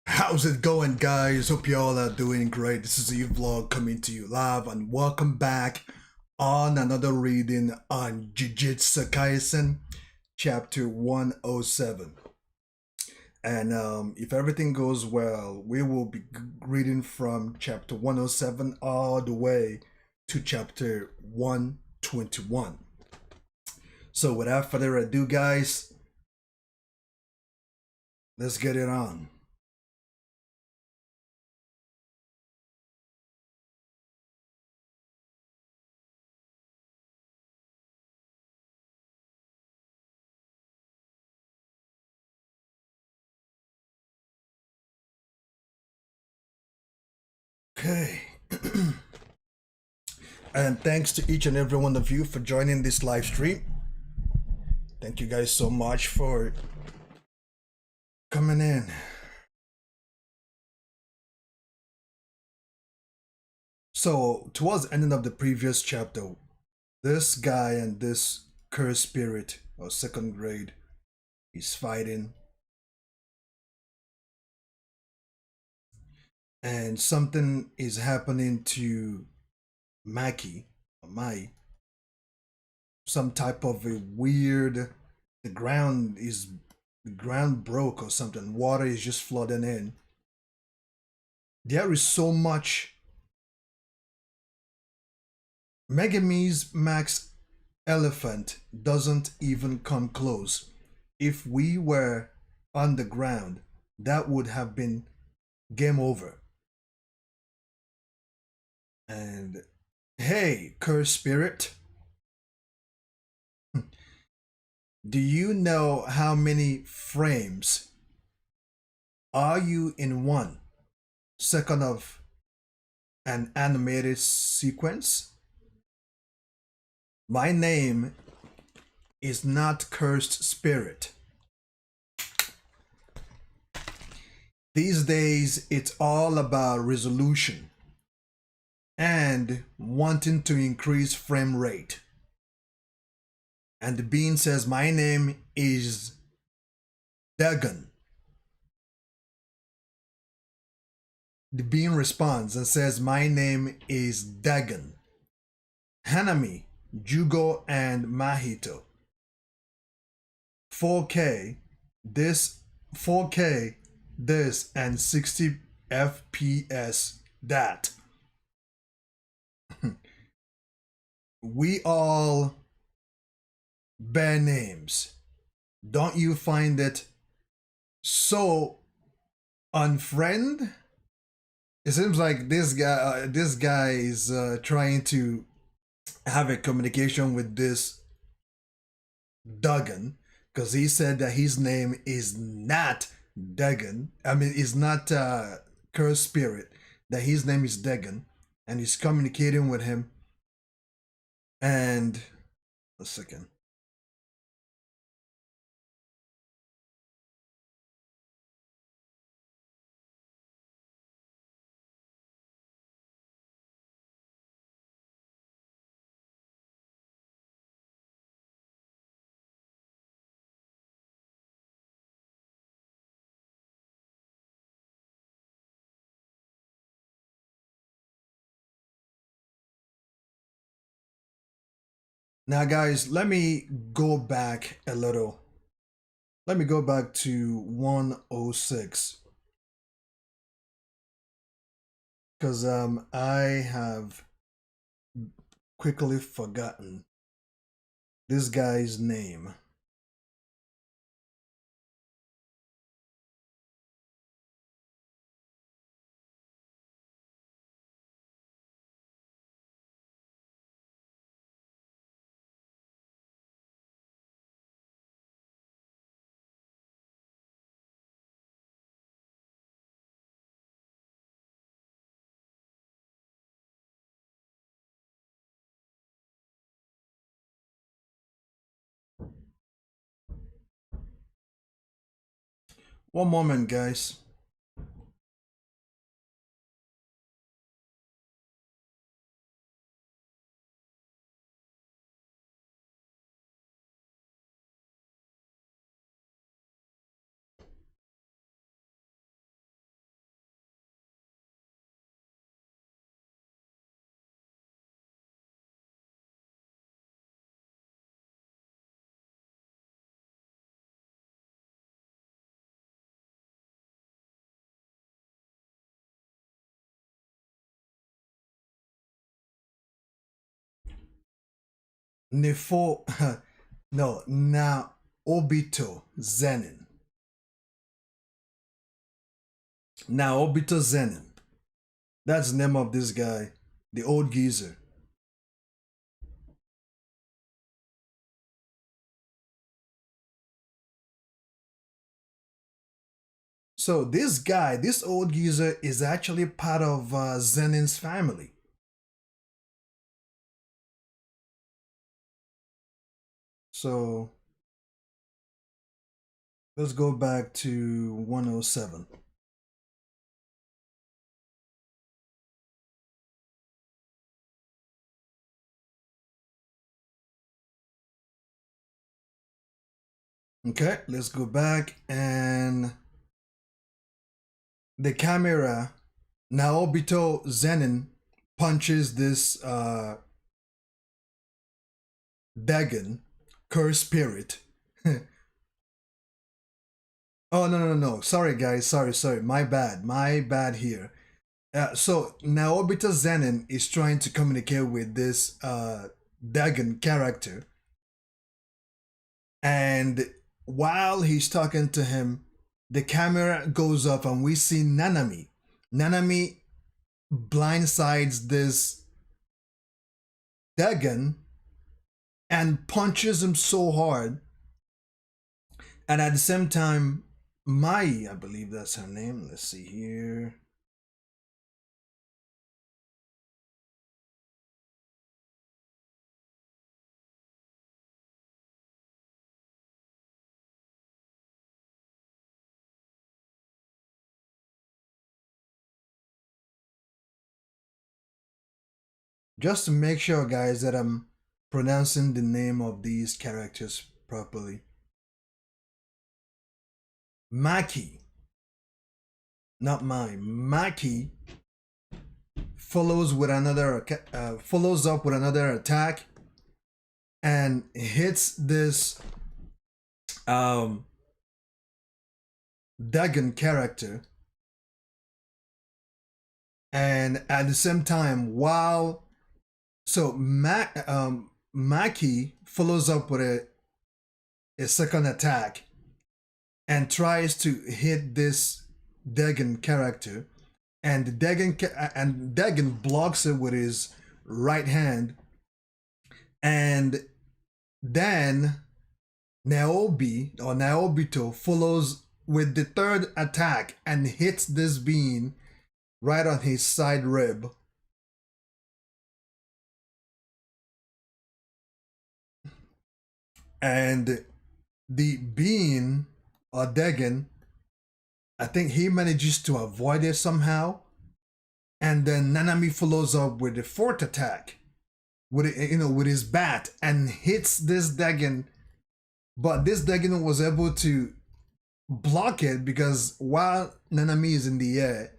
How's it going, guys? Hope you all are doing great. This is the vlog coming to you live, and welcome back on another reading on Jujutsu Kaisen, chapter 107. And if everything goes well, we will be reading from chapter 107 all the way to chapter 121. So without further ado, guys, Let's get it on. Okay. And thanks to each and every one of you for joining this live stream. Thank you guys so much for coming in. So, towards the ending of the previous chapter, this guy and this cursed spirit or second grade is fighting, and something is happening to Maki or Mai. Some type of a weird, the ground is the ground broke or something. Water is just flooding in. There is so much. Megami's Max Elephant doesn't even come close. If we were on the ground, that would have been game over. And hey, cursed spirit, do you know how many frames are you in 1 second of an animated sequence? My name is not cursed spirit. These days, it's all about resolution and wanting to increase frame rate. And the being says, my name is Dagon. The being responds and says, my name is Dagon. Hanami, Jugo, and Mahito. 4K, this, 4K, this, and 60 FPS, that. We all bear names. Don't you find it so unfriend? It seems like this guy is trying to have a communication with this Duggan, because he said that his name is not Duggan. I mean, it's not Cursed Spirit. That his name is Duggan, and he's communicating with him. And a second. Now, guys, let me go back a little. Let me go back to 106. Because I have quickly forgotten this guy's name. One moment, guys. Nefo, no, na Obito Zenin. Now Obito Zenin. That's the name of this guy, the old geezer. So this guy, this old geezer, is actually part of Zenin's family. So let's go back to 107. Okay, let's go back, and the camera, Naobito Zenin punches this Dagon, curse spirit. Oh, no. Sorry, guys. Sorry. My bad here. So Naobito Zenin is trying to communicate with this Dagon character, and while he's talking to him, the camera goes up and we see Nanami. Nanami blindsides this Dagon and punches him so hard. And at the same time, Mai, I believe that's her name. Let's see here. Just to make sure, guys, that I'm pronouncing the name of these characters properly. Maki, not Mai. Maki follows up with another attack and hits this Dagon character. And at the same time, Maki follows up with a second attack and tries to hit this Dagon character, and Dagon blocks it with his right hand, and then Naobito follows with the third attack and hits this being right on his side rib. And the being, or Dagon, I think he manages to avoid it somehow. And then Nanami follows up with the fourth attack with his bat and hits this Dagon. But this Dagon was able to block it because while Nanami is in the air,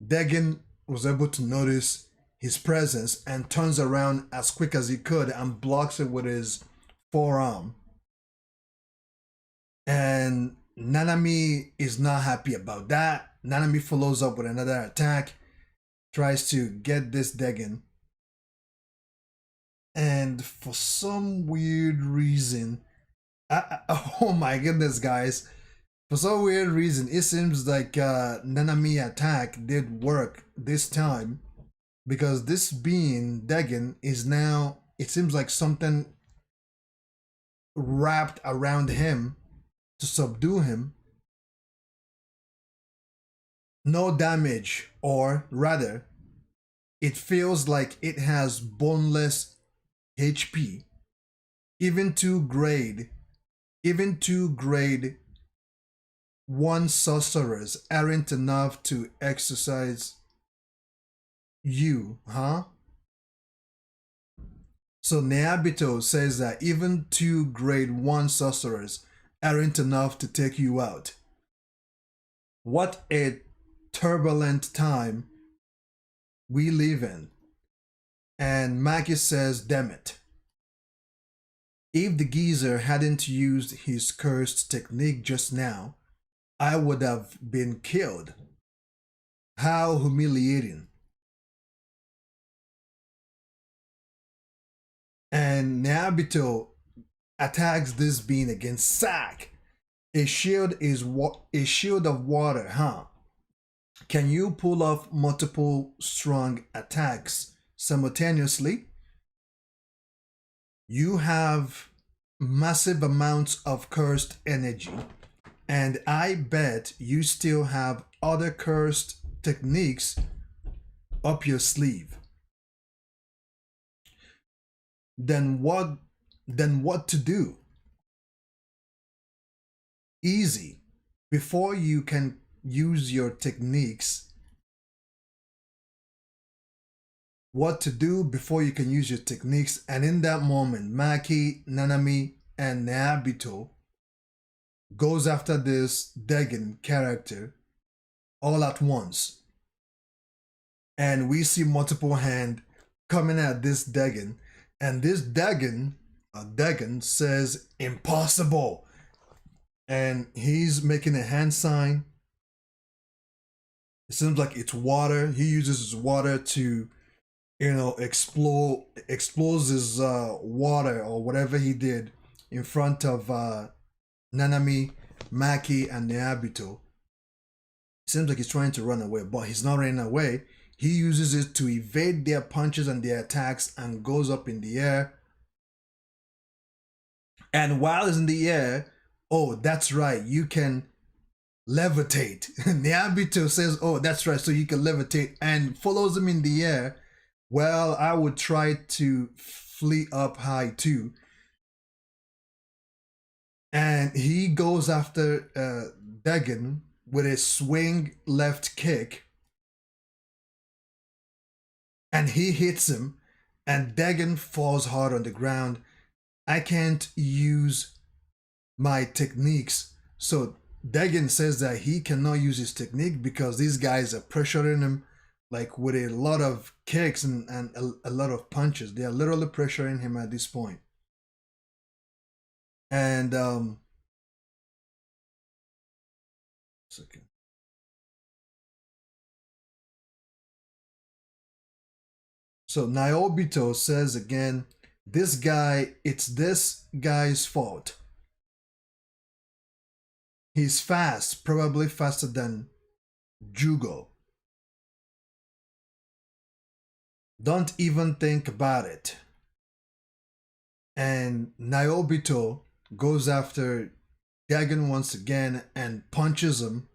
Dagon was able to notice his presence and turns around as quick as he could and blocks it with his forearm. And Nanami is not happy about that. Nanami follows up with another attack, tries to get this Dagon. And for some weird reason, oh my goodness, guys. For some weird reason, it seems like Nanami attack did work this time, because this being, Dagon, is now, it seems like something wrapped around him to subdue him. No damage, or rather, it feels like it has boneless HP. Even to grade 1 sorcerers aren't enough to exercise you, huh? So Neabito says that even 2 grade 1 sorcerers aren't enough to take you out. What a turbulent time we live in. And Maggie says, damn it. If the geezer hadn't used his cursed technique just now, I would have been killed. How humiliating. And Nabito attacks this being against Sack. A shield of water, huh? Can you pull off multiple strong attacks simultaneously? You have massive amounts of cursed energy, and I bet you still have other cursed techniques up your sleeve. Then what then what to do? Easy. Before you can use your techniques, what to do before you can use your techniques, and in that moment, Maki, Nanami, and Naabito goes after this Degen character all at once. And we see multiple hand coming at this Degen, and this Degen says impossible. And he's making a hand sign. It seems like it's water. He uses his water to, explodes his water or whatever he did in front of Nanami, Maki, and Naabito. Seems like he's trying to run away, but he's not running away. He uses it to evade their punches and their attacks and goes up in the air. And while he's in the air, oh, that's right, you can levitate. Naabito says, oh, that's right, so you can levitate, and follows him in the air. Well, I would try to flee up high too. And he goes after Degen with a swing left kick. And he hits him, and Degen falls hard on the ground. I can't use my techniques. So Degen says that he cannot use his technique because these guys are pressuring him like with a lot of kicks and a lot of punches. They are literally pressuring him at this point. And second. So Naobito says again, it's this guy's fault. He's fast, probably faster than Jugo. Don't even think about it. And Naobito goes after Degen once again and punches him.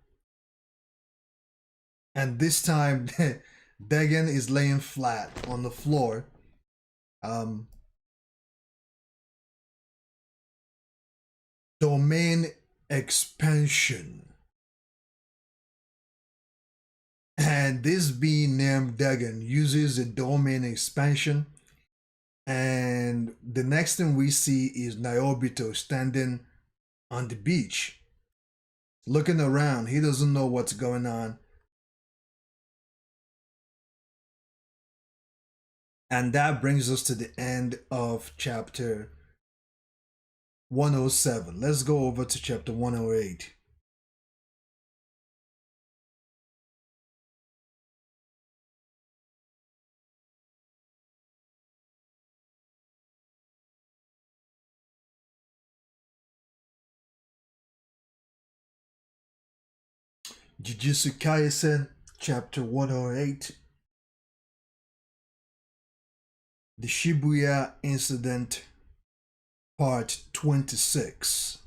And this time, Degen is laying flat on the floor. Domain expansion. And this being named Degen uses a domain expansion. And the next thing we see is Naobito standing on the beach, looking around. He doesn't know what's going on. And that brings us to the end of chapter 107. Let's go over to chapter 108. Jujutsu Kaisen, chapter 108. The Shibuya Incident, part 26.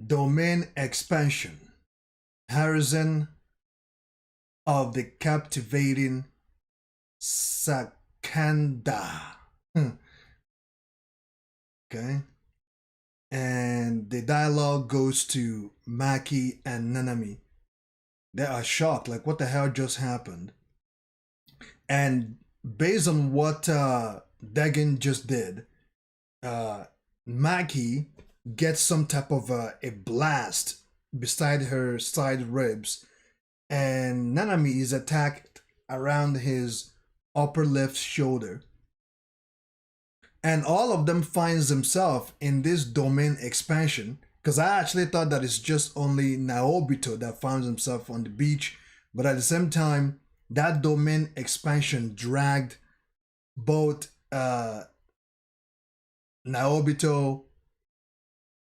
Domain expansion. Harrison of the captivating Sakanda. Okay. And the dialogue goes to Maki and Nanami. They are shocked, like what the hell just happened? And based on what Degen just did, Maki gets some type of a blast beside her side ribs, and Nanami is attacked around his upper left shoulder. And all of them finds himself in this domain expansion, because I actually thought that it's just only Naobito that finds himself on the beach, but at the same time that domain expansion dragged both Naobito,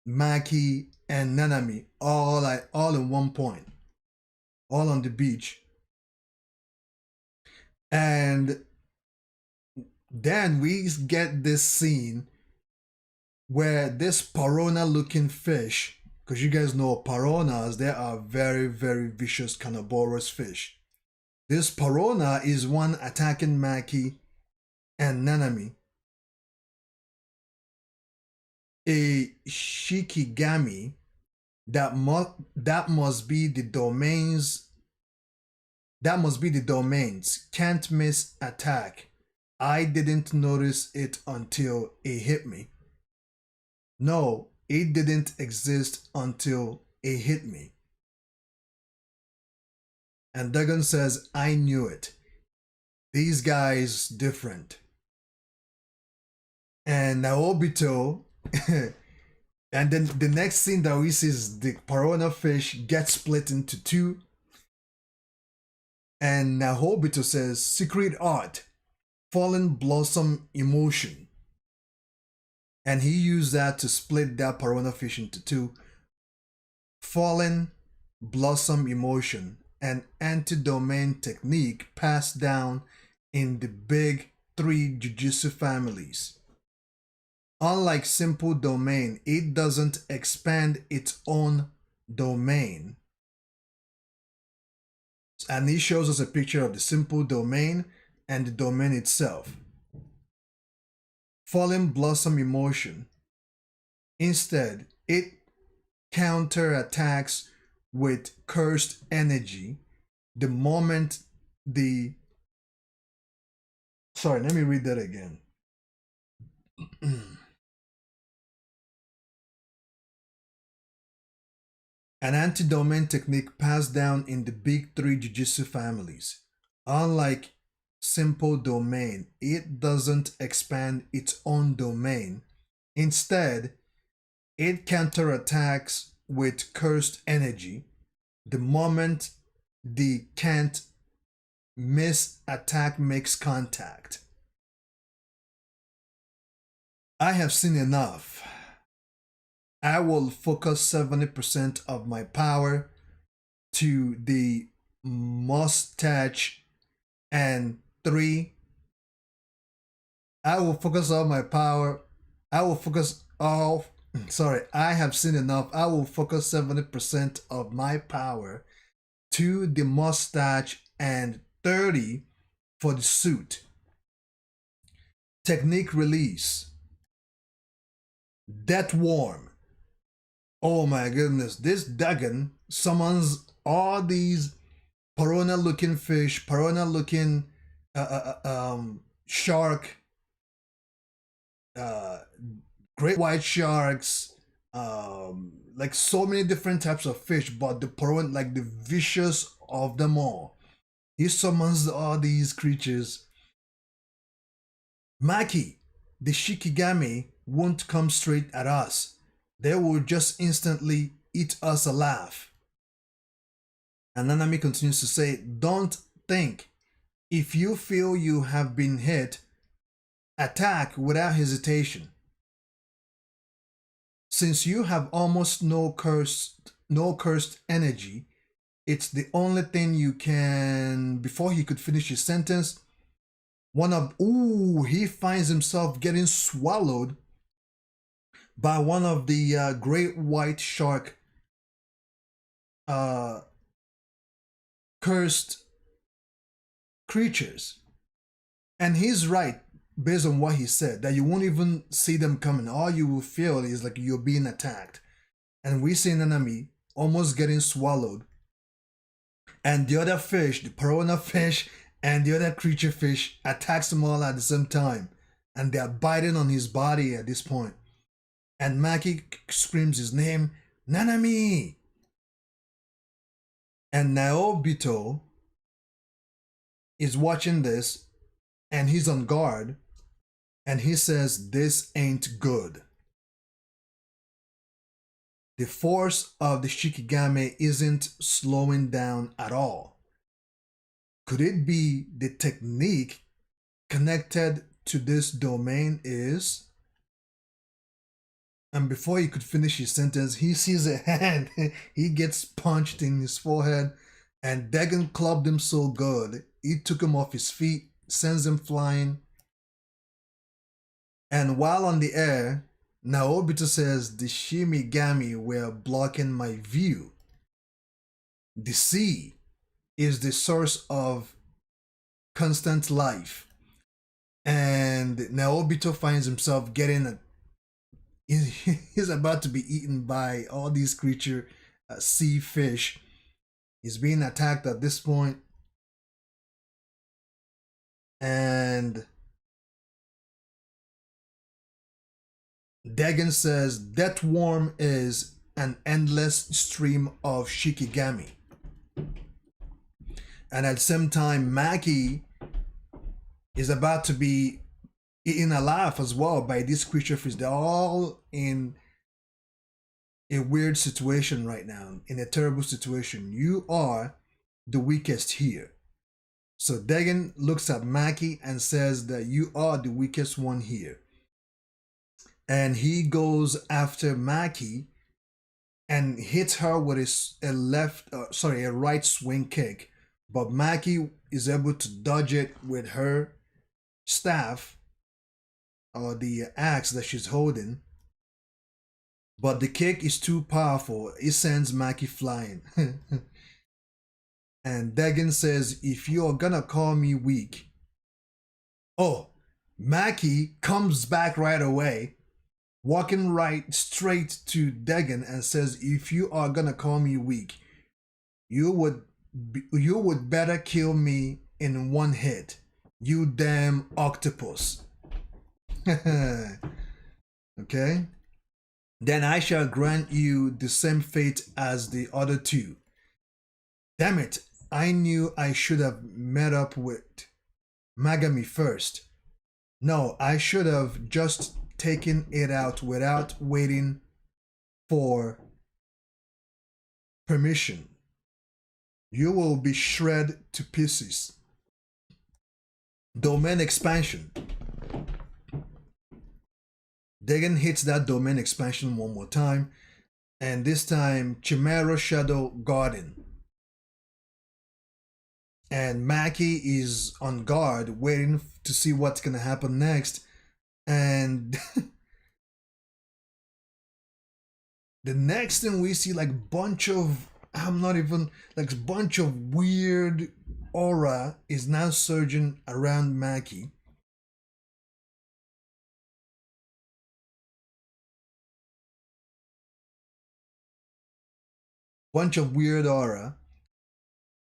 Maki, and Nanami all in one point, all on the beach. And then we get this scene where this piranha looking fish, because you guys know piranhas, they are very, very vicious carnivorous fish. This piranha is one attacking Maki and Nanami. A Shikigami that must be the domains. That must be the domains. Can't miss attack. I didn't notice it until it hit me. No, it didn't exist until it hit me. And Dagon says, I knew it. These guys different. And Naobito, and then the next scene that we see is the piranha fish gets split into two. And Naobito says, secret art, fallen blossom emotion. And he used that to split that piranha fish into two. Fallen blossom emotion, an anti-domain technique passed down in the big three jujutsu families. Unlike simple domain, it doesn't expand its own domain. And he shows us a picture of the simple domain and the domain itself. Fallen blossom emotion. Instead, it counterattacks with cursed energy the moment the... Sorry, let me read that again. An anti-domain technique passed down in the big three jujutsu families. Unlike simple domain, it doesn't expand its own domain. Instead, it counterattacks with cursed energy the moment the can't miss attack makes contact. I have seen enough. I will focus 70% of my power to the mustache and 3. I will focus all my power. I have seen enough. I will focus 70% of my power to the mustache and 30 for the suit. Technique release. Death Worm. Oh my goodness, this Dagon summons all these piranha looking fish, piranha looking shark, great white sharks, like so many different types of fish, but the piranha, like the vicious of them all. He summons all these creatures. Maki, the Shikigami, won't come straight at us. They will just instantly eat us alive. And Nanami continues to say, don't think. If you feel you have been hit, attack without hesitation. Since you have almost no cursed energy, it's the only thing you can... Before he could finish his sentence, he finds himself getting swallowed by one of the great white shark cursed creatures. And he's right, based on what he said, that you won't even see them coming. All you will feel is like you're being attacked. And we see an enemy almost getting swallowed. And the other fish, the piranha fish and the other creature fish, attacks them all at the same time. And they're biting on his body at this point. And Maki screams his name, Nanami! And Naobito is watching this and he's on guard and he says, "This ain't good. The force of the Shikigami isn't slowing down at all. Could it be the technique connected to this domain is?" And before he could finish his sentence, he sees a hand. He gets punched in his forehead, and Dagon clubbed him so good, he took him off his feet, sends him flying. And while on the air, Naobito says the Shimigami were blocking my view. The sea is the source of constant life. And Naobito finds himself getting he's about to be eaten by all these creature sea fish. He's being attacked at this point, and Dagon says Death Worm is an endless stream of Shikigami. And at the same time, Maki is about to be eaten alive as well by these creature fish. They're all in a weird situation right now, in a terrible situation. You are the weakest here. So Dagon looks at Maki and says that you are the weakest one here. And he goes after Maki and hits her with a right swing kick. But Maki is able to dodge it with her staff or the axe that she's holding. But the kick is too powerful. It sends Maki flying. And Dagon says, "If you're gonna call me weak." Oh, Maki comes back right away, walking right straight to Dagon and says, "If you are gonna call me weak, you would better kill me in one hit, you damn octopus." Okay? "Then I shall grant you the same fate as the other two." Damn it, I knew I should have met up with Magami first. No, I should have just taken it out without waiting for permission. You will be shred to pieces. Domain expansion. Dagon hits that domain expansion one more time, and this time Chimera Shadow Garden. And Maki is on guard, waiting to see what's gonna happen next. And the next thing we see, like bunch of bunch of weird aura is now surging around Maki. Bunch of weird aura,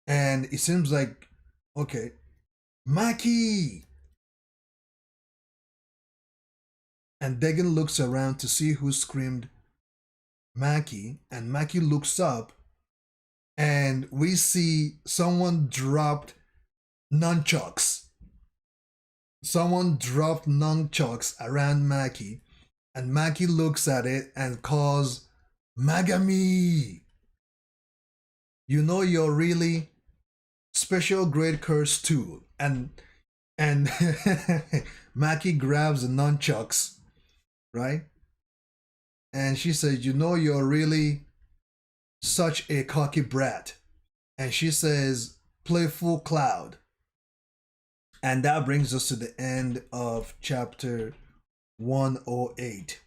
and it seems like, okay, Maki. And Dagon looks around to see who screamed Maki, and Maki looks up, and we see someone dropped nunchucks. Someone dropped nunchucks around Maki, and Maki looks at it and calls Magami. You know you're really special grade curse tool. And Maki grabs the nunchucks, right? And she says, "You know you're really such a cocky brat." And she says, "Playful cloud." And that brings us to the end of chapter 108.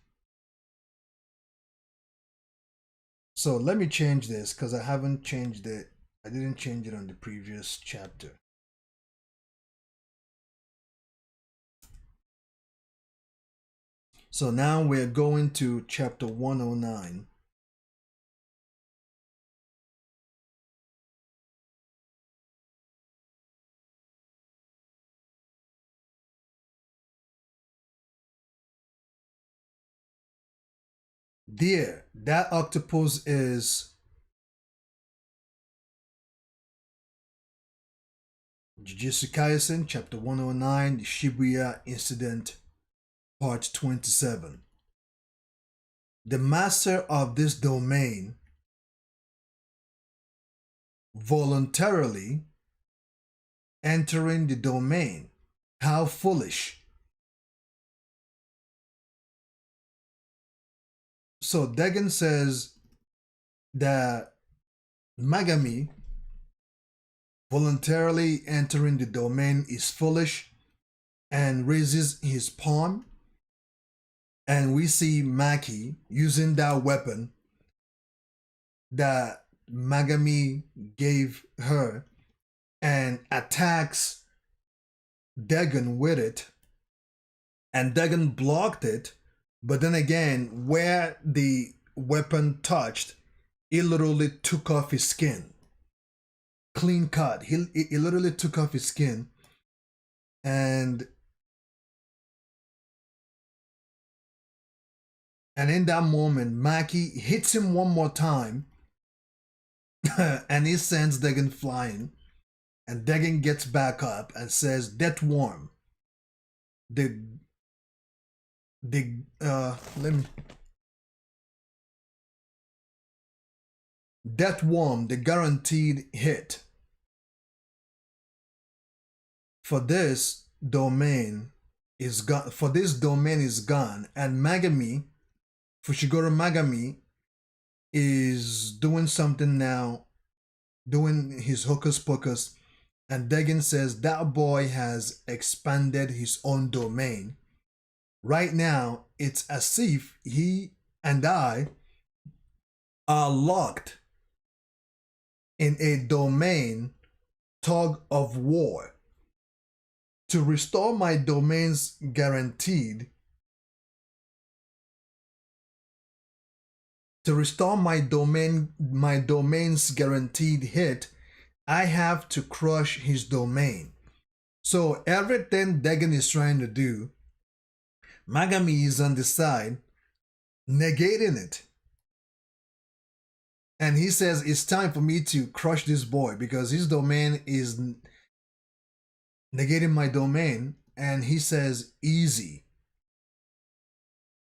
So let me change this because I haven't changed it. I didn't change it on the previous chapter. So now we're going to chapter 109. Dear, that octopus is Jujutsu Kaisen, Chapter 109, the Shibuya Incident, Part 27. The master of this domain voluntarily entering the domain. How foolish. So Degen says that Megami voluntarily entering the domain is foolish and raises his palm. And we see Maki using that weapon that Megami gave her and attacks Degen with it. And Degen blocked it. But then again, where the weapon touched, it literally took off his skin. Clean cut. He literally took off his skin. And in that moment, Maki hits him one more time. And he sends Degen flying. And Degen gets back up and says, "Death worm. Death worm, the guaranteed hit. For this domain is gone. For this domain is gone, and Megami, Fushiguro Megami, is doing something now, doing his hocus pocus, and Degen says that boy has expanded his own domain. Right now, it's as if he and I are locked in a domain tug of war. To restore my domain's guaranteed, my domain's guaranteed hit, I have to crush his domain. So everything Degen is trying to do, Megami is on the side, negating it. And he says, it's time for me to crush this boy because his domain is negating my domain. And he says, easy.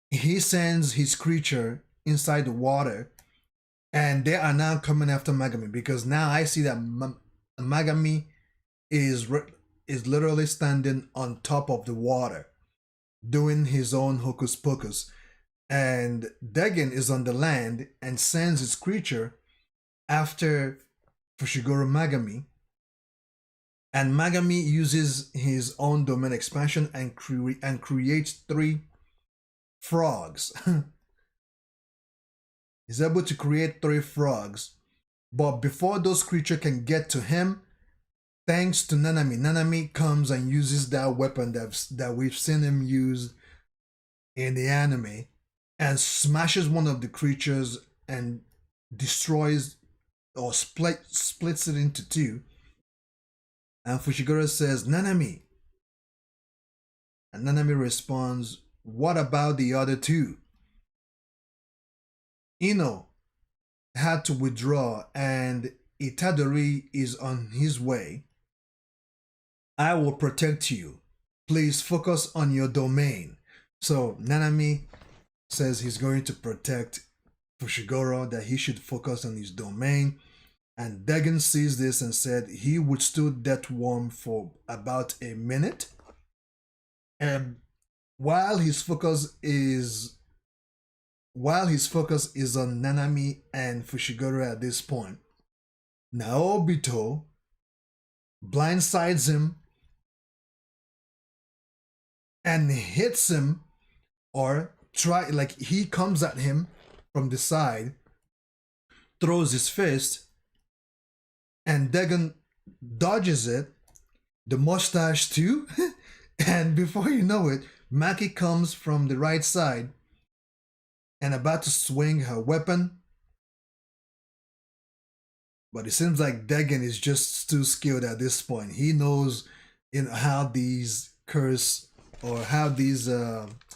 He sends his creature inside the water. And they are now coming after Megami because now I see that Megami is literally standing on top of the water, doing his own hocus pocus. And Degen is on the land and sends his creature after Fushiguro Megami. And Megami uses his own domain expansion and creates 3 frogs. He's able to create 3 frogs. But before those creatures can get to him, thanks to Nanami, Nanami comes and uses that weapon that we've seen him use in the anime and smashes one of the creatures and destroys or splits it into 2. And Fushiguro says, Nanami. And Nanami responds, what about the other 2? Ino had to withdraw and Itadori is on his way. I will protect you. Please focus on your domain. So Nanami says he's going to protect Fushiguro, that he should focus on his domain. And Degen sees this and said he would stood Death Worm for about a minute. And while his focus is on Nanami and Fushiguro at this point, Naobito blindsides him and hits him, or he comes at him from the side, throws his fist, and Degen dodges it, the mustache too, and before you know it, Maki comes from the right side and about to swing her weapon. But it seems like Degen is just too skilled at this point. He knows how these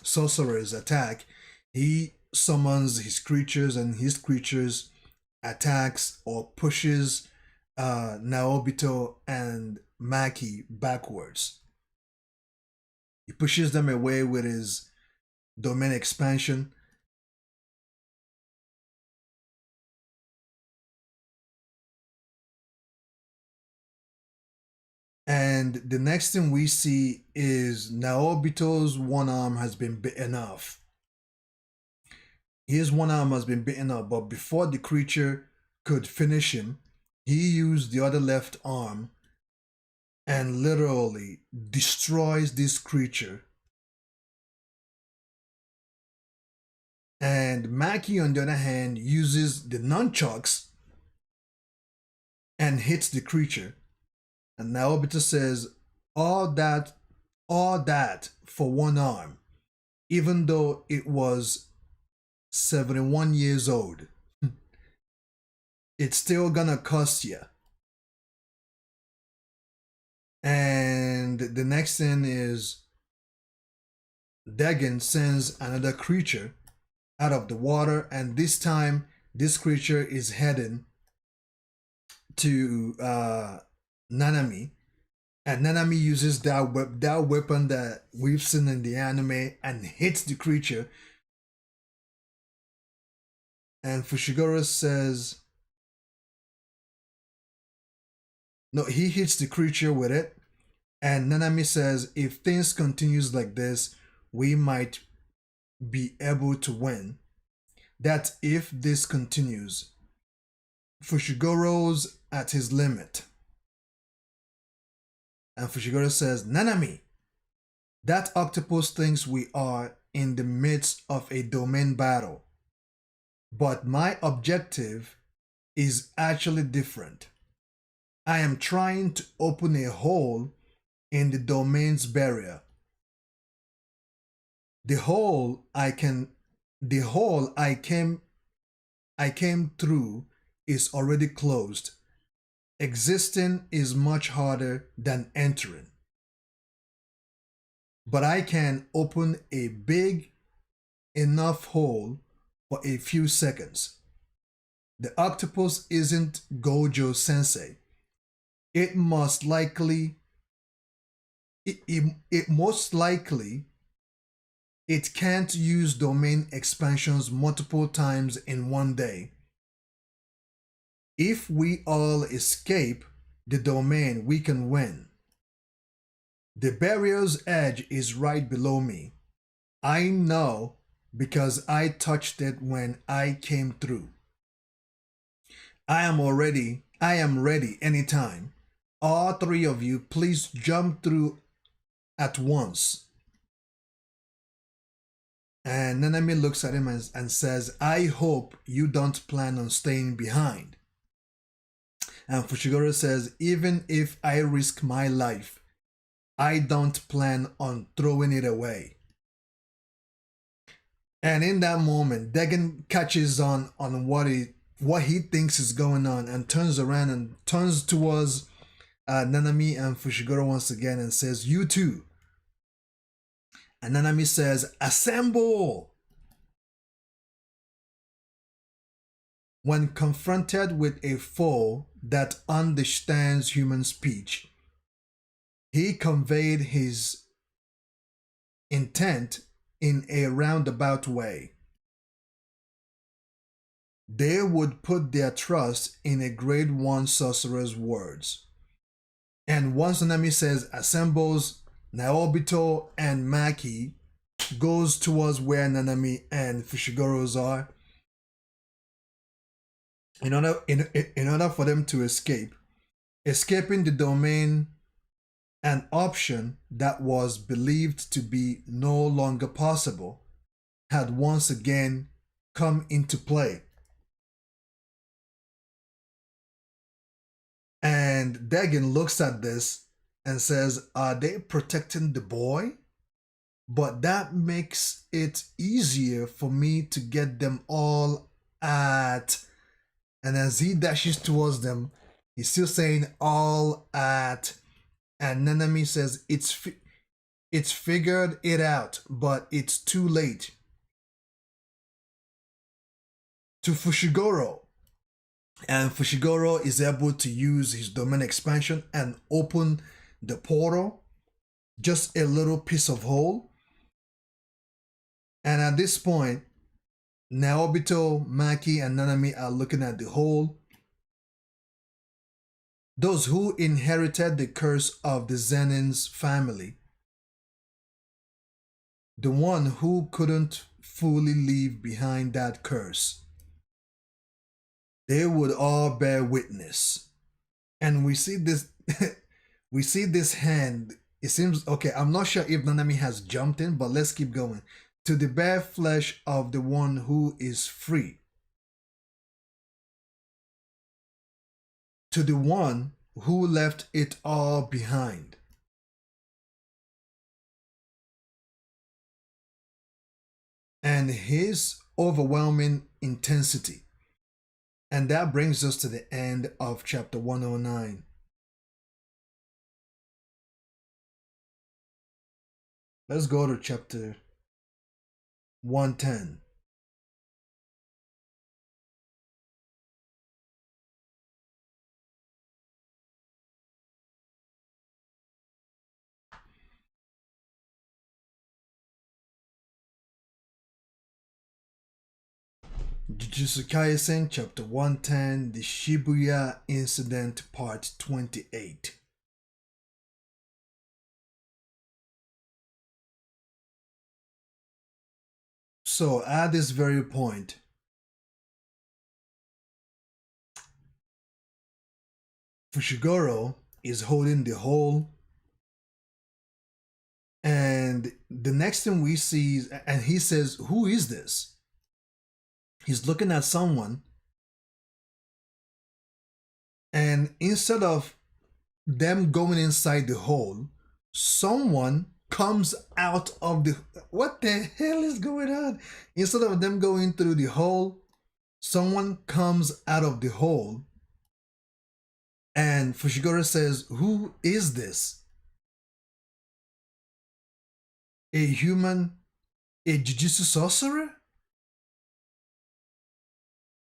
sorcerers attack. He summons his creatures and his creatures attacks or pushes Naobito and Maki backwards. He pushes them away with his domain expansion. And the next thing we see is Naobito's one arm has been bitten off. His one arm has been bitten off, but before the creature could finish him, he used the other left arm and literally destroys this creature. And Maki, on the other hand, uses the nunchucks and hits the creature. And Naobito says, all that for one arm, even though it was 71 years old. It's still gonna cost you. And the next thing is Dagon sends another creature out of the water, and this time this creature is heading to Nanami, and Nanami uses that weapon that we've seen in the anime and hits the creature. And Fushiguro says, no, he hits the creature with it. And Nanami says, if things continues like this, we might be able to win. That if this continues, Fushiguro's at his limit. And Fushiguro says, Nanami, that octopus thinks we are in the midst of a domain battle. But my objective is actually different. I am trying to open a hole in the domain's barrier. The hole I came through is already closed. Existing is much harder than entering. But I can open a big enough hole for a few seconds. The octopus isn't Gojo Sensei. It most likely it can't use domain expansions multiple times in one day. If we all escape the domain, we can win. The barrier's edge is right below me. I know because I touched it when I came through. I am ready anytime. All three of you, please jump through at once. And Nanami looks at him and says, I hope you don't plan on staying behind. And Fushiguro says, even if I risk my life, I don't plan on throwing it away. And in that moment, Dagon catches on what he thinks is going on and turns around and turns towards Nanami and Fushiguro once again and says, you too. And Nanami says, assemble! When confronted with a foe that understands human speech, he conveyed his intent in a roundabout way. They would put their trust in a grade 1 sorcerer's words. And once Nanami says assembles, Naobito and Maki goes towards where Nanami and Fushiguro's are in order for them to escape. Escaping the domain, an option that was believed to be no longer possible, had once again come into play. And Dagon looks at this and says, are they protecting the boy? But that makes it easier for me to get them all at... And as he dashes towards them, he's still saying all at... And Nanami says, it's figured it out, but it's too late. To Fushiguro, And Fushiguro is able to use his domain expansion and open the portal, just a little piece of hole. And at this point, Naobito, Maki, and Nanami are looking at the hole. Those who inherited the curse of the Zenin's family, the one who couldn't fully leave behind that curse, they would all bear witness. And we see this we see this hand. It seems okay, I'm not sure if Nanami has jumped in, but let's keep going. To the bare flesh of the one who is free. To the one who left it all behind. And his overwhelming intensity. And that brings us to the end of chapter 109. Let's go to chapter 110. Jujutsu Kaisen chapter 110, the Shibuya incident part 28. So at this very point, Fushiguro is holding the hole, and the next thing we see is, and he says, "Who is this?" He's looking at someone, and instead of them going inside the hole, someone comes out of the. What the hell is going on? Instead of them going through the hole, someone comes out of the hole, and Fushiguro says, "Who is this? A human, a Jujutsu sorcerer?"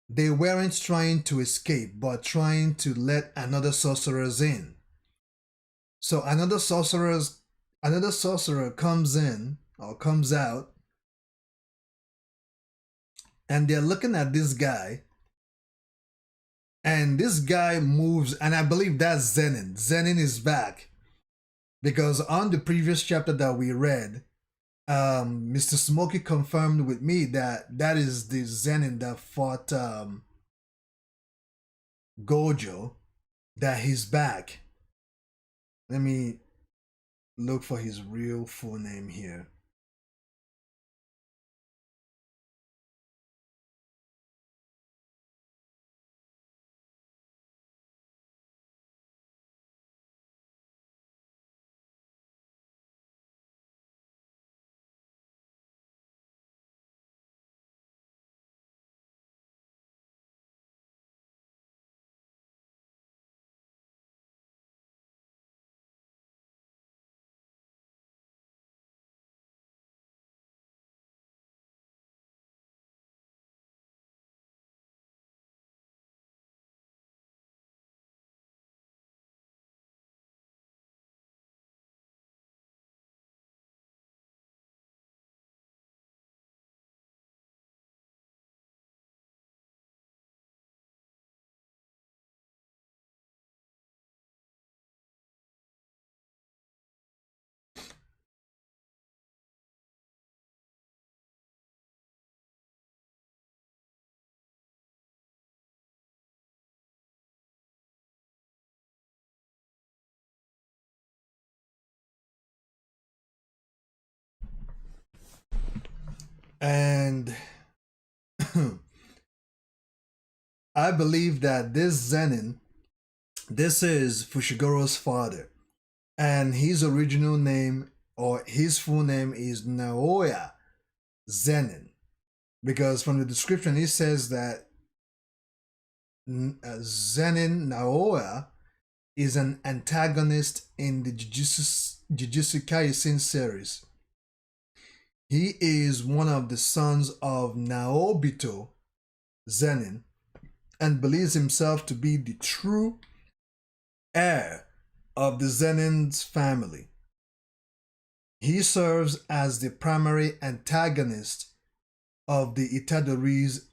They weren't trying to escape, but trying to let another sorcerers in. So another sorcerer comes in or comes out, and they're looking at this guy, and this guy moves, and I believe that's Zenin. Zenin is back, because on the previous chapter that we read, Mr. Smokey confirmed with me that that is the Zenin that fought Gojo, that he's back. Let me look for his real full name here. And I believe that this Zenin, this is Fushiguro's father, and his original name or his full name is Naoya Zenin, because from the description it says that Zenin Naoya is an antagonist in the Jujutsu Kaisen series. He is one of the sons of Naobito Zenin, and believes himself to be the true heir of the Zenin's family. He serves as the primary antagonist of the Itadori's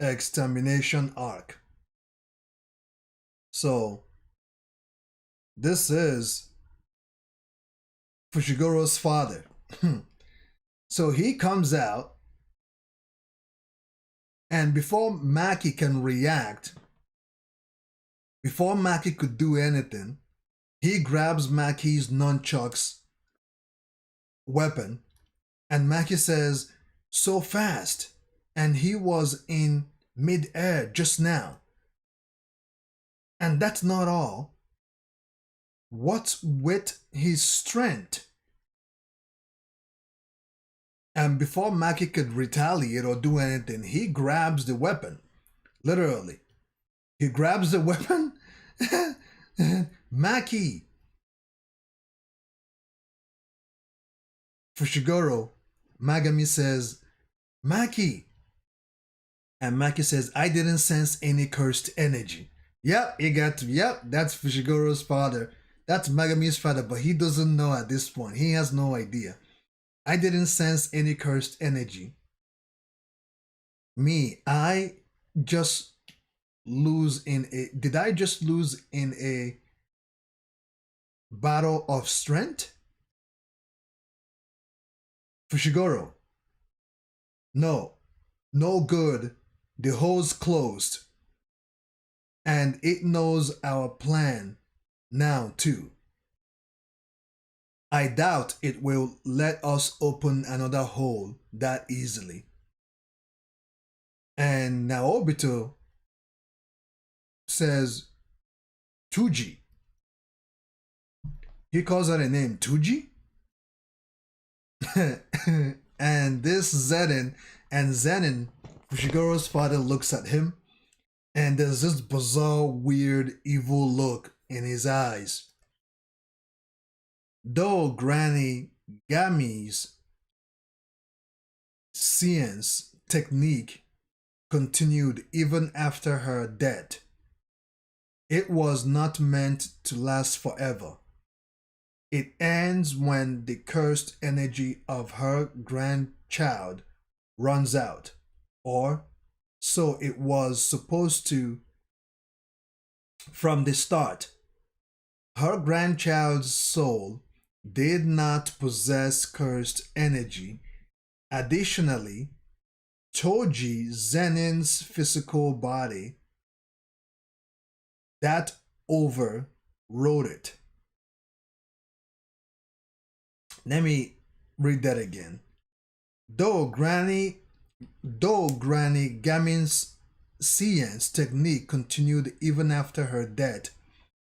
extermination arc. So, this is Fushigoro's father. So he comes out, and before Maki can react, before Maki could do anything, he grabs Maki's nunchucks weapon, and Maki says, "So fast," and he was in mid-air just now. And that's not all. What's with his strength? And before Maki could retaliate or do anything, he grabs the weapon. Literally. He grabs the weapon. Maki. Fushiguro, Megami says, "Maki." And Maki says, "I didn't sense any cursed energy." Yep, that's Fushigoro's father. That's Megami's father, but he doesn't know at this point. He has no idea. "I didn't sense any cursed energy." I just lose in a. Did I just lose in a battle of strength? Fushiguro. No. No good. The hole's closed. And it knows our plan now, too. I doubt it will let us open another hole that easily. And Naobito says, "Tuji." He calls her a name, Tuji? And this Zenin, Fushigoro's father looks at him, and there's this bizarre, weird, evil look in his eyes. Though Granny Gami's science technique continued even after her death, it was not meant to last forever. It ends when the cursed energy of her grandchild runs out, or so it was supposed to from the start. Her grandchild's soul did not possess cursed energy. Additionally, Choji Zenin's physical body that overrode it. Let me read that again. Though Granny Gamin's science technique continued even after her death,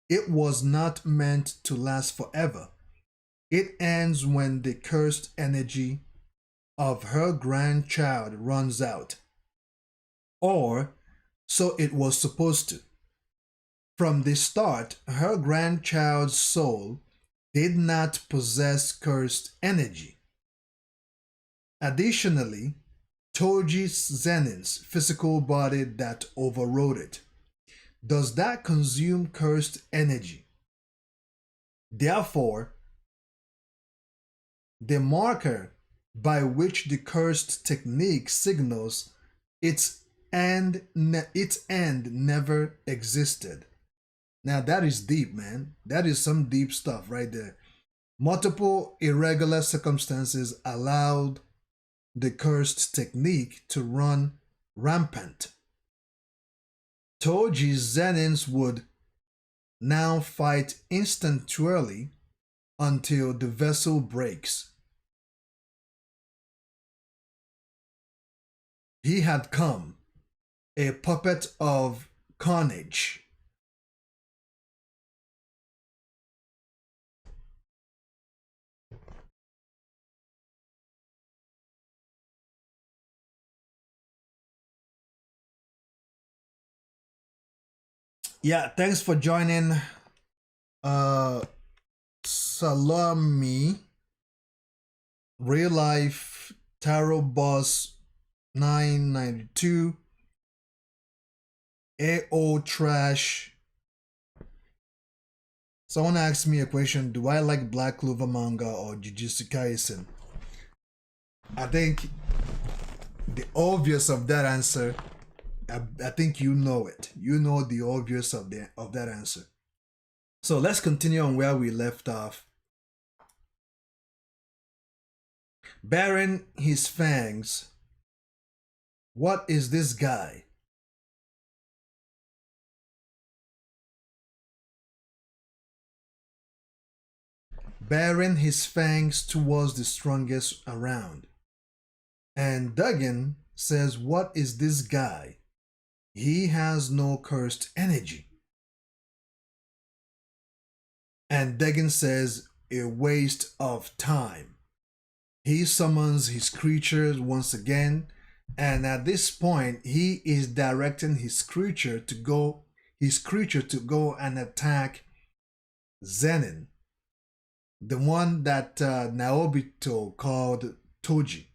it was not meant to last forever. It ends when the cursed energy of her grandchild runs out. Or so it was supposed to. From the start, her grandchild's soul did not possess cursed energy. Additionally, Toji Zenin's physical body that overrode it does that consume cursed energy. Therefore, the marker by which the cursed technique signals its end never existed. Now that is deep, man. That is some deep stuff right there. Multiple irregular circumstances allowed the cursed technique to run rampant. Toji Zenins would now fight instinctually until the vessel breaks. He had come, a puppet of carnage. Yeah, thanks for joining. Salami, Real Life Tarot Boss 992. AO Trash. Someone asked me a question, do I like Black Clover manga or Jujutsu Kaisen? I think the obvious of that answer, I think you know it. You know the obvious of that answer. So let's continue on where we left off. Baring his fangs. What is this guy? Baring his fangs towards the strongest around. And Duggan says, what is this guy? He has no cursed energy. And Duggan says, a waste of time. He summons his creatures once again, and at this point, he is directing his creature to go and attack Zenin, the one that Naobito called Toji.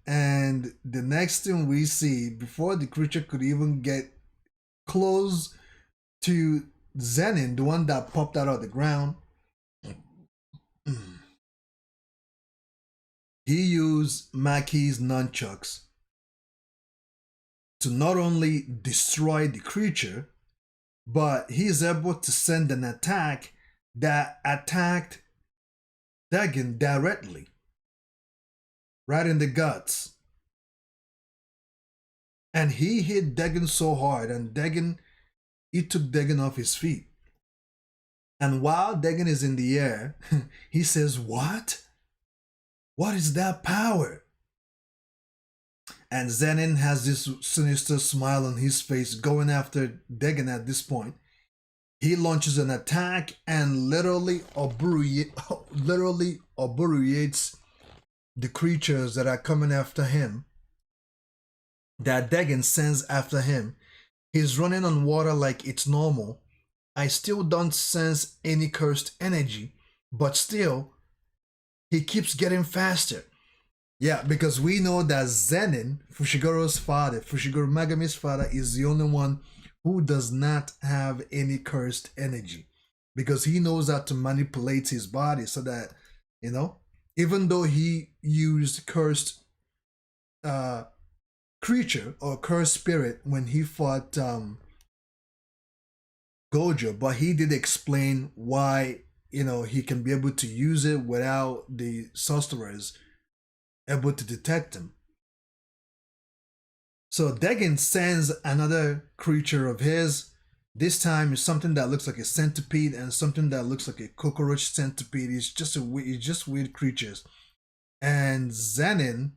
And the next thing we see, before the creature could even get close to Zenin, the one that popped out of the ground, he used Maki's nunchucks to not only destroy the creature, but he is able to send an attack that attacked Duggan directly, right in the guts. And he hit Duggan so hard, and it took Duggan off his feet. And while Duggan is in the air, he says, what? What is that power? And Zenin has this sinister smile on his face going after Duggan at this point. He launches an attack and literally obliterates the creatures that are coming after him, that Duggan sends after him. He's running on water like it's normal. I still don't sense any cursed energy, but still, he keeps getting faster. Yeah, because we know that Zenin, Fushiguro Megami's father, is the only one who does not have any cursed energy. Because he knows how to manipulate his body so that, even though he used cursed creature or cursed spirit when he fought Gojo, but he did explain why, he can be able to use it without the sorcerers able to detect him. So Duggan sends another creature of his. This time it's something that looks like a centipede and something that looks like a cockroach centipede. It's just weird creatures. And Zenin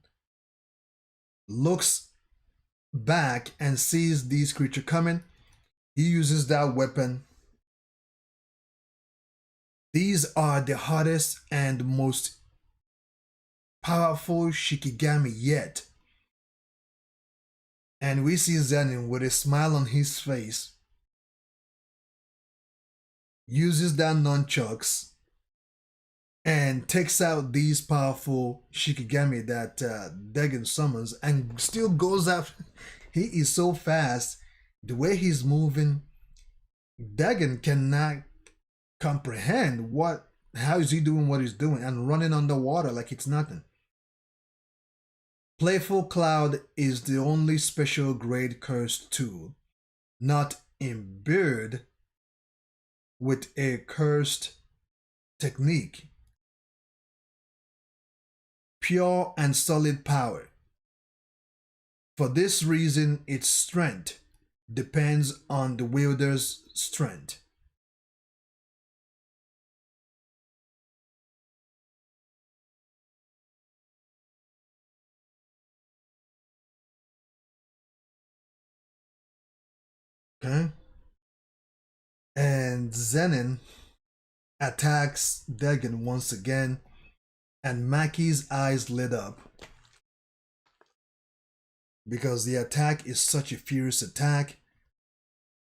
looks back and sees these creatures coming. He uses that weapon. These are the hardest and most powerful Shikigami yet. And we see Zenin with a smile on his face uses that nunchucks and takes out these powerful Shikigami that Duggan summons and still goes after. He is so fast. The way he's moving, Duggan cannot comprehend how is he doing what he's doing and running underwater like it's nothing. Playful Cloud is the only special grade cursed tool not imbued with a cursed technique. Pure and solid power. For this reason, its strength depends on the wielder's strength. Okay? And Zenin attacks Duggan once again, and Maki's eyes lit up because the attack is such a fierce attack.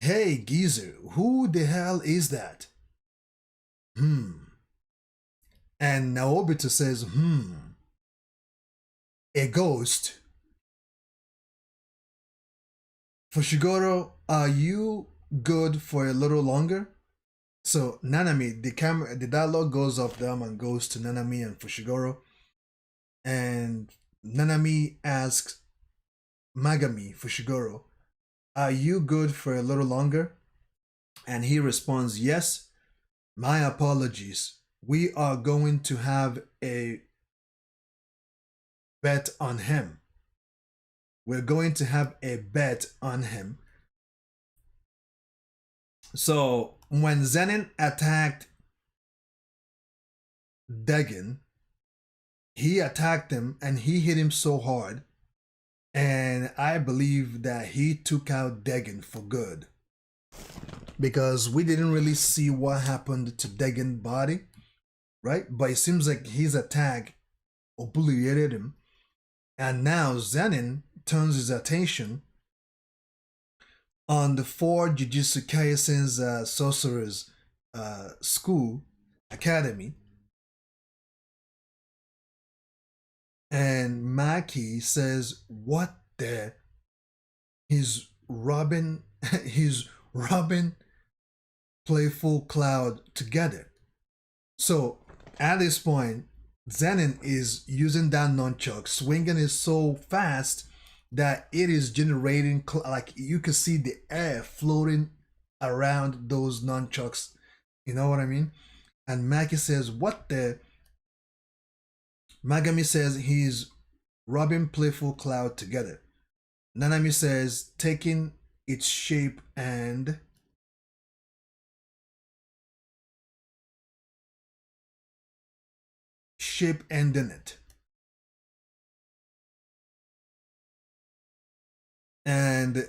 Hey, geezer, who the hell is that? And Naobito says, a ghost. Fushiguro, are you good for a little longer? So Nanami, the dialogue goes off them and goes to Nanami and Fushiguro, and Nanami asks Magami Fushiguro, "Are you good for a little longer?" And he responds, "Yes. My apologies. We are going to have a bet on him. We're going to have a bet on him." So when Zenin attacked Degen, he attacked him and he hit him so hard. And I believe that he took out Degen for good. Because we didn't really see what happened to Degen's body, right? But it seems like his attack obliterated him. And now Zenin turns his attention on the four Jujutsu Kaisen's sorcerers school academy. And Maki says, "What the? He's robbing, he's robbing Playful Cloud together." So at this point, Zenin is using that nunchuck, swinging it so fast that it is generating, like you can see the air floating around those nunchucks. You know what I mean? And Maki says, "What the?" Magami says he's rubbing Playful Cloud together. Nanami says taking its shape and ending it. And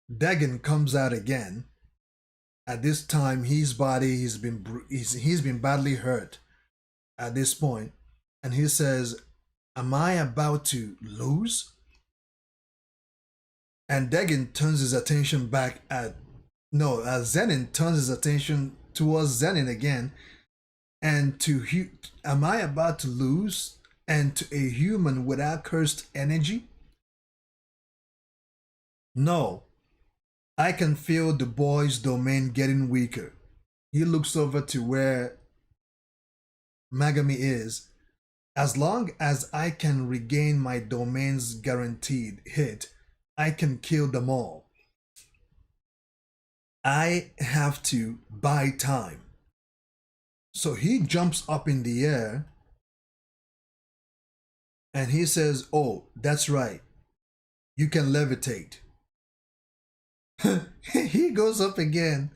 Dagon comes out again. At this time, his body he's been badly hurt at this point, and he says, "Am I about to lose?" And Dagon turns his attention back at no, Zenin turns his attention towards Zenin again, and am I about to lose? And to a human without cursed energy? No, I can feel the boy's domain getting weaker. He looks over to where Magami is. As long as I can regain my domain's guaranteed hit, I can kill them all. I have to buy time. So he jumps up in the air and he says, "Oh, that's right. You can levitate." He goes up again,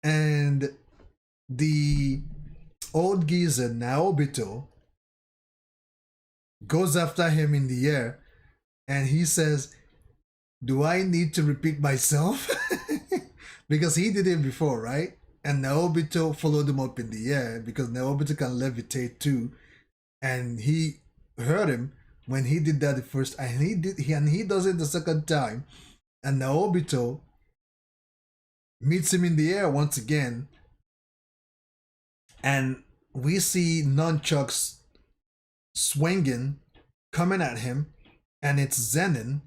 and the old geezer Naobito goes after him in the air, and he says, "Do I need to repeat myself?" Because he did it before, right? And Naobito followed him up in the air because Naobito can levitate too, and he heard him when he did that the first, and he does it the second time, and Naobito meets him in the air once again, and we see nunchucks swinging, coming at him, and it's Zenin,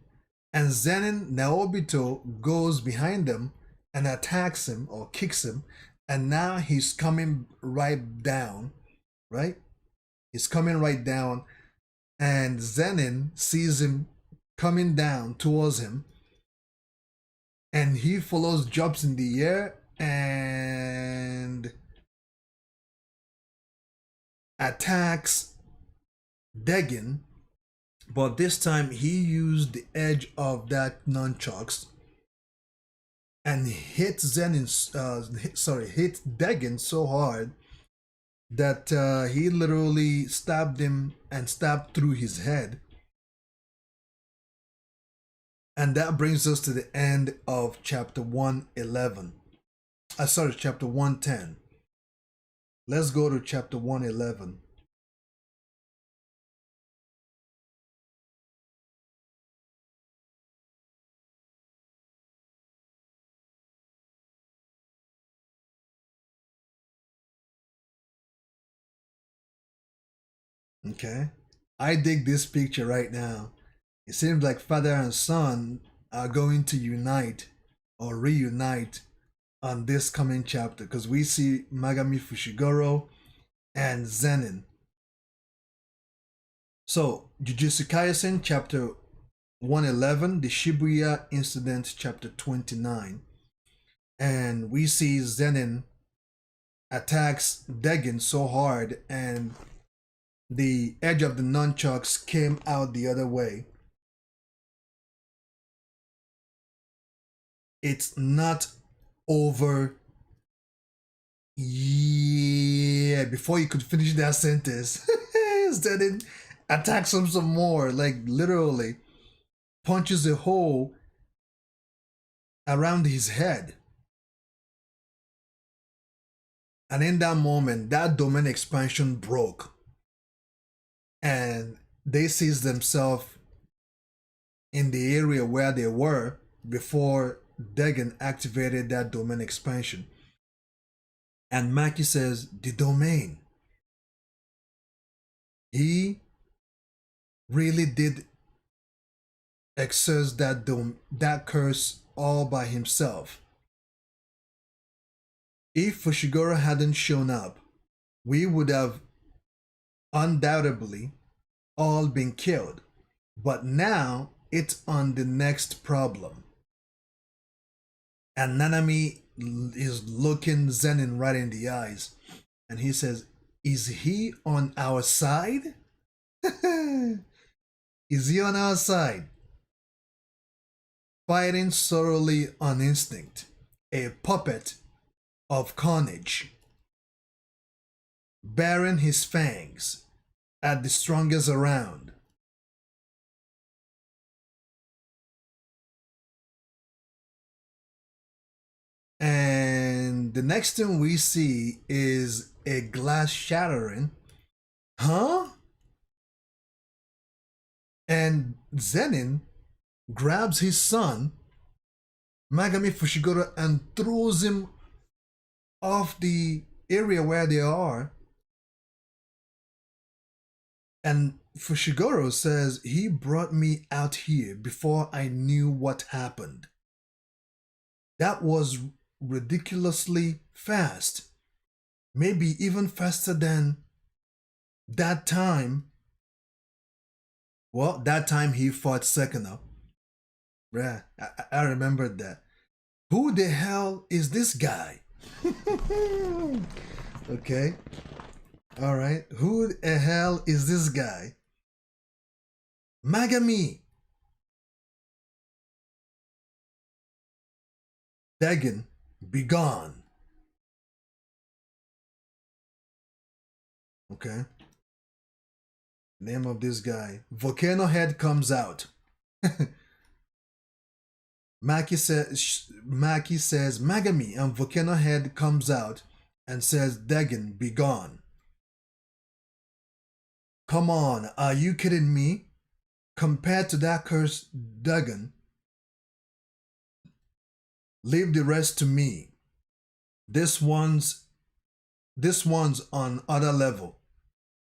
and Zenin Naobito goes behind them and attacks him or kicks him, and now he's coming right down, right? He's coming right down, and Zenin sees him coming down towards him, and he follows, jumps in the air, and attacks Degen, but this time he used the edge of that nunchucks and hit hit Degen so hard that he literally stabbed him and stabbed through his head. And that brings us to the end of chapter 111. Chapter 110. Let's go to chapter 111. Okay. I dig this picture right now. It seems like father and son are going to unite or reunite on this coming chapter, because we see Megami Fushiguro and Zenin. So, Jujutsu Kaisen chapter 111, the Shibuya incident chapter 29. And we see Zenin attacks Degen so hard, and the edge of the nunchucks came out the other way. It's not over. Yeah, before you could finish that sentence, Zenin attacks him some more, like literally punches a hole around his head. And in that moment, that domain expansion broke. And they seized themselves in the area where they were before Degen activated that domain expansion. And Maki says, the domain. He really did exercise that curse all by himself. If Fushiguro hadn't shown up, we would have undoubtedly all been killed. But now it's on the next problem. And Nanami is looking Zenin right in the eyes. And he says, is he on our side? Is he on our side? Fighting solely on instinct. A puppet of carnage. Baring his fangs at the strongest around. And the next thing we see is a glass shattering. Huh? And Zenin grabs his son, Megami Fushiguro, and throws him off the area where they are. And Fushiguro says, he brought me out here before I knew what happened. That was ridiculously fast. Maybe even faster than that time. Well, that time he fought Sekino. Yeah, I remembered that. Who the hell is this guy? Okay. Alright. Who the hell is this guy? Megami. Degen, be gone. Okay. Name of this guy. Volcano Head comes out. Maki says, Megami, and Volcano Head comes out and says, Degen, be gone. Come on, are you kidding me? Compared to that cursed Degen, leave the rest to me. This one's on other level.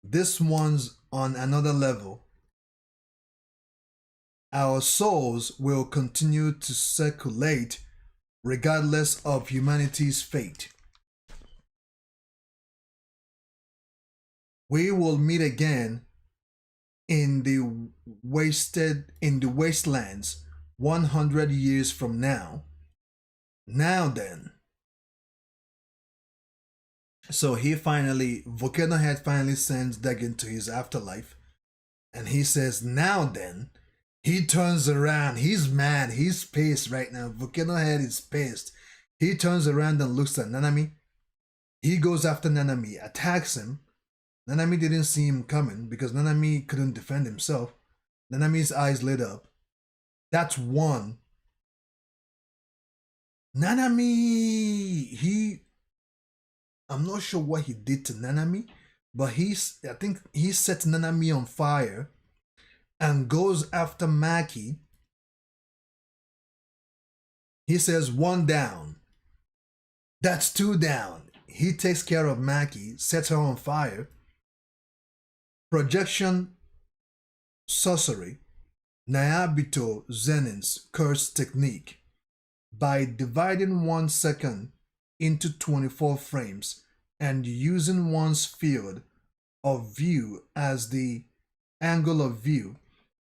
This one's on another level. Our souls will continue to circulate regardless of humanity's fate. We will meet again in the wastelands 100 years from now. Now then. So Volcano Head finally sends Degen to his afterlife. And he says, now then. He turns around. He's mad. He's pissed right now. Volcano Head is pissed. He turns around and looks at Nanami. He goes after Nanami, attacks him. Nanami didn't see him coming because Nanami couldn't defend himself. Nanami's eyes lit up. That's one. Nanami, I'm not sure what he did to Nanami, but I think he set Nanami on fire and goes after Maki. He says, one down. That's two down. He takes care of Maki, sets her on fire. Projection sorcery. Nayabito Zenin's curse technique. By dividing 1 second into 24 frames and using one's field of view as the angle of view,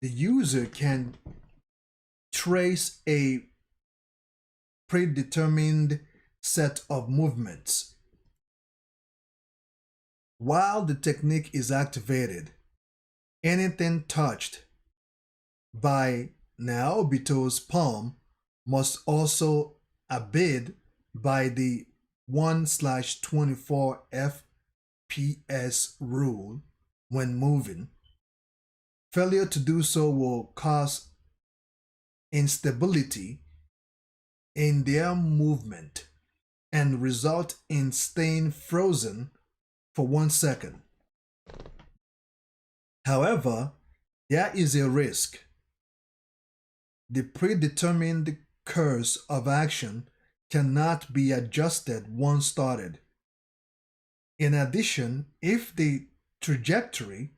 the user can trace a predetermined set of movements. While the technique is activated, anything touched by Naobito's palm must also abide by the 1/24 FPS rule when moving. Failure to do so will cause instability in their movement and result in staying frozen for 1 second. However, there is a risk. The predetermined course of action cannot be adjusted once started. In addition, if the trajectory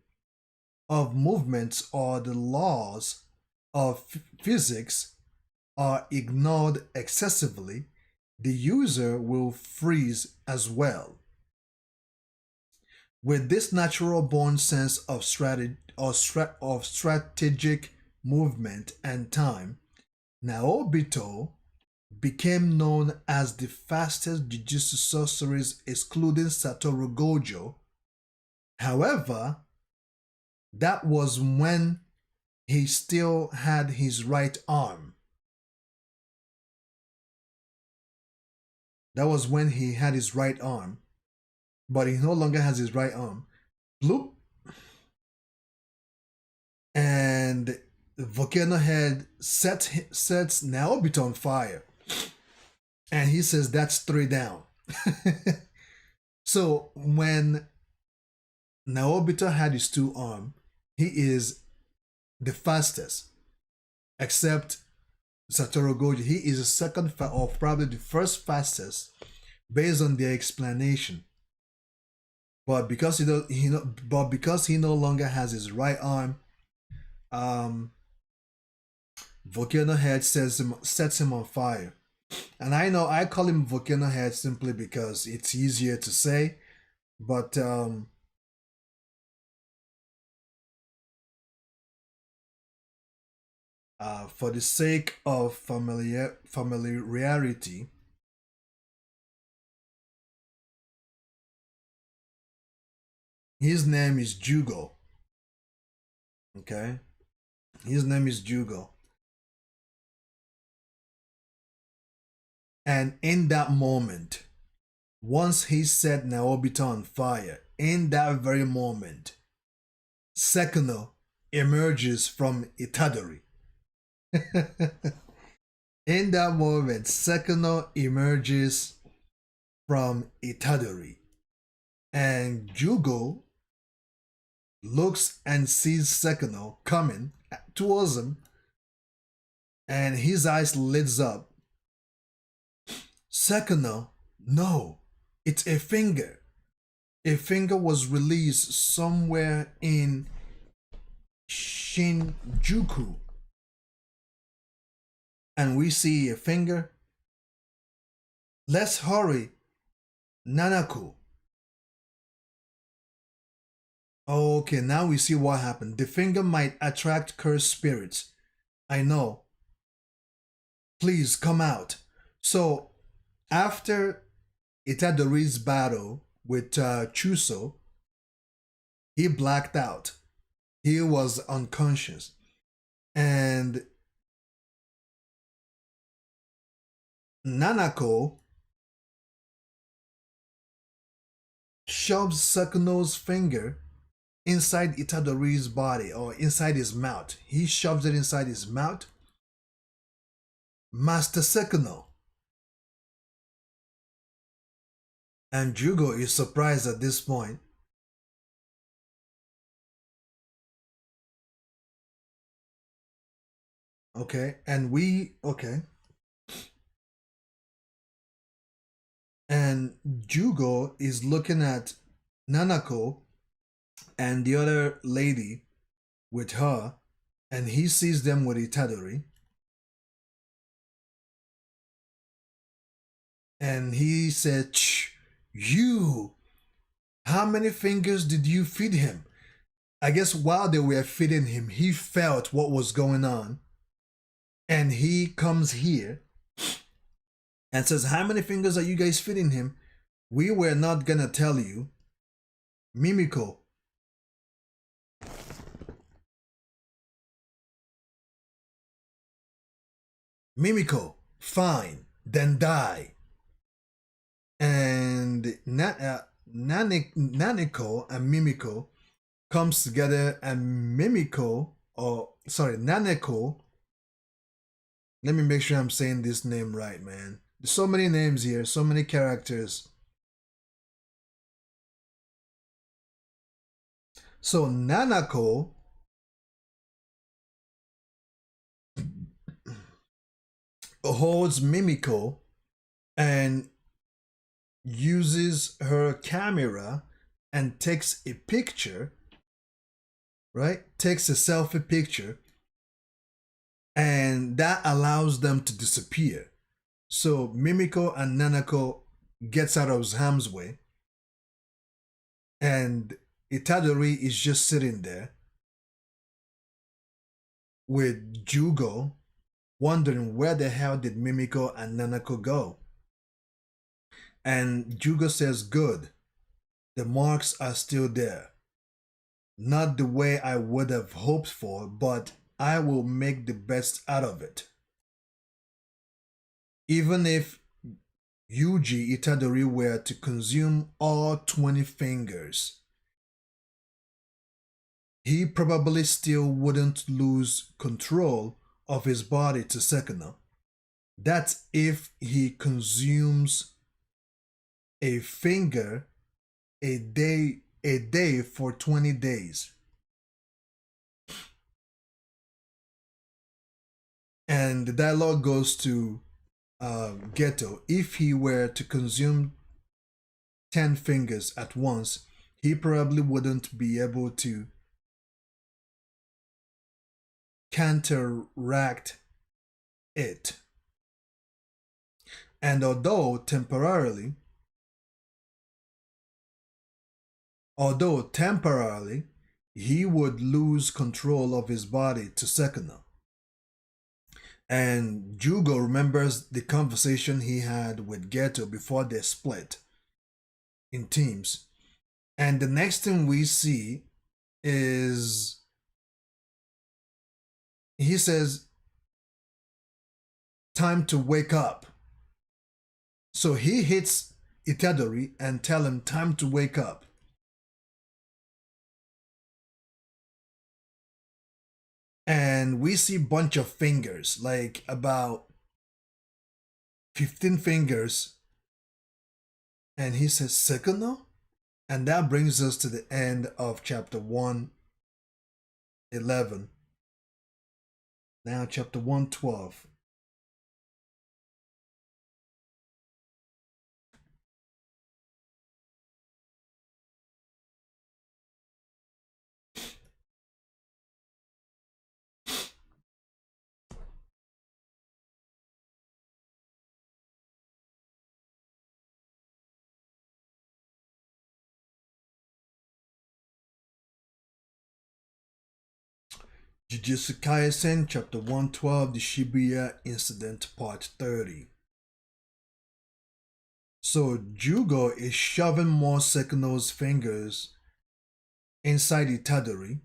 of movements or the laws of physics are ignored excessively, the user will freeze as well. With this natural born sense of strategic movement and time, Naobito became known as the fastest Jujutsu sorceress excluding Satoru Gojo. However, that was when he still had his right arm. That was when he had his right arm, but he no longer has his right arm. Bloop. And the volcano head sets Naobito on fire. And he says that's 3 down. So when Naobito had his 2 arms, he is the fastest. Except Satoru Gojo, he is the second or probably the first fastest based on their explanation. But because he no longer has his right arm, Volcano Head sets him on fire. And I know I call him Volcano Head simply because it's easier to say, but for the sake of familiarity, his name is Jugo. Okay? His name is Jugo. And in that moment, once he set Naobito on fire, in that very moment, Sekuno emerges from Itadori. In that moment, Sekuno emerges from Itadori. And Jugo looks and sees Sekuno coming towards him, and his eyes lights up. Sekuno, no, it's a finger. A finger was released somewhere in Shinjuku. And we see a finger. Let's hurry, Nanako. Okay, now we see what happened. The finger might attract cursed spirits. I know. Please come out. So, after Itadori's battle with Chuso, he blacked out. He was unconscious. And Nanako shoves Sekuno's finger inside Itadori's body or inside his mouth. He shoves it inside his mouth. Master Sekuno. And Jugo is surprised at this point. Okay, and and Jugo is looking at Nanako and the other lady with her, and he sees them with Itadori, and he said, you, how many fingers did you feed him? I guess while they were feeding him, he felt what was going on, and he comes here and says, how many fingers are you guys feeding him? We were not gonna tell you. Mimiko. Mimiko, fine, then die. And Nanako and Mimiko comes together, and Nanako, let me make sure I'm saying this name right, man. There's so many names here, so many characters. So Nanako holds Mimiko and uses her camera and takes a picture, right? Takes a selfie picture, and that allows them to disappear. So Mimiko and Nanako gets out of harm's way, and Itadori is just sitting there with Jugo, wondering where the hell did Mimiko and Nanako go. And Jugo says, good, the marks are still there. Not the way I would have hoped for, but I will make the best out of it. Even if Yuji Itadori were to consume all 20 fingers, he probably still wouldn't lose control of his body to Sekino. That's if he consumes a finger a day for 20 days. And the dialogue goes to Geto. If he were to consume 10 fingers at once, he probably wouldn't be able to counteract it. And although temporarily, he would lose control of his body to Sekino. And Jugo remembers the conversation he had with Geto before they split in teams. And the next thing we see is he says, time to wake up. So he hits Itadori and tell him time to wake up. And we see a bunch of fingers, like about 15 fingers. And he says, Sekino? And that brings us to the end of chapter 111. Now chapter 112. Jujutsu Kaisen, Chapter 112, The Shibuya Incident, Part 30. So Jugo is shoving more Sekino's fingers inside Itadori.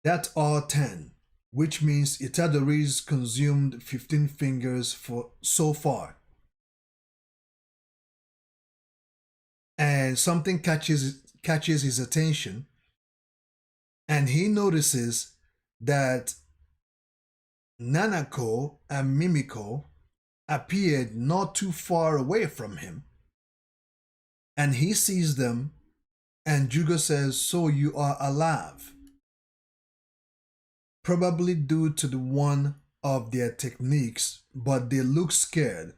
That's all 10, which means Itadori's consumed 15 fingers for so far. And something catches his attention, and he notices that Nanako and Mimiko appeared not too far away from him. And he sees them, and Jugo says, so you are alive. Probably due to the one of their techniques, but they look scared.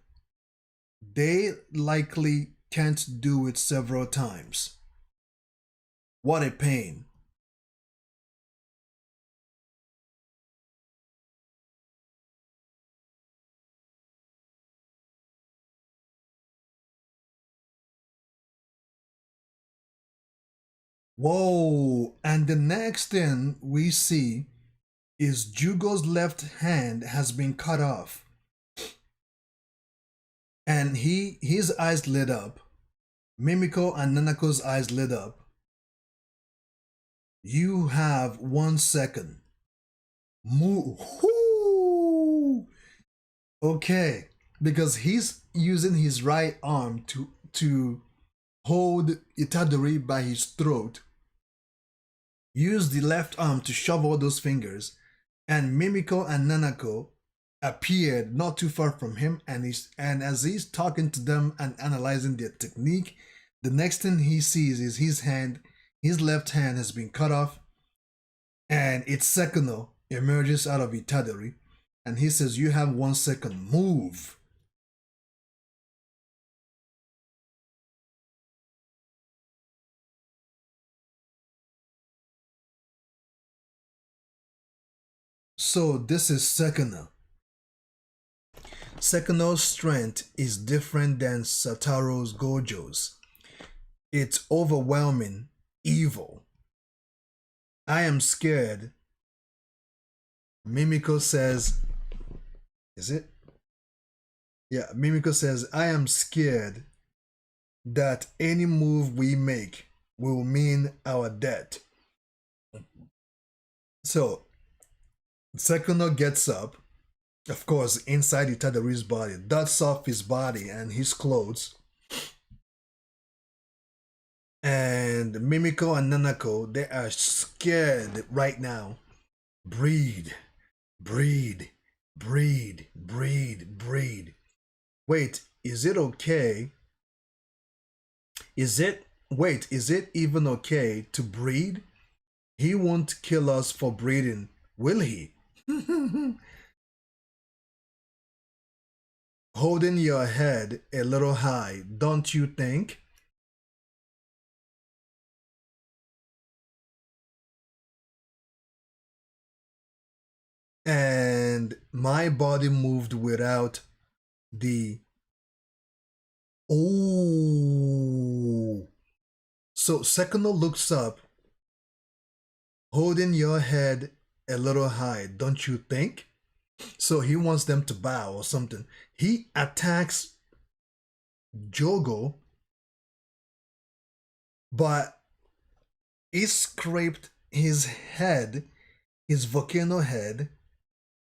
They likely can't do it several times. What a pain. Whoa! And the next thing we see is Jugo's left hand has been cut off, and his eyes lit up. Mimiko and Nanako's eyes lit up. You have 1 second. Move. Whoo! Okay, because he's using his right arm to hold Itadori by his throat. Use the left arm to shove all those fingers, and Mimiko and Nanako appeared not too far from him, and as he's talking to them and analyzing their technique, the next thing he sees is his left hand has been cut off, and its Sekuno emerges out of Itadori, and he says, "You have 1 second. Move." So this is Sekuno. Sekuno's strength is different than Satoru's Gojo's. It's overwhelming, evil. I am scared. Mimiko says, is it? Yeah, Mimiko says, I am scared that any move we make will mean our death. So, Sekuno gets up, of course, inside Itadori's body, dusts off his body and his clothes. And Mimiko and Nanako, they are scared right now. Breathe, breathe, breathe, breathe, breathe. Wait, is it okay? Is it even okay to breathe? He won't kill us for breathing, will he? Holding your head a little high, don't you think? And my body moved without the... Oh. So Sekuno looks up, holding your head a little high, don't you think? So he wants them to bow or something. He attacks Jogo, but he scraped his head, his volcano head,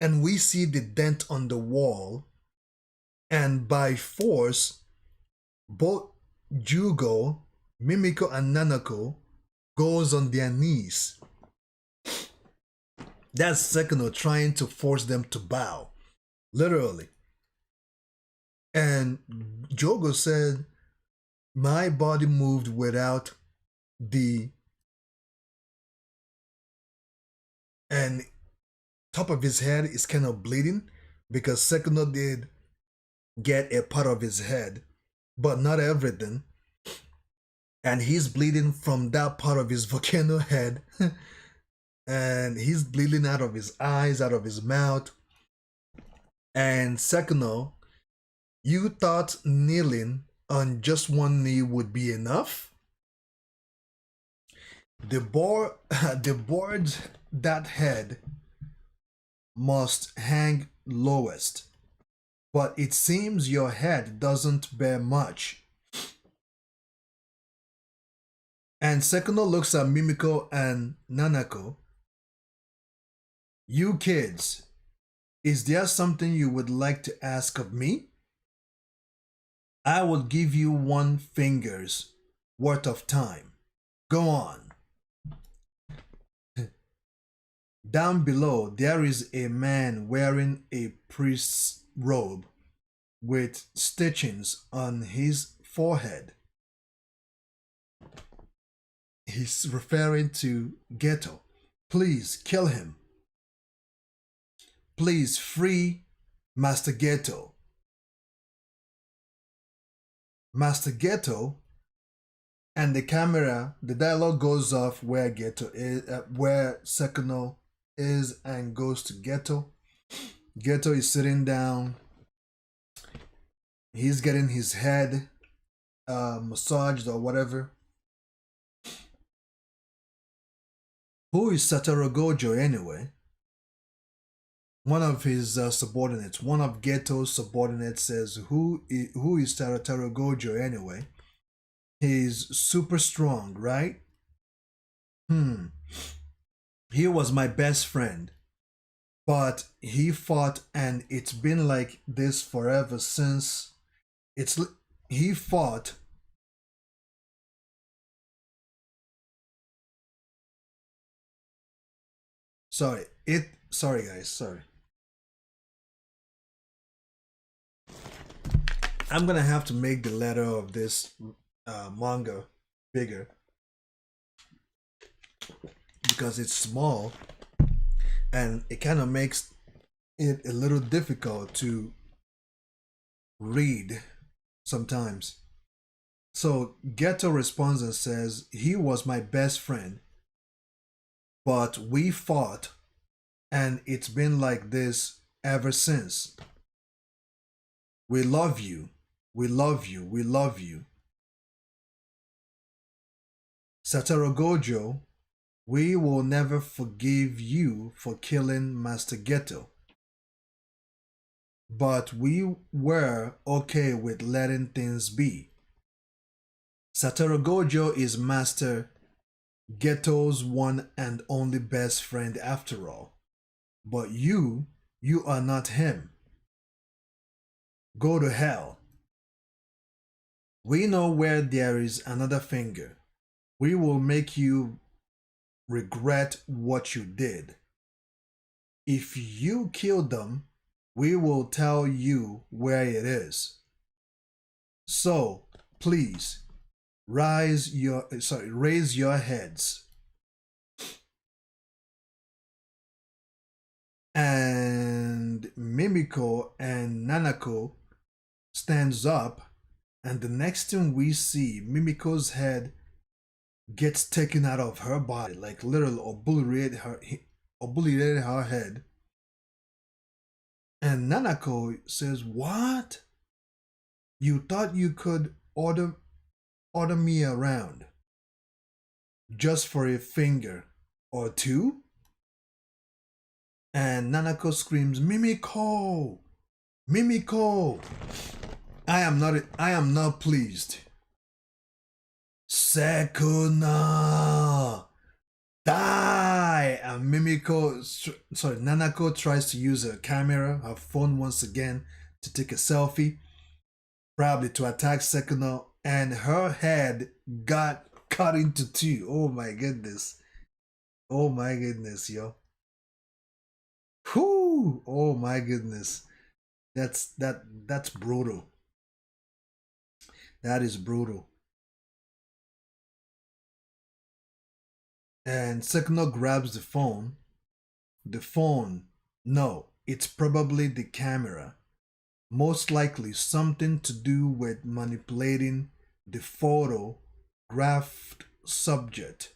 and we see the dent on the wall. And by force, both Jugo, Mimiko, and Nanako goes on their knees. That's Sekuno trying to force them to bow, literally. And Jogo said, my body moved without the... And top of his head is kind of bleeding because Sekuno did get a part of his head, but not everything. And he's bleeding from that part of his volcano head. And he's bleeding out of his eyes, out of his mouth. And Sekuno, you thought kneeling on just one knee would be enough? The board that head must hang lowest, but it seems your head doesn't bear much. And Sekuno looks at Mimiko and Nanako. You kids, is there something you would like to ask of me? I will give you 1 finger's worth of time. Go on. Down below, there is a man wearing a priest's robe with stitchings on his forehead. He's referring to Geto. Please kill him. Please free Master Geto. Master Geto, and the camera, the dialogue goes off where Geto is, where Sekuno is, and goes to Geto. Geto is sitting down. He's getting his head massaged or whatever. Who is Satoru Gojo anyway? One of his subordinates, one of Geto's subordinates says, who is Satoru Gojo anyway? He's super strong, right? Hmm. He was my best friend, but he fought, and it's been like this forever since. It's he fought. Sorry, it. Sorry, guys. Sorry. I'm gonna have to make the letter of this manga bigger because it's small and it kind of makes it a little difficult to read sometimes. So Geto responds and says, he was my best friend, but we fought, and it's been like this ever since. We love you. We love you. We love you. Satoru Gojo, we will never forgive you for killing Master Geto. But we were okay with letting things be. Satoru Gojo is Master Geto's one and only best friend after all. But you are not him. Go to hell. We know where there is another finger. We will make you regret what you did. If you kill them, we will tell you where it is. So, please, raise your heads. And Mimiko and Nanako stands up, and the next thing we see, Mimiko's head gets taken out of her body, like literally obliterated her head. And Nanako says, "What? You thought you could order me around just for a finger or two?" And Nanako screams, "Mimiko! Mimiko! I am not pleased." Sekuna! Die! And Nanako tries to use her camera, her phone once again, to take a selfie, probably to attack Sekuna, and her head got cut into two. Oh my goodness. Oh my goodness, yo. Whoo! Oh my goodness. That's brutal. That is brutal. And Sekino grabs the phone. The phone. No, it's probably the camera. Most likely something to do with manipulating the photographed subject.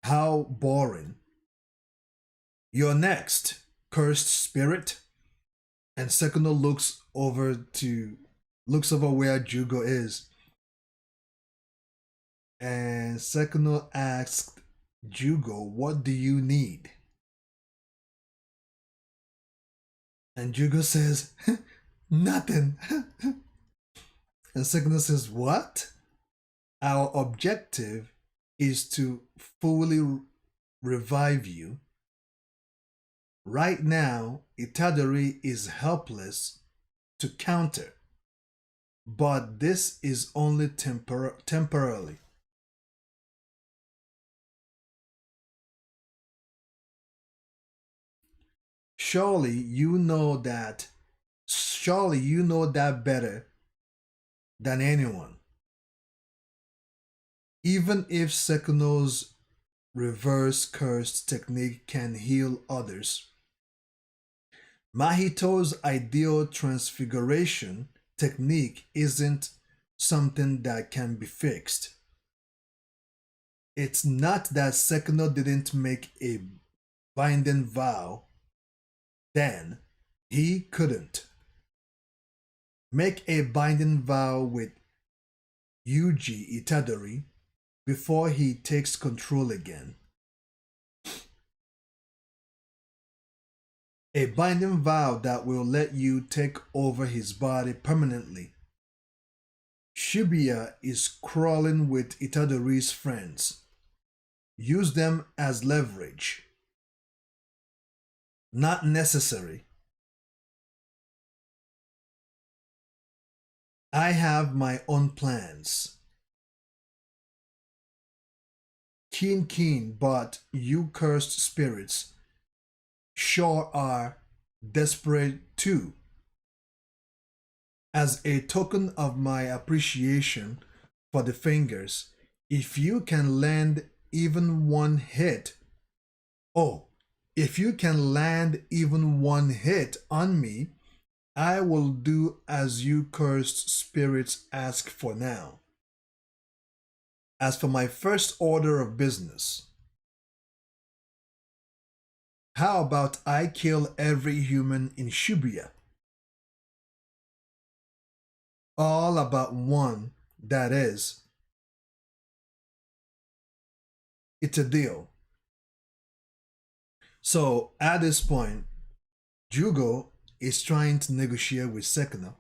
How boring. You're next, cursed spirit. And Sekino looks over where Jugo is. And Sekino asked Jugo, "What do you need?" And Jugo says, "Nothing." And Sekino says, "What?" "Our objective is to fully revive you. Right now, Itadori is helpless to counter, but this is only temporarily. Surely you know that better than anyone. Even if Sekino's reverse curse technique can heal others, Mahito's ideal transfiguration technique isn't something that can be fixed. It's not that Sekino didn't make a binding vow then. He couldn't make a binding vow with Yuji Itadori before he takes control again. A binding vow that will let you take over his body permanently. Shibuya is crawling with Itadori's friends. Use them as leverage. Not necessary. I have my own plans. Keen, but you cursed spirits sure are desperate too. As a token of my appreciation for the fingers, if you can land even one hit, oh, if you can land even one hit on me, I will do as you cursed spirits ask for now. As for my first order of business, how about I kill every human in Shibuya? All about one, that is. It's a deal. So at this point, Jugo is trying to negotiate with Sekino.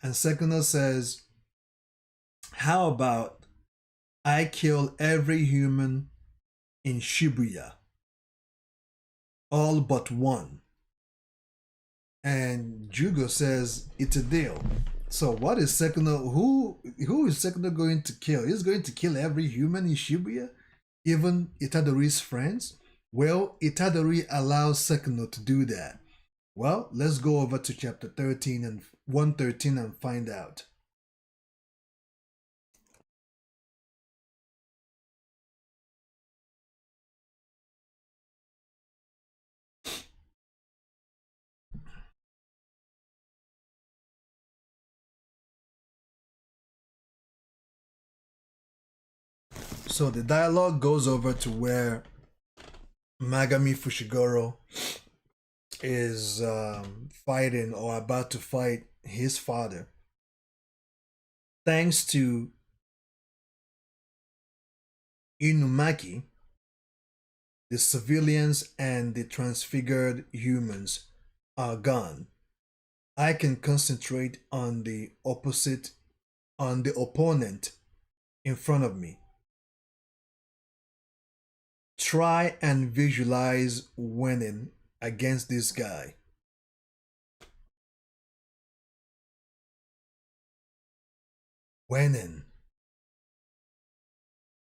And Sekino says, how about I kill every human in Shibuya? All but one. And Jugo says, it's a deal. So what is Sekino, who is Sekino going to kill? He's going to kill every human in Shibuya? Even Itadori's friends? Well, Itadori allows Sekino to do that. Well, let's go over to chapter 13 and 113 and find out. So the dialogue goes over to where Magami Fushiguro is fighting or about to fight his father. Thanks to Inumaki, the civilians and the transfigured humans are gone. I can concentrate on the opponent in front of me. Try and visualize winning against this guy. Winning.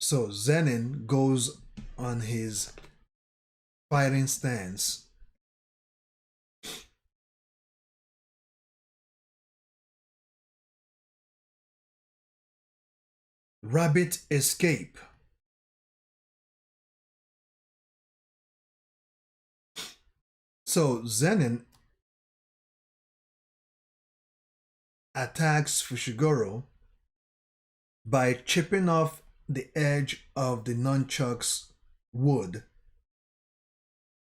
So Zenin goes on his fighting stance. Rabbit escape. So Zenin attacks Fushiguro by chipping off the edge of the nunchuck's wood.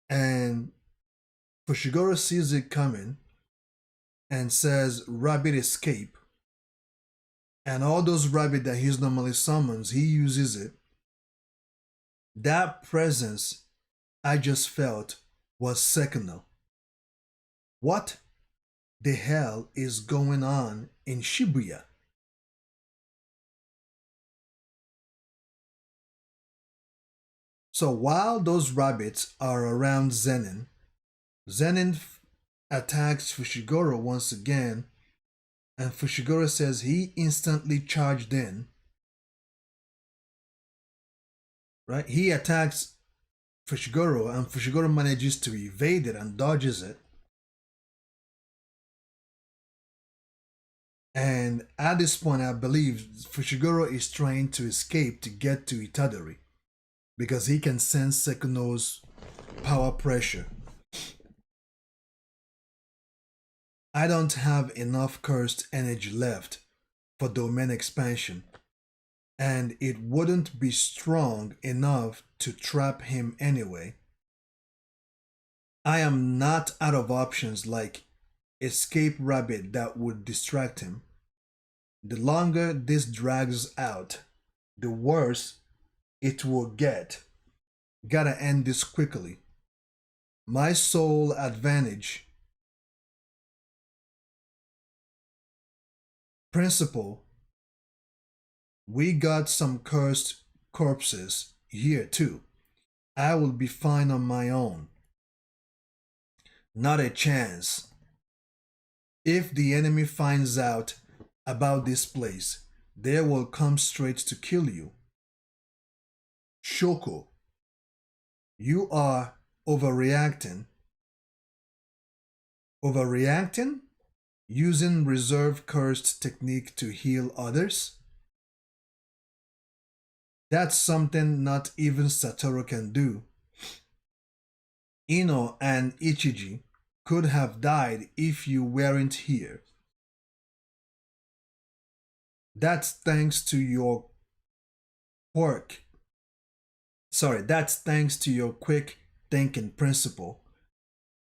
And Fushiguro sees it coming and says, rabbit escape. And all those rabbit that he normally summons, he uses it. That presence I just felt was Sekino. What the hell is going on in Shibuya? So while those rabbits are around Zenin, Zenin attacks Fushiguro once again, and Fushiguro says he instantly charged in. Right? He attacks Fushiguro, and Fushiguro manages to evade it and dodges it. And at this point, I believe Fushiguro is trying to escape to get to Itadori because he can sense Sekino's power pressure. I don't have enough cursed energy left for domain expansion, and it wouldn't be strong enough to trap him anyway. I am not out of options like escape rabbit that would distract him. The longer this drags out, the worse it will get. Gotta end this quickly. My sole advantage principle, we got some cursed corpses here too. I will be fine on my own. Not a chance. If the enemy finds out about this place, they will come straight to kill you. Shoko, you are overreacting. Overreacting? Using reserve cursed technique to heal others? That's something not even Satoru can do. Ino and Ichiji could have died if you weren't here. That's thanks to your quirk. That's thanks to your quick thinking principle.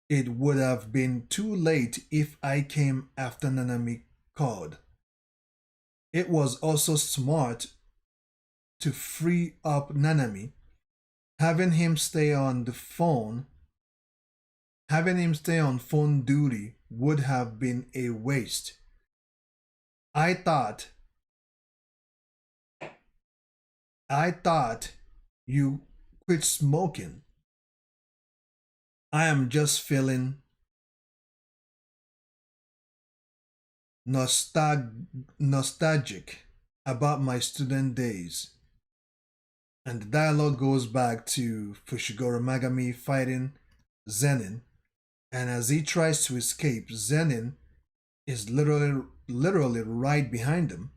It would have been too late if I came after Nanami called. It was also smart to free up Nanami. Having him stay on the phone, having him stay on phone duty would have been a waste. I thought I thought you quit smoking. I am just feeling nostalgic about my student days. And the dialogue goes back to Fushiguro Magami fighting Zenin. And as he tries to escape, Zenin is literally right behind him.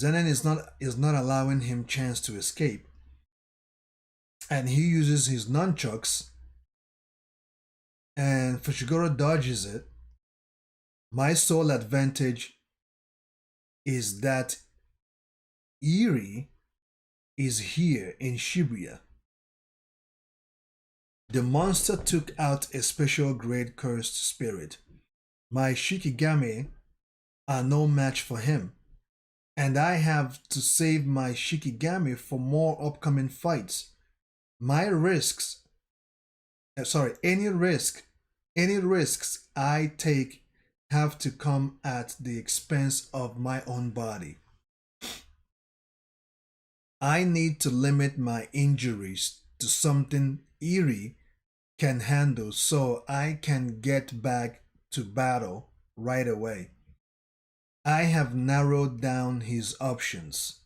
Zenin is not allowing him chance to escape. And he uses his nunchucks and Fushiguro dodges it. My sole advantage is that Eri is here in Shibuya. The monster took out a special grade cursed spirit. My Shikigami are no match for him, and I have to save my Shikigami for more upcoming fights. My risks, any risks I take have to come at the expense of my own body. I need to limit my injuries to something Eri can handle so I can get back to battle right away. I have narrowed down his options.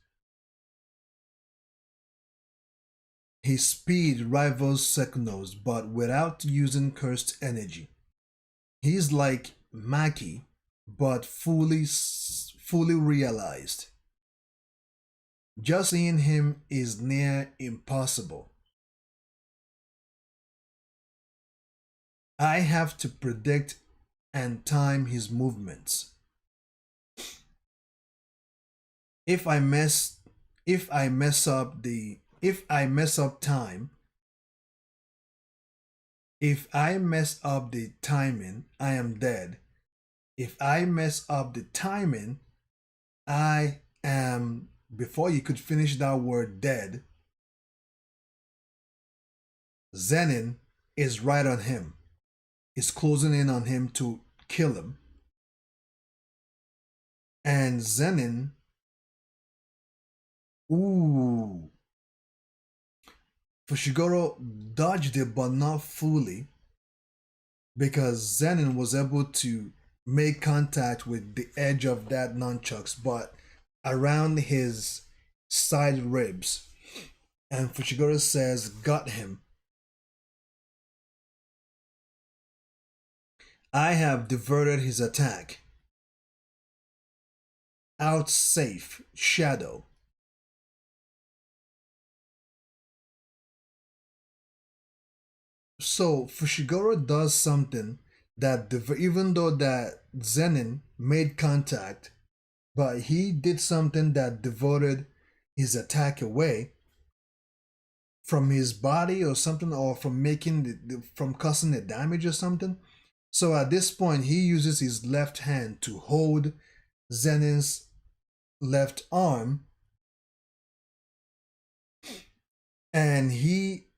His speed rivals Sekuno's but without using cursed energy. He's like Maki but fully realized. Just seeing him is near impossible. I have to predict and time his movements. If I mess if I mess up the if I mess up time, if I mess up the timing, I am dead. If I mess up the timing, I am, before you could finish that word dead, Zenin is right on him. Is closing in on him to kill him. And Zenin, ooh, Fushiguro dodged it but not fully because Zenin was able to make contact with the edge of that nunchucks but around his side ribs. And Fushiguro says, got him. I have diverted his attack. Out safe, shadow. So Fushiguro does something that even though that Zenin made contact, but he did something that diverted his attack away from his body or something, or from from causing the damage or something. So at this point, he uses his left hand to hold Zenin's left arm, and he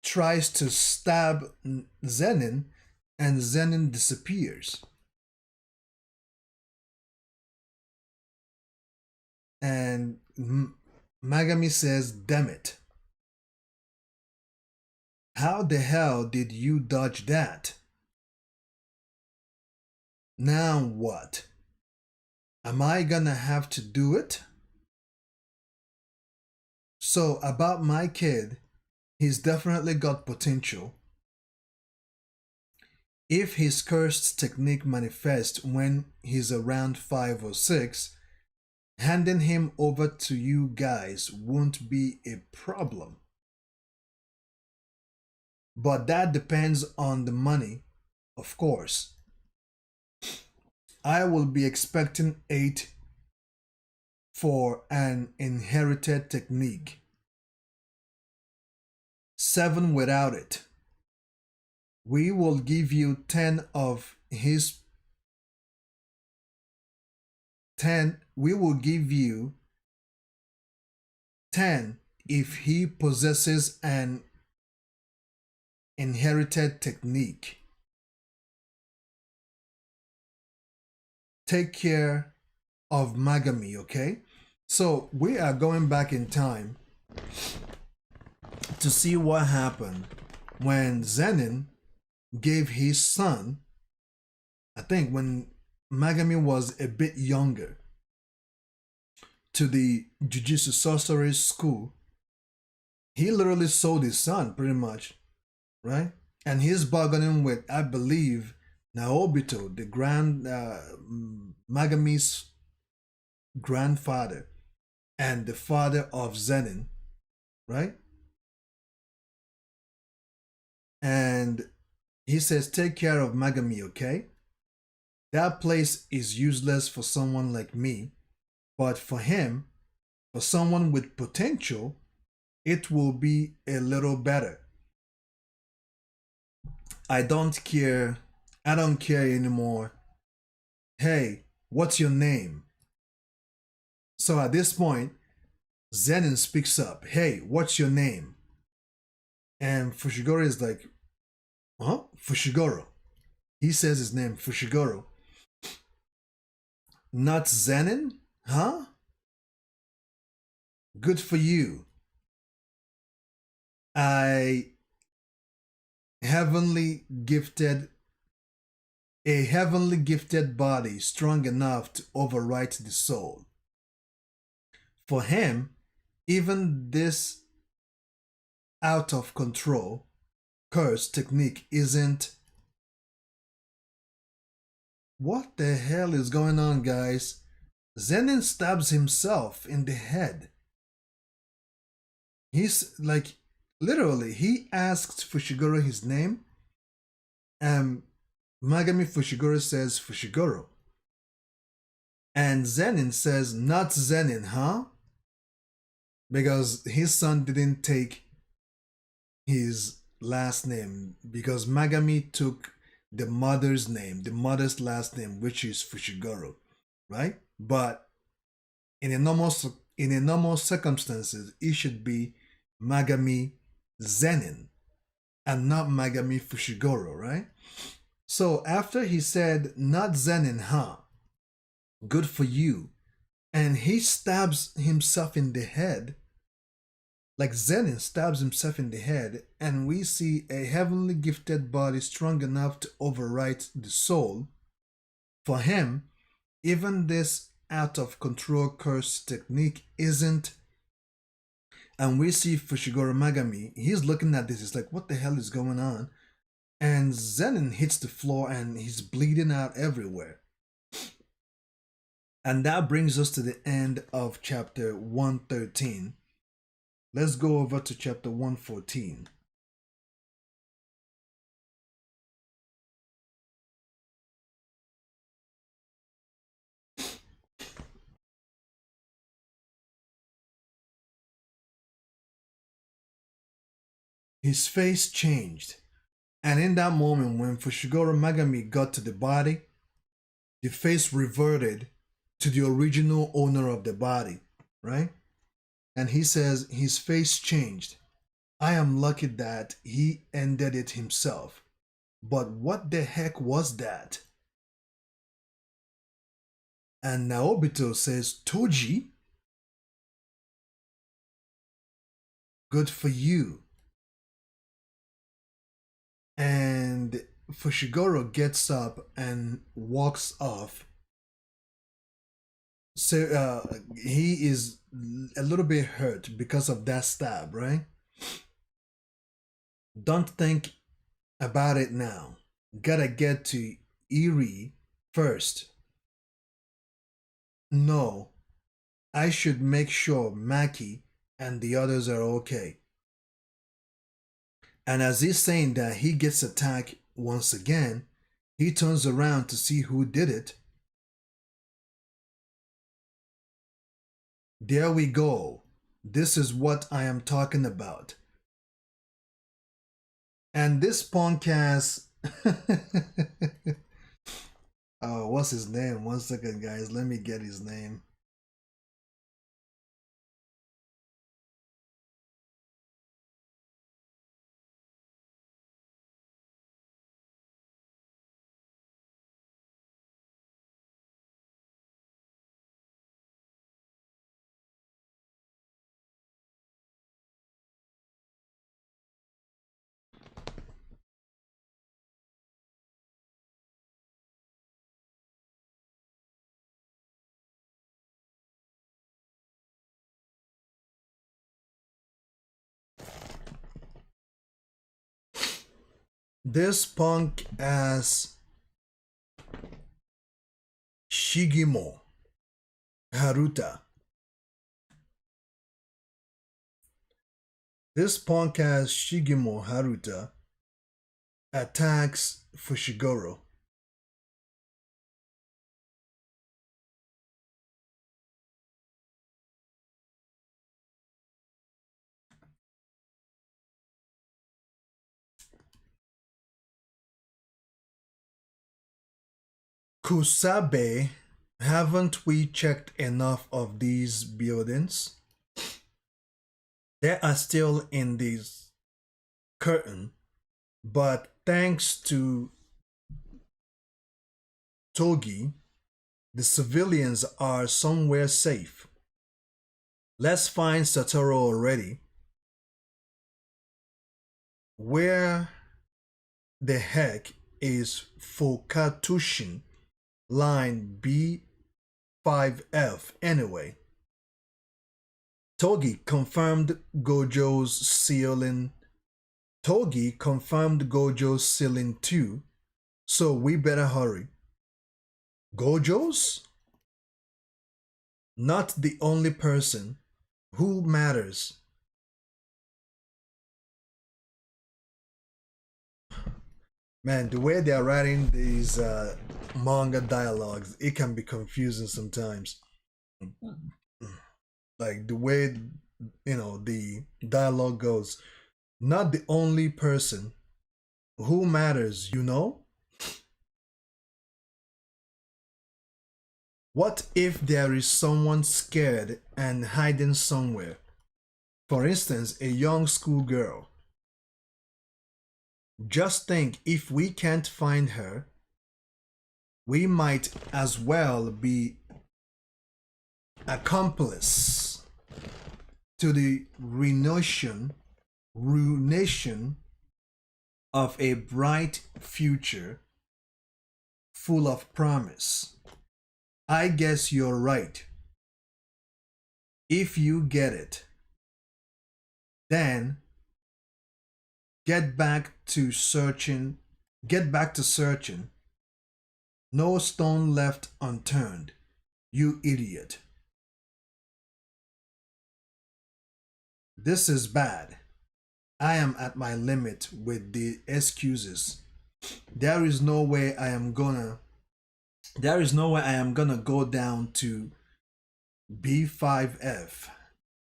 tries to stab Zenin, and Zenin disappears. And Megami says, "Damn it. How the hell did you dodge that? Now what? Am I gonna have to do it?" So, about my kid, he's definitely got potential. If his cursed technique manifests when he's around 5 or 6, handing him over to you guys won't be a problem. But that depends on the money, of course. I will be expecting 8 for an inherited technique, 7 without it. We will give you 10 of his 10. We will give you 10 if he possesses an inherited technique. Take care of Megami, okay? So we are going back in time to see what happened when Zenin gave his son, I think when Megami was a bit younger, to the Jujutsu Sorcery School. He literally sold his son, pretty much, right? And he's bargaining with, I believe, Naobito, the Megami's grandfather and the father of Zenin, right? And he says, "Take care of Megami, okay? That place is useless for someone like me, but for him, for someone with potential, it will be a little better. I don't care. I don't care anymore. Hey, what's your name?" So at this point, Zenin speaks up. "Hey, what's your name?" And Fushiguro is like, "Huh? Fushiguro." He says his name, Fushiguro. "Not Zenin? Huh? Good for you. I heavenly gifted a heavenly gifted body strong enough to overwrite the soul. For him, even this out of control curse technique isn't..." What the hell is going on, guys? Zenin stabs himself in the head. He's like, literally, he asked Fushiguro his name, and Megami Fushiguro says Fushiguro. And Zenin says, "Not Zenin, huh?" Because his son didn't take his last name, because Megami took the mother's name, the mother's last name, which is Fushiguro, right? But in a normal circumstances, it should be Megami Zenin and not Megami Fushiguro, right? So after he said, "Not Zenin, huh? Good for you," and he stabs himself in the head, like Zenin stabs himself in the head, and we see a heavenly gifted body strong enough to overwrite the soul. For him, even this out of control curse technique isn't. And we see Fushiguro Megami, he's looking at this, he's like, what the hell is going on? And Zenin hits the floor and he's bleeding out everywhere. And that brings us to the end of chapter 113. Let's go over to chapter 114. His face changed. And in that moment, when Fushiguro Megami got to the body, the face reverted to the original owner of the body, right? And he says his face changed. I am lucky that he ended it himself. But what the heck was that? And Naobito says, Toji, good for you. And Fushiguro gets up and walks off. So he is a little bit hurt because of that stab, right? Don't think about it now. Gotta get to Eri first. No, I should make sure Maki and the others are okay. And as he's saying that, he gets attacked once again. He turns around to see who did it. There we go. This is what I am talking about. And this punk ass. Oh, what's his name? One second, guys. Let me get his name. This punk ass Shigimo Haruta. This punk ass Shigimo Haruta attacks Fushiguro. Kusabe, haven't we checked enough of these buildings? They are still in this curtain, but thanks to Togi, the civilians are somewhere safe. Let's find Satoru already. Where the heck is Fokatushin line B5F anyway? Togi confirmed Gojo's ceiling. Togi confirmed Gojo's ceiling too, so we better hurry. Gojo's? Not the only person. Who matters? Man, the way they're writing these manga dialogues, it can be confusing sometimes. Like the way, the dialogue goes. Not the only person. Who matters, you know? What if there is someone scared and hiding somewhere? For instance, a young schoolgirl. Just think, if we can't find her, we might as well be accomplice to the ruination of a bright future full of promise. I guess you're right. If you get it, then get back to searching. No stone left unturned, you idiot. This is bad. I am at my limit with the excuses. There is no way I am gonna go down to B5F.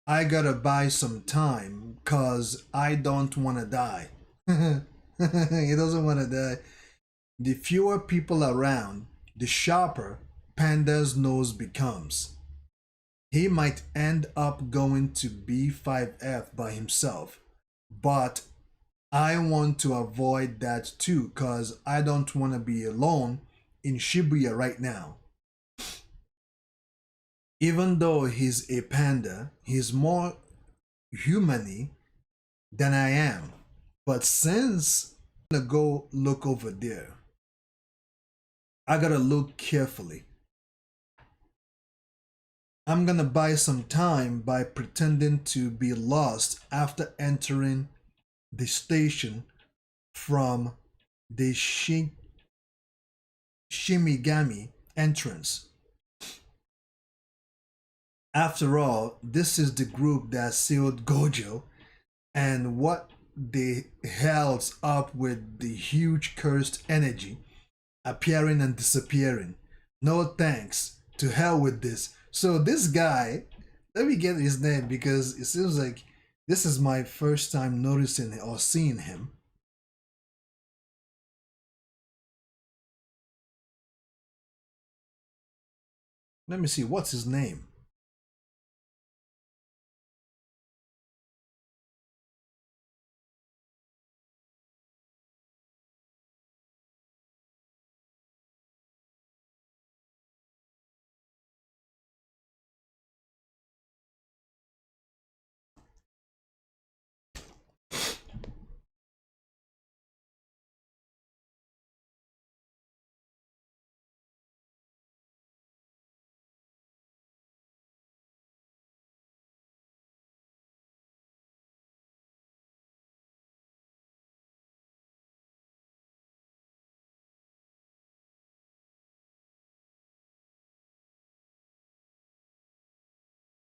I gotta buy some time cause I don't wanna die. He doesn't wanna die. The fewer people around, the sharper Panda's nose becomes. He might end up going to B5F by himself, but I want to avoid that too because I don't want to be alone in Shibuya right now. Even though he's a panda, he's more humany than I am. But since I'm gonna go look over there, I gotta look carefully. I'm gonna buy some time by pretending to be lost after entering the station from the Shimigami entrance. After all, this is the group that sealed Gojo, and what the hell's up with the huge cursed energy appearing and disappearing? No thanks. To hell with this. So this guy, let me get his name because it seems like this is my first time noticing or seeing him. Let me see, what's his name?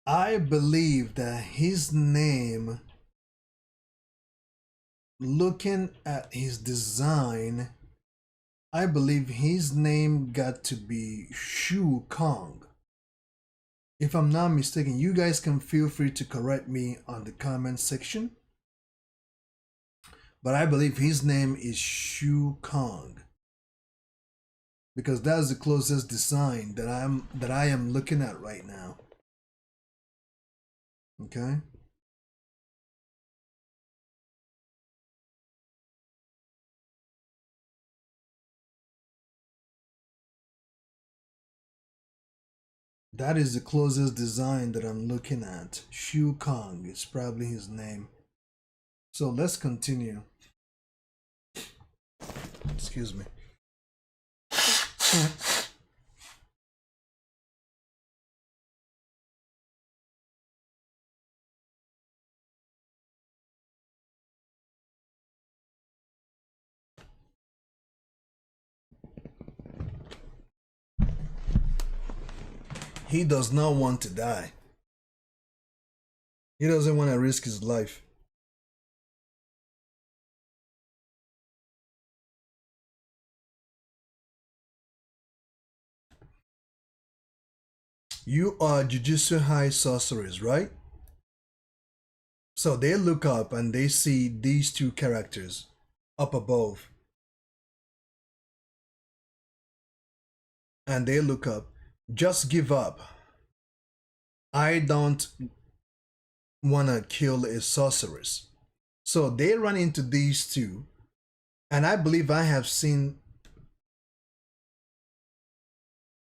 I believe that his name, looking at his design, I believe his name got to be Shu Kong. If I'm not mistaken, you guys can feel free to correct me on the comment section. But I believe his name is Shu Kong. Because that's the closest design that I am looking at right now. Okay? That is the closest design that I'm looking at. Shu Kong is probably his name. So let's continue. Excuse me. He does not want to die. He doesn't want to risk his life. You are Jujutsu High sorcerers, right? So they look up and they see these two characters up above. And they look up. Just give up. I don't want to kill a sorceress. So they run into these two. And I believe I have seen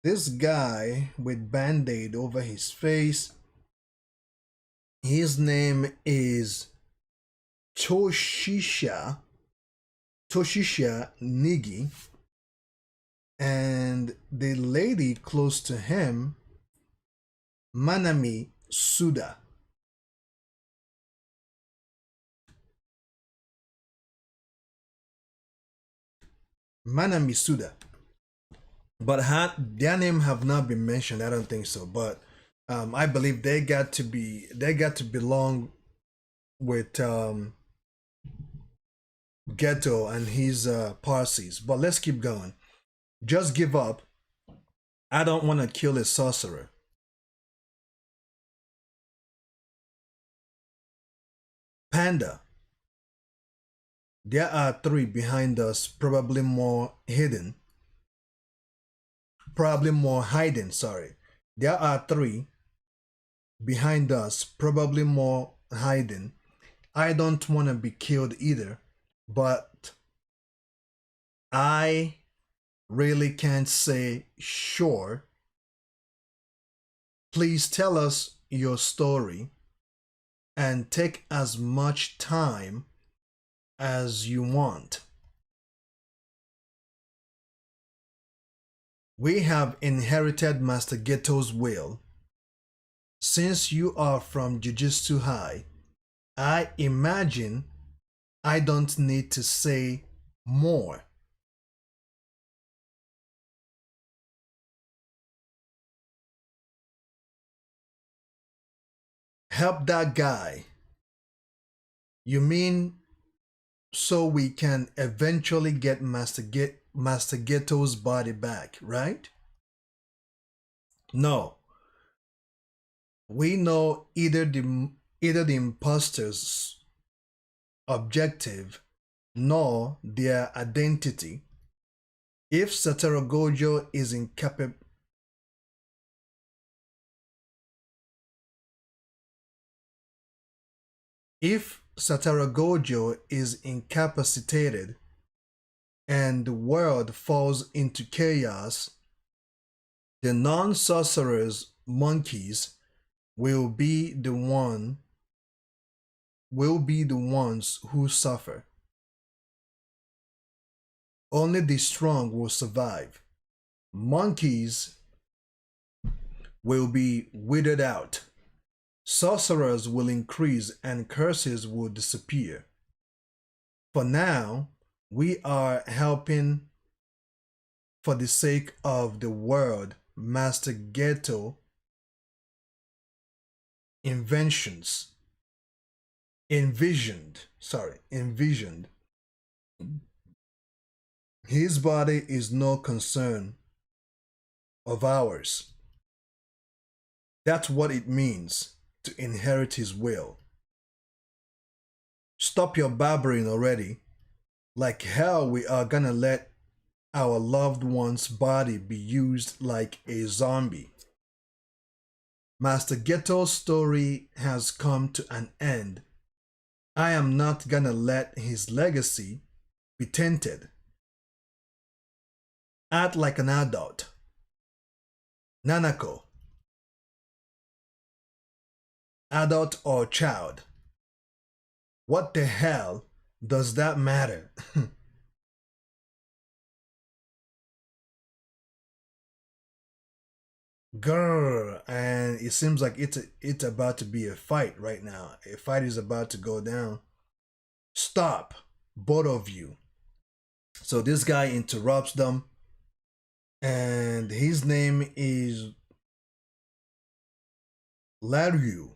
this guy with band-aid over his face. His name is Toshisha Nigi. And the lady close to him, Manami Suda. Manami Suda. But their name have not been mentioned. I don't think so. But I believe they got to belong with Ghetto and his Parsis. But let's keep going. Just give up. I don't want to kill a sorcerer. Panda. There are three behind us, probably more hidden. Probably more hiding, sorry. There are three behind us, probably more hiding. I don't want to be killed either, but I really can't say sure. Please tell us your story and take as much time as you want. We have inherited Master Geto's will. Since you are from Jujutsu High, I imagine I don't need to say more. Help that guy. You mean so we can eventually get Master Geto's body back, right? No. We know either the imposter's objective nor their identity. If Satoru Gojo is incapable, if Satoru Gojo is incapacitated and the world falls into chaos, the non-sorcerers monkeys will be the ones who suffer. Only the strong will survive. Monkeys will be withered out. Sorcerers will increase and curses will disappear. For now, we are helping for the sake of the world Master Geto envisioned. His body is no concern of ours. That's what it means to inherit his will. Stop your babbling already. Like hell, we are gonna let our loved one's body be used like a zombie. Master Geto's story has come to an end. I am not gonna let his legacy be tainted. Act like an adult. Nanako. Adult or child. What the hell does that matter? Grrr, and it seems like it's about to be a fight right now. A fight is about to go down. Stop, both of you. So this guy interrupts them, and his name is Larry.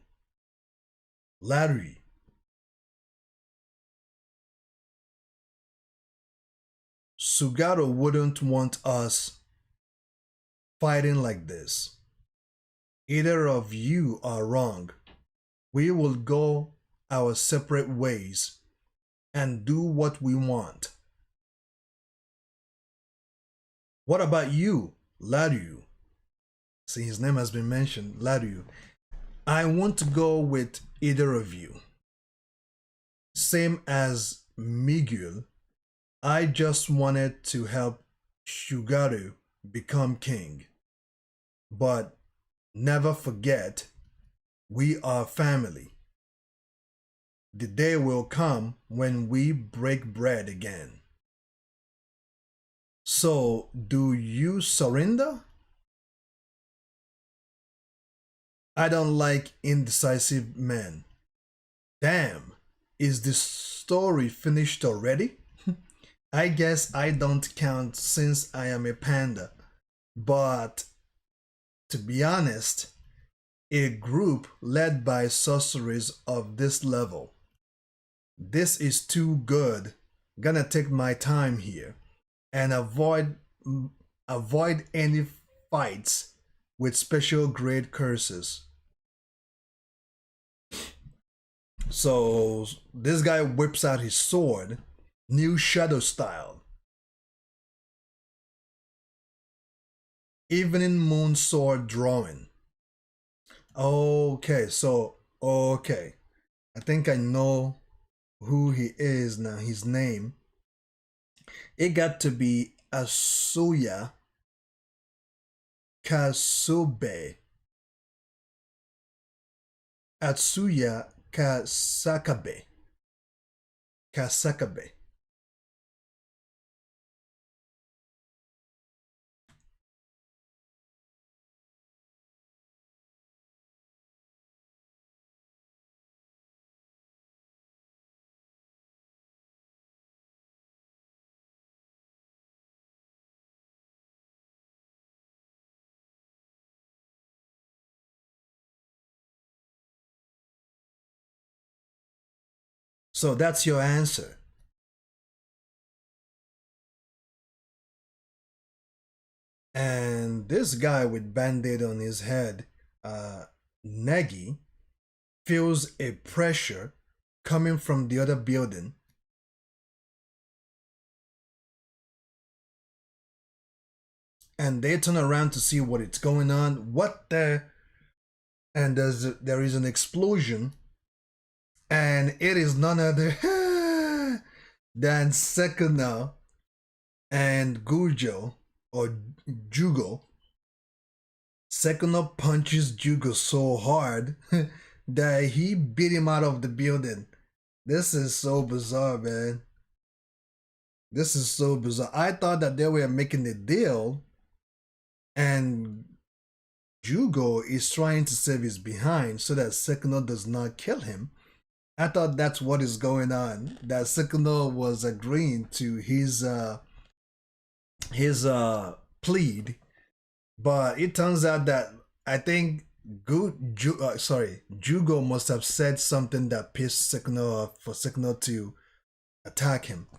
Sugaru wouldn't want us fighting like this. Either of you are wrong. We will go our separate ways and do what we want. What about you, Laryu? See, his name has been mentioned, Laryu. I want to go with either of you. Same as Miguel, I just wanted to help Shugaru become king. But never forget, we are family. The day will come when we break bread again. So, do you surrender? I don't like indecisive men. Damn, is the story finished already? I guess I don't count since I am a panda. But, to be honest, a group led by sorcerers of this level. This is too good. Gonna take my time here and avoid any fights with special grade curses. So this guy whips out his sword, new shadow style. Evening moon sword drawing. Okay, I think I know who he is now, his name. It got to be Asuya Kasube. Atsuya Kasakabe. Kasakabe. So that's your answer. And this guy with band-aid on his head, Negi, feels a pressure coming from the other building. And they turn around to see what is going on. What the? And there is an explosion, and it is none other than Sekuna and Gujo or Jugo. Sekuna punches Jugo so hard that he beat him out of the building. This is so bizarre, man. This is so bizarre. I thought that they were making a deal and Jugo is trying to save his behind so that Sekuna does not kill him. I thought that's what is going on. That Sekuna was agreeing to his plead, but it turns out that I think Jugo must have said something that pissed Sekuna off for Sekuna to attack him.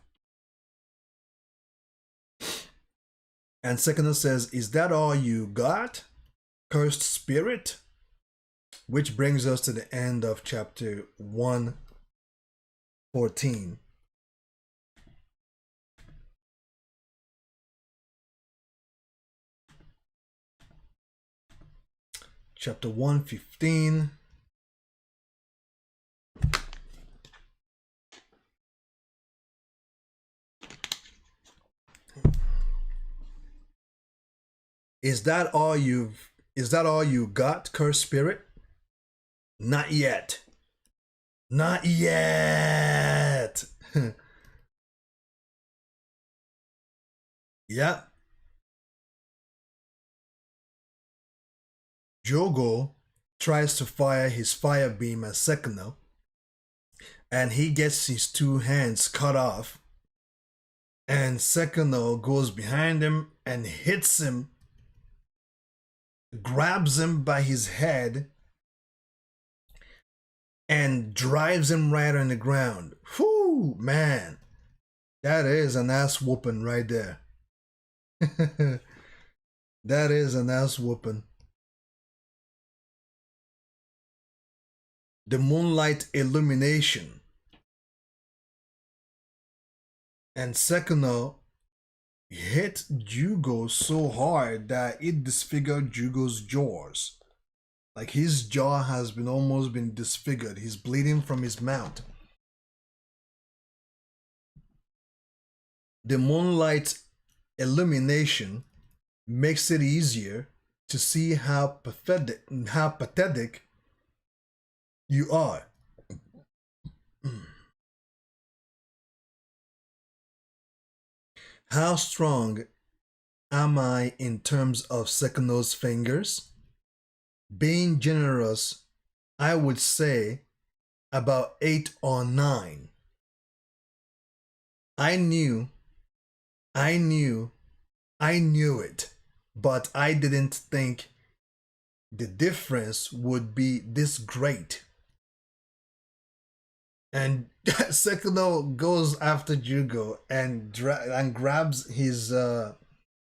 And Sekuna says, "Is that all you got, cursed spirit?" Which brings us to the end of chapter 114. Chapter 115. Is that all you got, cursed spirit? Not yet. Not yet. Yep. Jogo tries to fire his fire beam at Sekuna, and he gets his two hands cut off. And Sekuna goes behind him and hits him, grabs him by his head, and drives him right on the ground. Whoo, man. That is an ass whooping right there. That is an ass whooping. The moonlight illumination. And Sekuna hit Jugo so hard that it disfigured Jugo's jaws. Like his jaw has been almost been disfigured. He's bleeding from his mouth. The moonlight illumination makes it easier to see how pathetic you are. How strong am I in terms of Sekuno's fingers? Being generous, I would say about 8 or 9. I knew it, but I didn't think the difference would be this great. And Sekuno goes after Jugo and grabs his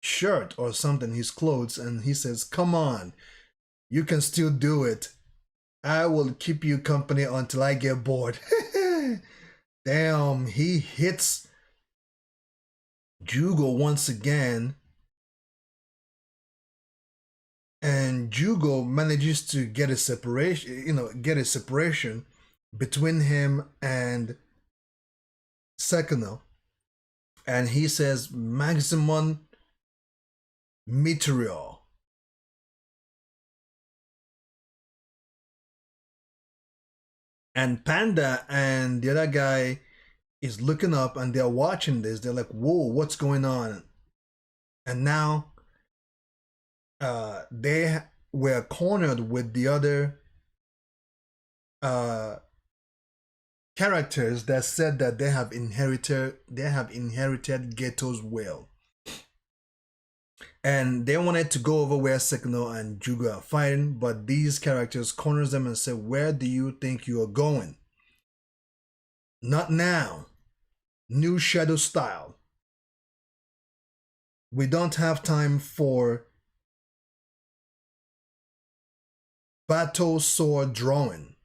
shirt or something, his clothes, and he says, "Come on, you can still do it. I will keep you company until I get bored." Damn, he hits Jugo once again. And Jugo manages to get a separation, between him and Sekino, and he says maximum meteor. And Panda and the other guy is looking up and they're watching this. They're like, whoa, what's going on? And now they were cornered with the other uh, characters that said that they have inherited Geto's will. And they wanted to go over where Sekino and Juga are fighting, but these characters corners them and say, where do you think you are going? Not now. New Shadow style. We don't have time for battle sword drawing.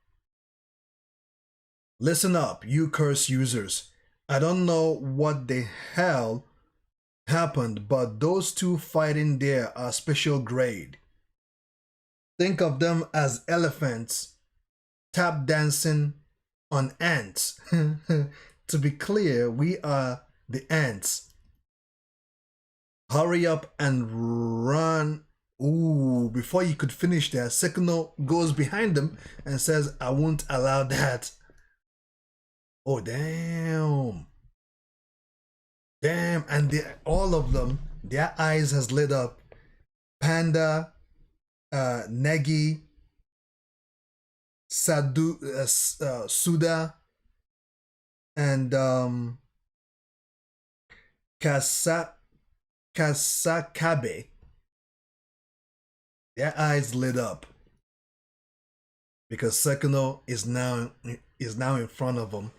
Listen up, you curse users. I don't know what the hell happened, but those two fighting there are special grade. Think of them as elephants tap dancing on ants. To be clear, we are the ants. Hurry up and run. Ooh, before you could finish that, Sekino goes behind them and says, I won't allow that. Oh, damn. Damn, and all of them, their eyes has lit up. Panda, Negi, Suda, and Kasakabe. Their eyes lit up because Sekino is now in front of them.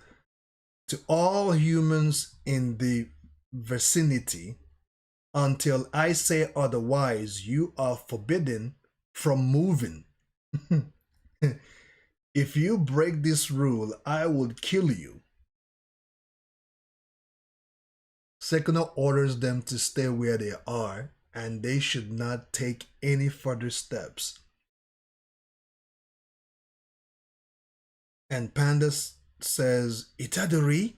To all humans in the vicinity, until I say otherwise, you are forbidden from moving. If you break this rule, I will kill you. Sekino orders them to stay where they are, and they should not take any further steps. And Panda says, Itadori?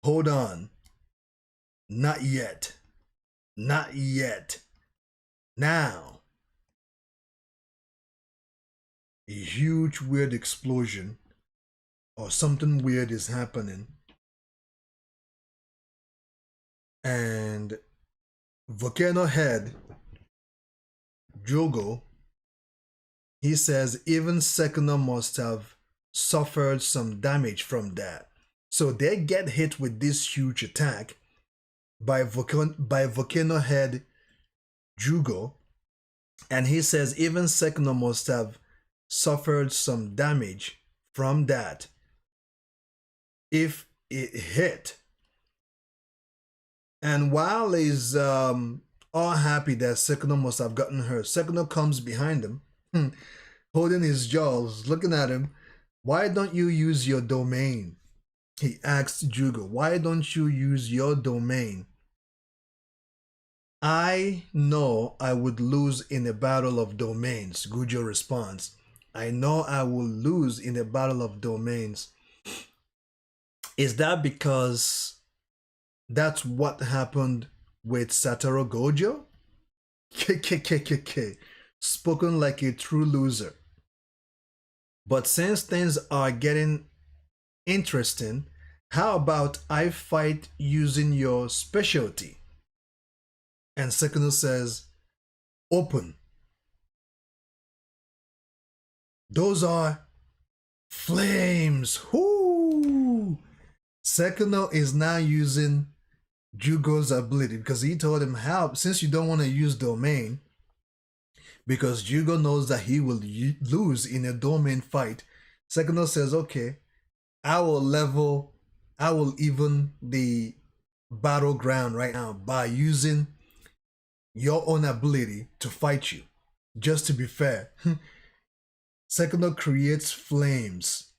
Hold on. Not yet. Not yet. Now. A huge weird explosion or something weird is happening. And Volcano Head, Jogo, he says even Sekino must have suffered some damage from that. So they get hit with this huge attack by Volcano Head Jugo, and he says even Sekino must have suffered some damage from that if it hit. And while he's all happy that Sekino must have gotten hurt, Sekino comes behind him, holding his jaws, looking at him. Why don't you use your domain? He asks Jugo, why don't you use your domain? I know I would lose in a battle of domains, Gujo responds. I know I will lose in a battle of domains. Is that because that's what happened with Satoru Gojo? KKKKK. Spoken like a true loser. But since things are getting interesting, how about I fight using your specialty? And Sekino says, open. Those are flames. Whoo! Sekino is now using Jugo's ability because he told him, how, since you don't want to use domain, because Jugo knows that he will lose in a domain fight, Sekino says, okay, I will even the battleground right now by using your own ability to fight you, just to be fair. Sekino creates flames.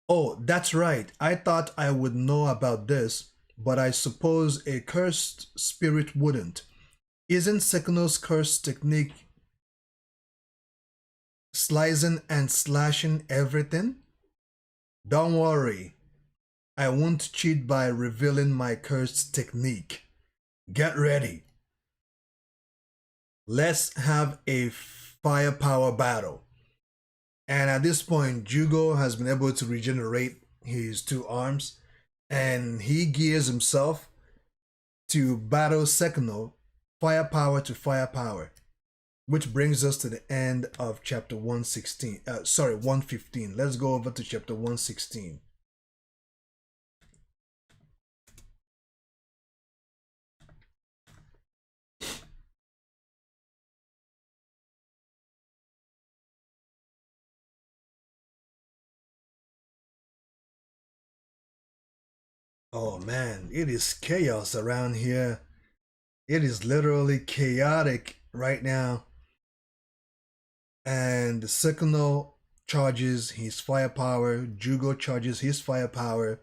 Oh, that's right. I thought I would know about this, but I suppose a cursed spirit wouldn't. Isn't Sekino's curse technique slicing and slashing everything? Don't worry, I won't cheat by revealing my cursed technique. Get ready. Let's have a firepower battle. And at this point, Jugo has been able to regenerate his two arms, and he gears himself to battle Sekino, firepower to firepower, which brings us to the end of chapter 116. 115. Let's go over to chapter 116. Oh man, it is chaos around here. It is literally chaotic right now. And the Sekino charges his firepower, Jugo charges his firepower,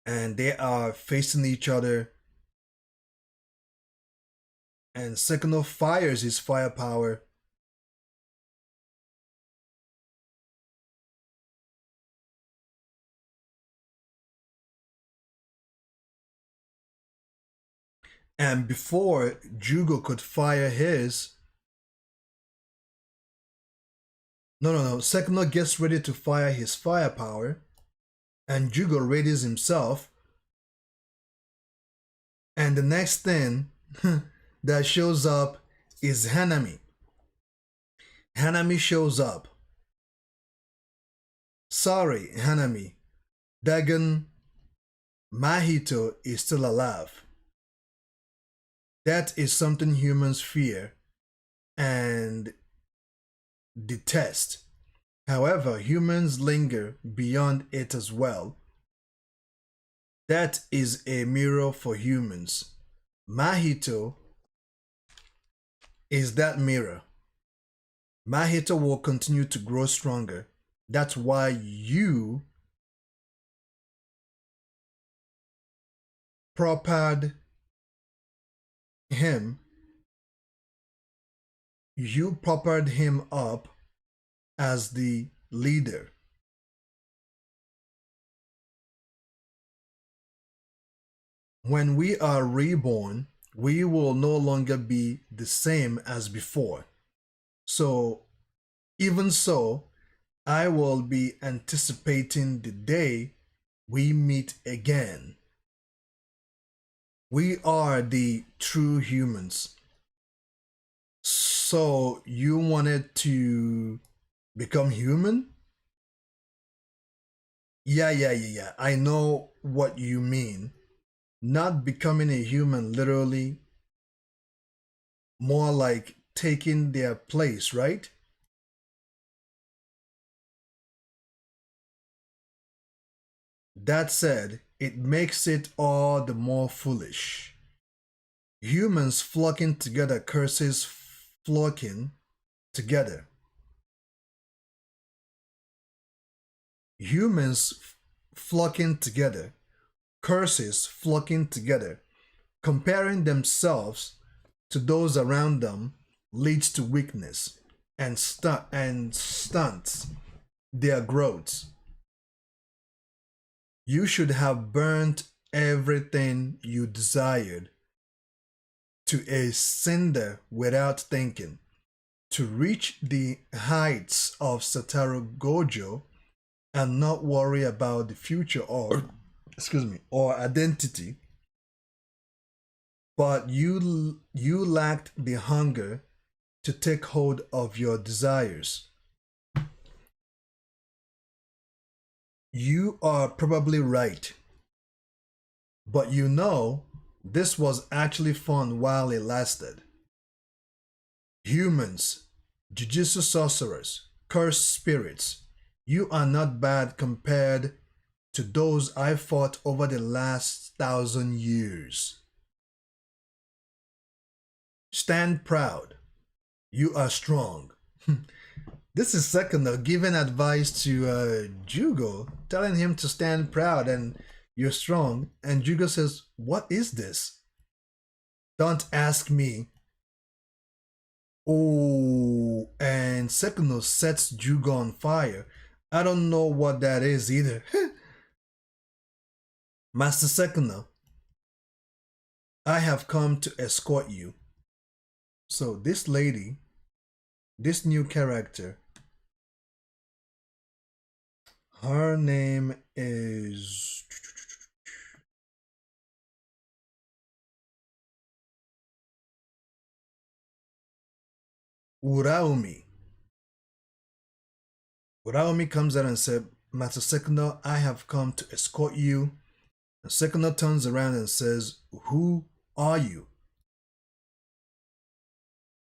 and they are facing each other. And Sekino fires his firepower. And before Jugo could fire his, no. Sekino gets ready to fire his firepower, and Jugo readies himself. And the next thing that shows up is Hanami. Hanami shows up. Sorry, Hanami. Dagon Mahito is still alive. That is something humans fear and detest. However, humans linger beyond it as well. That is a mirror for humans. Mahito is that mirror. Mahito will continue to grow stronger. That's why you propered him. You propered him up as the leader. When we are reborn, we will no longer be the same as before. So, even so, I will be anticipating the day we meet again. We are the true humans. So, you wanted to become human? Yeah. I know what you mean. Not becoming a human literally, more like taking their place, right? That said, it makes it all the more foolish. Humans flocking together curses flocking together. Humans flocking together, curses flocking together, comparing themselves to those around them leads to weakness and stunts their growth. You should have burnt everything you desired to a cinder without thinking. To reach the heights of Satoru Gojo and not worry about the future or identity, but you lacked the hunger to take hold of your desires. You are probably right, but you know this was actually fun while it lasted. Humans, Jujutsu sorcerers, cursed spirits, you are not bad compared to those I fought over the last 1,000 years. Stand proud. You are strong. This is Sekino giving advice to Jugo, telling him to stand proud and you're strong. And Jugo says, "What is this?" "Don't ask me." Oh, and Sekino sets Jugo on fire. I don't know what that is either. Master Sekuna, I have come to escort you. So this lady, this new character, her name is Uraumi. Uraumi comes out and said, Master Sekuna, I have come to escort you. And Sekuna turns around and says, who are you?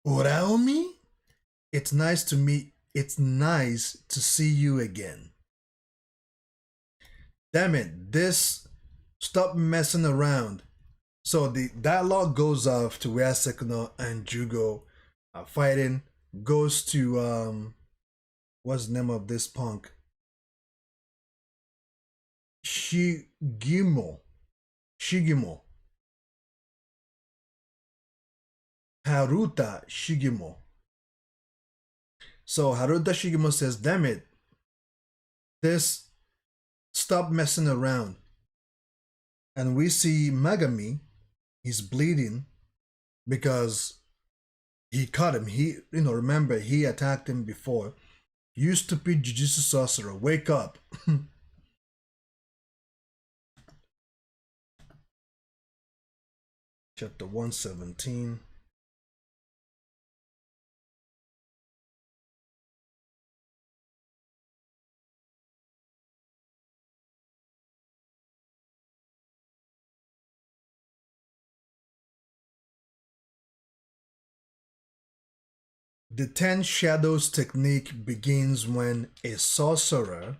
Uraumi? It's nice to see you again. Damn it, this stop messing around. So the dialogue goes off to where Sekuna and Jugo are fighting, goes to what's the name of this punk? Shigimo. Shigimo. Haruta Shigimo. So Haruta Shigimo says, damn it, this stop messing around. And we see Megami, he's bleeding because he caught him. Remember, he attacked him before. You stupid Jujutsu sorcerer, wake up. Chapter 117. The 10 Shadows technique begins when a sorcerer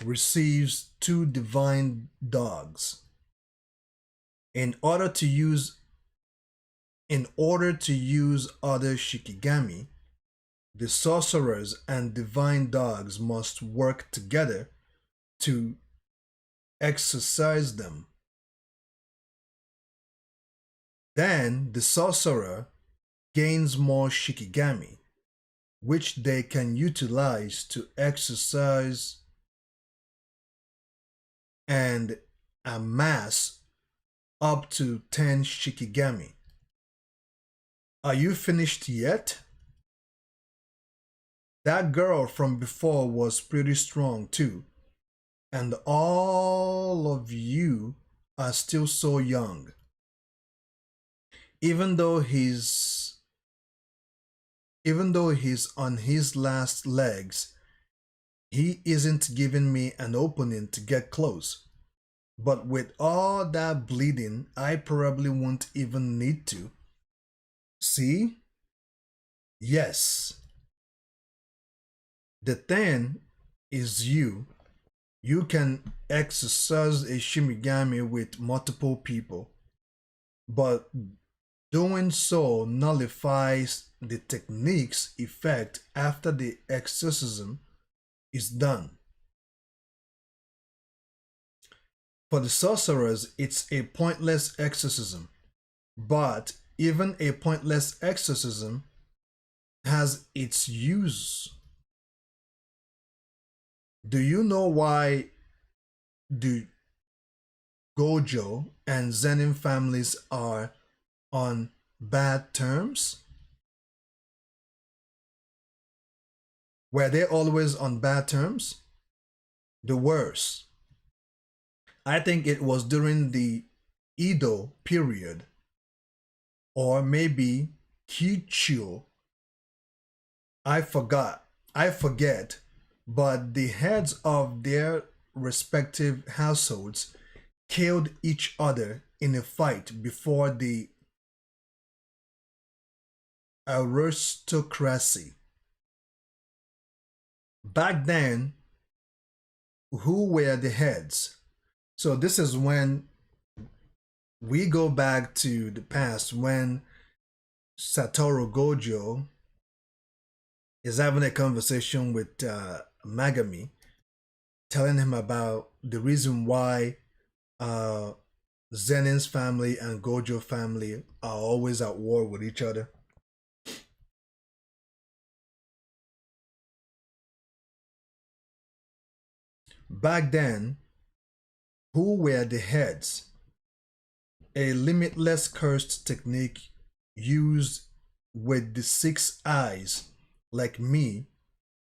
receives 2 divine dogs. In order to use other Shikigami, the sorcerers and divine dogs must work together to exercise them. Then the sorcerer gains more Shikigami, which they can utilize to exercise and amass up to 10 Shikigami. Are you finished yet? That girl from before was pretty strong too, and all of you are still so young. Even though he's on his last legs, he isn't giving me an opening to get close. But with all that bleeding, I probably won't even need to. See? Yes. The thing is you can exercise a Shimigami with multiple people, but doing so nullifies the technique's effect after the exorcism is done. For the sorcerers, it's a pointless exorcism, but even a pointless exorcism has its use. Do you know why the Gojo and Zenin families are on bad terms? Were they always on bad terms? The worst. I think it was during the Edo period, or maybe Kichio. I forget, but the heads of their respective households killed each other in a fight before the aristocracy. Back then, who were the heads? So this is when we go back to the past when Satoru Gojo is having a conversation with Megami, telling him about the reason why Zenin's family and Gojo family are always at war with each other. Back then, who were the heads? A limitless cursed technique used with the six eyes, like me,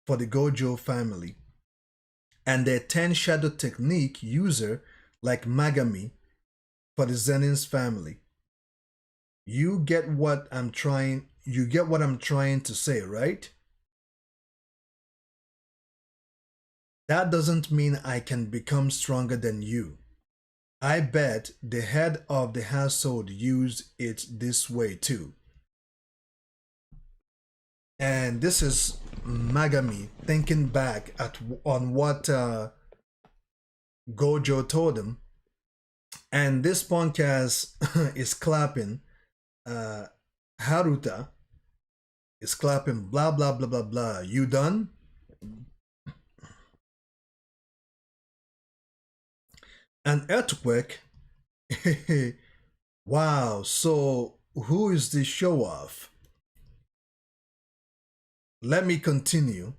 for the Gojo family, and a 10 shadow technique user like Magami for the Zenin's family. You get what I'm trying to say, right? That doesn't mean I can become stronger than you. I bet the head of the household used it this way too. And this is Magami thinking back at on what Gojo told him. And this podcast is clapping. Uh, Haruta is clapping. Blah blah blah blah blah. You done? An earthquake. Wow. So who is the show off? Let me continue.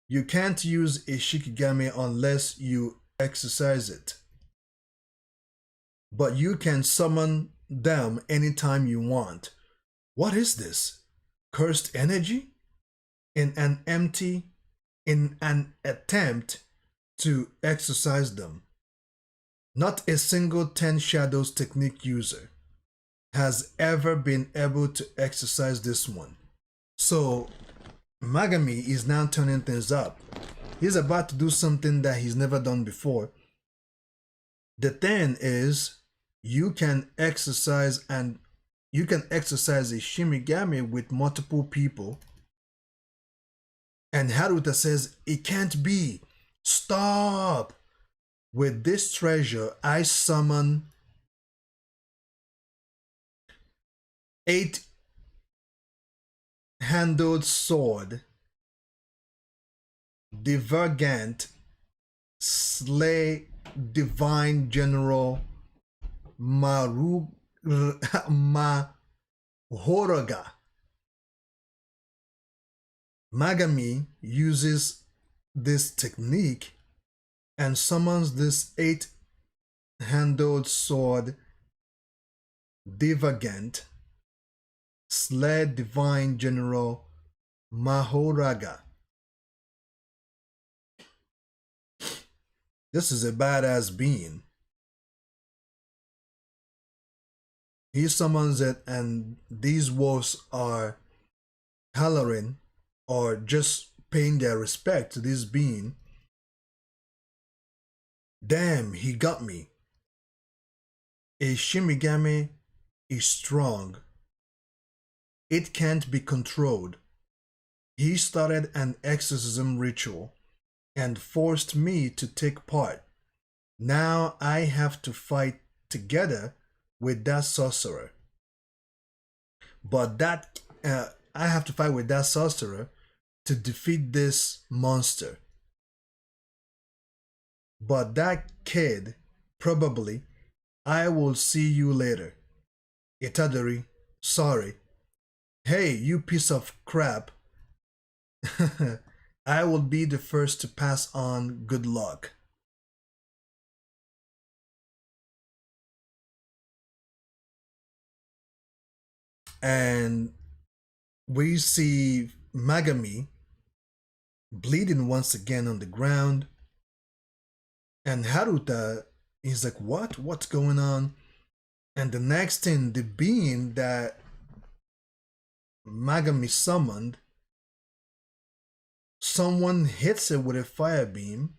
You can't use a Shikigami unless you exercise it. But you can summon them anytime you want. What is this? Cursed energy? In an attempt to exercise them. Not a single 10 shadows technique user has ever been able to exercise this one. So Magami is now turning things up. He's about to do something that he's never done before. The thing is, you can exercise a Shimigami with multiple people. And Haruta says, it can't be. Stop. With this treasure, I summon 8-handled sword, divergent, slay divine general Mahoraga. Magami uses this technique and summons this 8-handled sword, divergent, slay divine general Mahoraga. This is a badass being. He summons it, and these wolves are hollering or just paying their respect to this being. Damn, he got me. A Shimigami is strong. It can't be controlled. He started an exorcism ritual and forced me to take part. Now I have to fight together with that sorcerer. I have to fight with that sorcerer to defeat this monster. But that kid, probably, I will see you later. Itadori, sorry. Hey, you piece of crap. I will be the first to pass on good luck. And we see Magami bleeding once again on the ground. And Haruta is like, what? What's going on? And the next thing, the being that Magami summoned, someone hits it with a fire beam,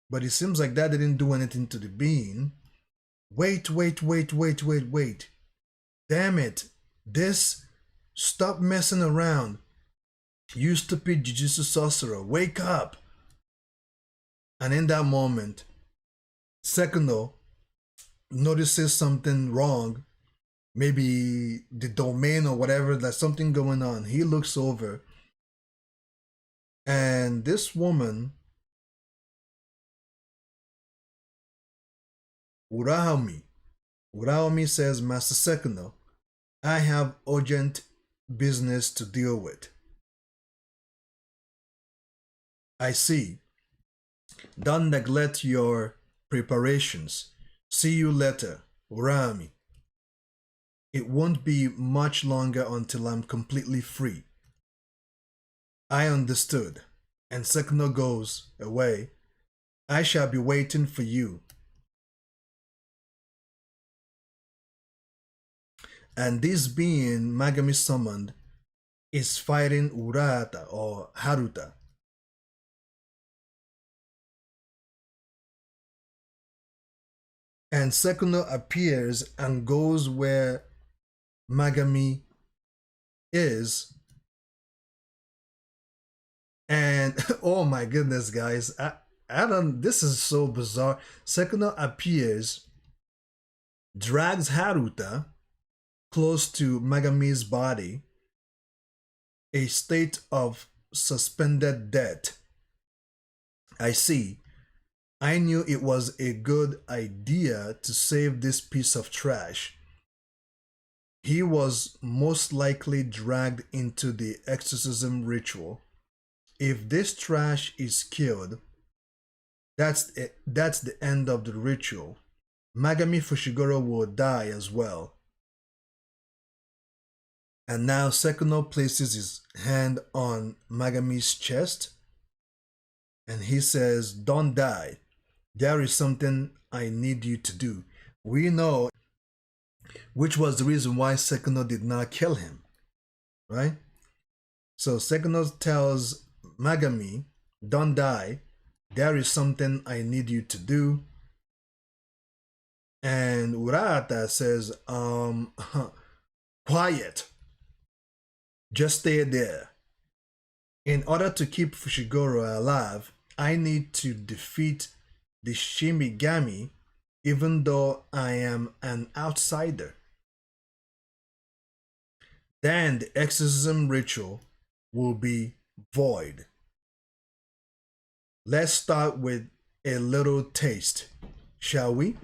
but it seems like that didn't do anything to the being. Wait. Damn it. Stop messing around. You stupid Jujutsu sorcerer, wake up. And in that moment, Sekuno notices something wrong. Maybe the domain or whatever, there's something going on. He looks over, and this woman, Uraomi says, Master Sekuno, I have urgent business to deal with. I see. Don't neglect your preparations. See you later, Urami. It won't be much longer until I'm completely free. I understood. And Sekuno goes away. I shall be waiting for you. And this being Magami summoned is fighting Urata or Haruta. And Sekuno appears and goes where Magami is. And oh my goodness, guys, I don't. This is so bizarre. Sekuno appears, drags Haruta close to Magami's body, a state of suspended death. I see. I knew it was a good idea to save this piece of trash. He was most likely dragged into the exorcism ritual. If this trash is killed, that's it. That's the end of the ritual. Magami Fushiguro will die as well. And now Sekuno places his hand on Magami's chest and he says, "Don't die. There is something I need you to do." We know, which was the reason why Sekuno did not kill him, right? So Sekuno tells Magami, "Don't die. There is something I need you to do." And Urata says, "Quiet. Just stay there. In order to keep Fushiguro alive, I need to defeat the Shimigami even though I am an outsider. Then the exorcism ritual will be void. Let's start with a little taste, shall we?"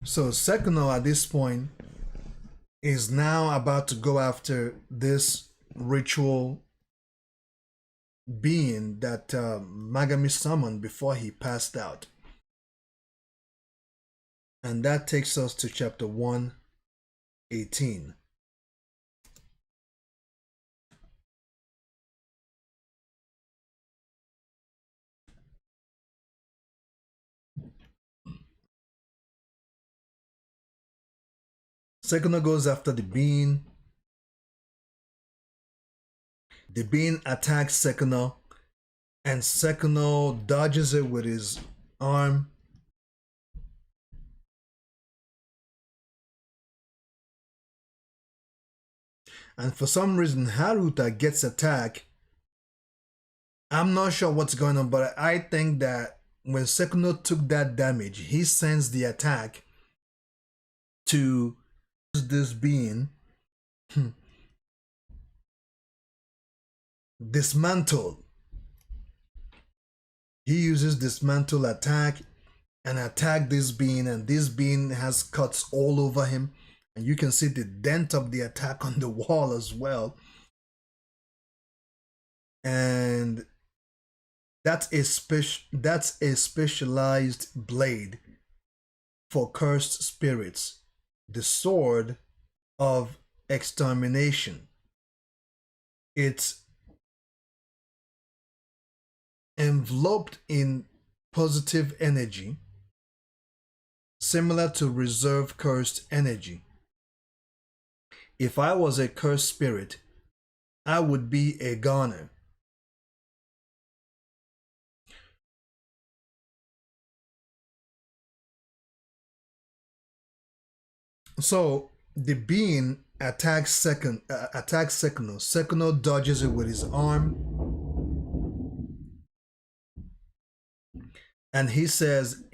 So Sekuno at this point is now about to go after this ritual being that Magami summoned before he passed out. And that takes us to chapter 118. Sekuno goes after the being. The being attacks Sekuno, and Sekuno dodges it with his arm. And for some reason, Haruta gets attacked. I'm not sure what's going on, but I think that when Sekuno took that damage, he sends the attack to this being dismantled. He uses dismantle attack and attack this being, and this being has cuts all over him, and you can see the dent of the attack on the wall as well. And that's a specialized blade for cursed spirits, the sword of extermination. It's enveloped in positive energy, similar to reserve cursed energy. If I was a cursed spirit, I would be a goner. So the being attacks Sekuno. Sekuno dodges it with his arm, and he says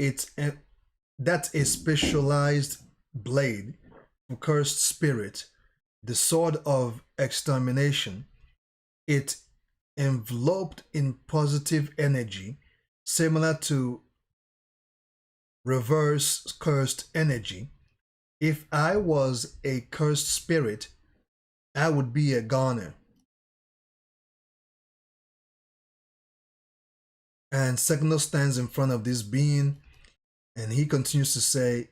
that's a specialized blade for cursed spirit, the sword of extermination. It enveloped in positive energy, similar to reverse cursed energy. If I was a cursed spirit, I would be a goner. And Sekino stands in front of this being and he continues to say,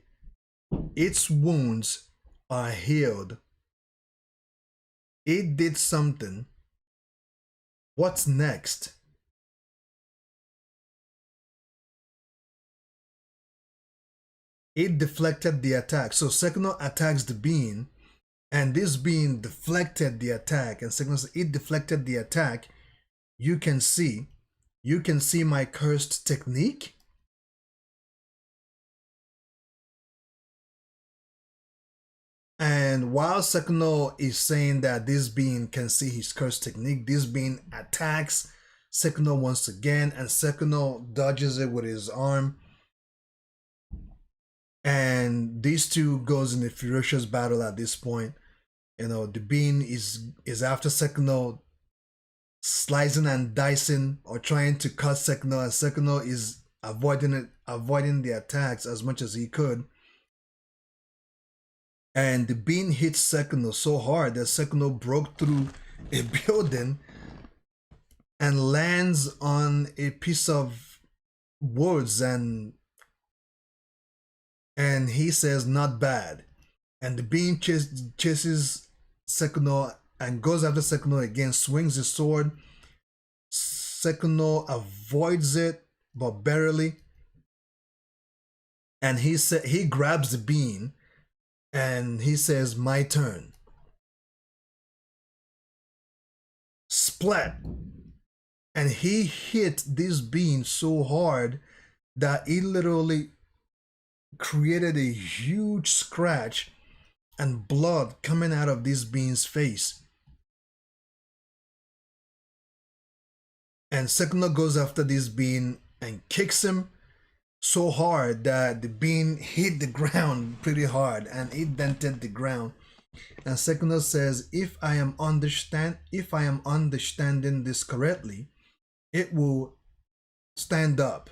its wounds are healed. It did something. What's next? It deflected the attack. So Sekino attacks the being, and this being deflected the attack. And Sekino says, it deflected the attack. You can see my cursed technique. And while Sekino is saying that this being can see his cursed technique, this being attacks Sekino once again, and Sekino dodges it with his arm. And these two goes in a ferocious battle at this point. You know, the being is after Sekino, slicing and dicing or trying to cut Sekino, and Sekino is avoiding the attacks as much as he could. And the beam hit Sekino so hard that Sekino broke through a building and lands on a piece of woods, and he says, not bad. And the beam chases Sekino and goes after Sekino again, swings his sword. Sekino avoids it, but barely. And he grabs the beam and he says, my turn. Splat. And he hit this beam so hard that it literally created a huge scratch and blood coming out of this being's face. And Sekino goes after this being and kicks him so hard that the bean hit the ground pretty hard and it dented the ground. And Sekino says, if I am understanding this correctly, it will stand up.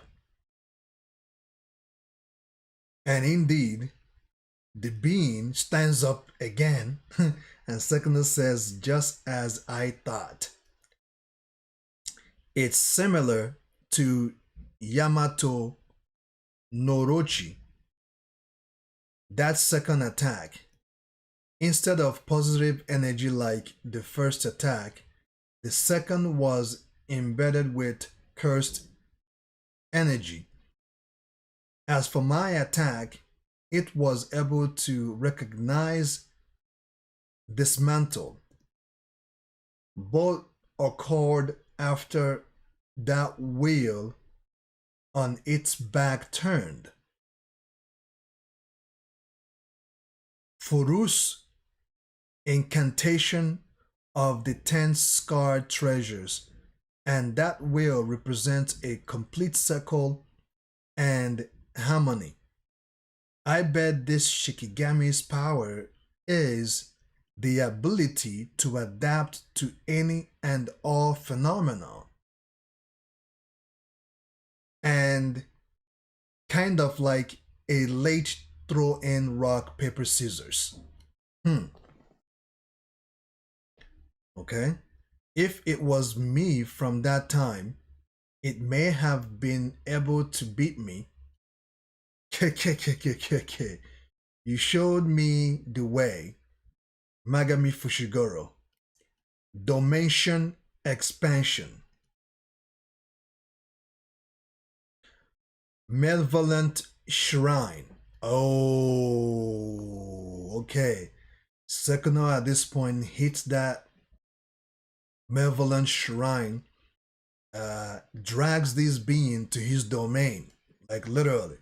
And indeed, the bean stands up again. And Sekino says, just as I thought. It's similar to Yamato Norochi. That second attack, instead of positive energy like the first attack, the second was embedded with cursed energy. As for my attack, it was able to recognize, dismantle. Both occurred after that wheel on its back turned. Furu's incantation of the 10 scarred treasures, and that wheel represents a complete circle and harmony. I bet this Shikigami's power is the ability to adapt to any and all phenomena. And kind of like a late throw in rock, paper, scissors. Okay? If it was me from that time, it may have been able to beat me. You showed me the way. Magami Fushiguro. Dimension expansion. Malevolent Shrine. Oh, okay. Sekino at this point hits that Malevolent Shrine, drags this being to his domain, like literally,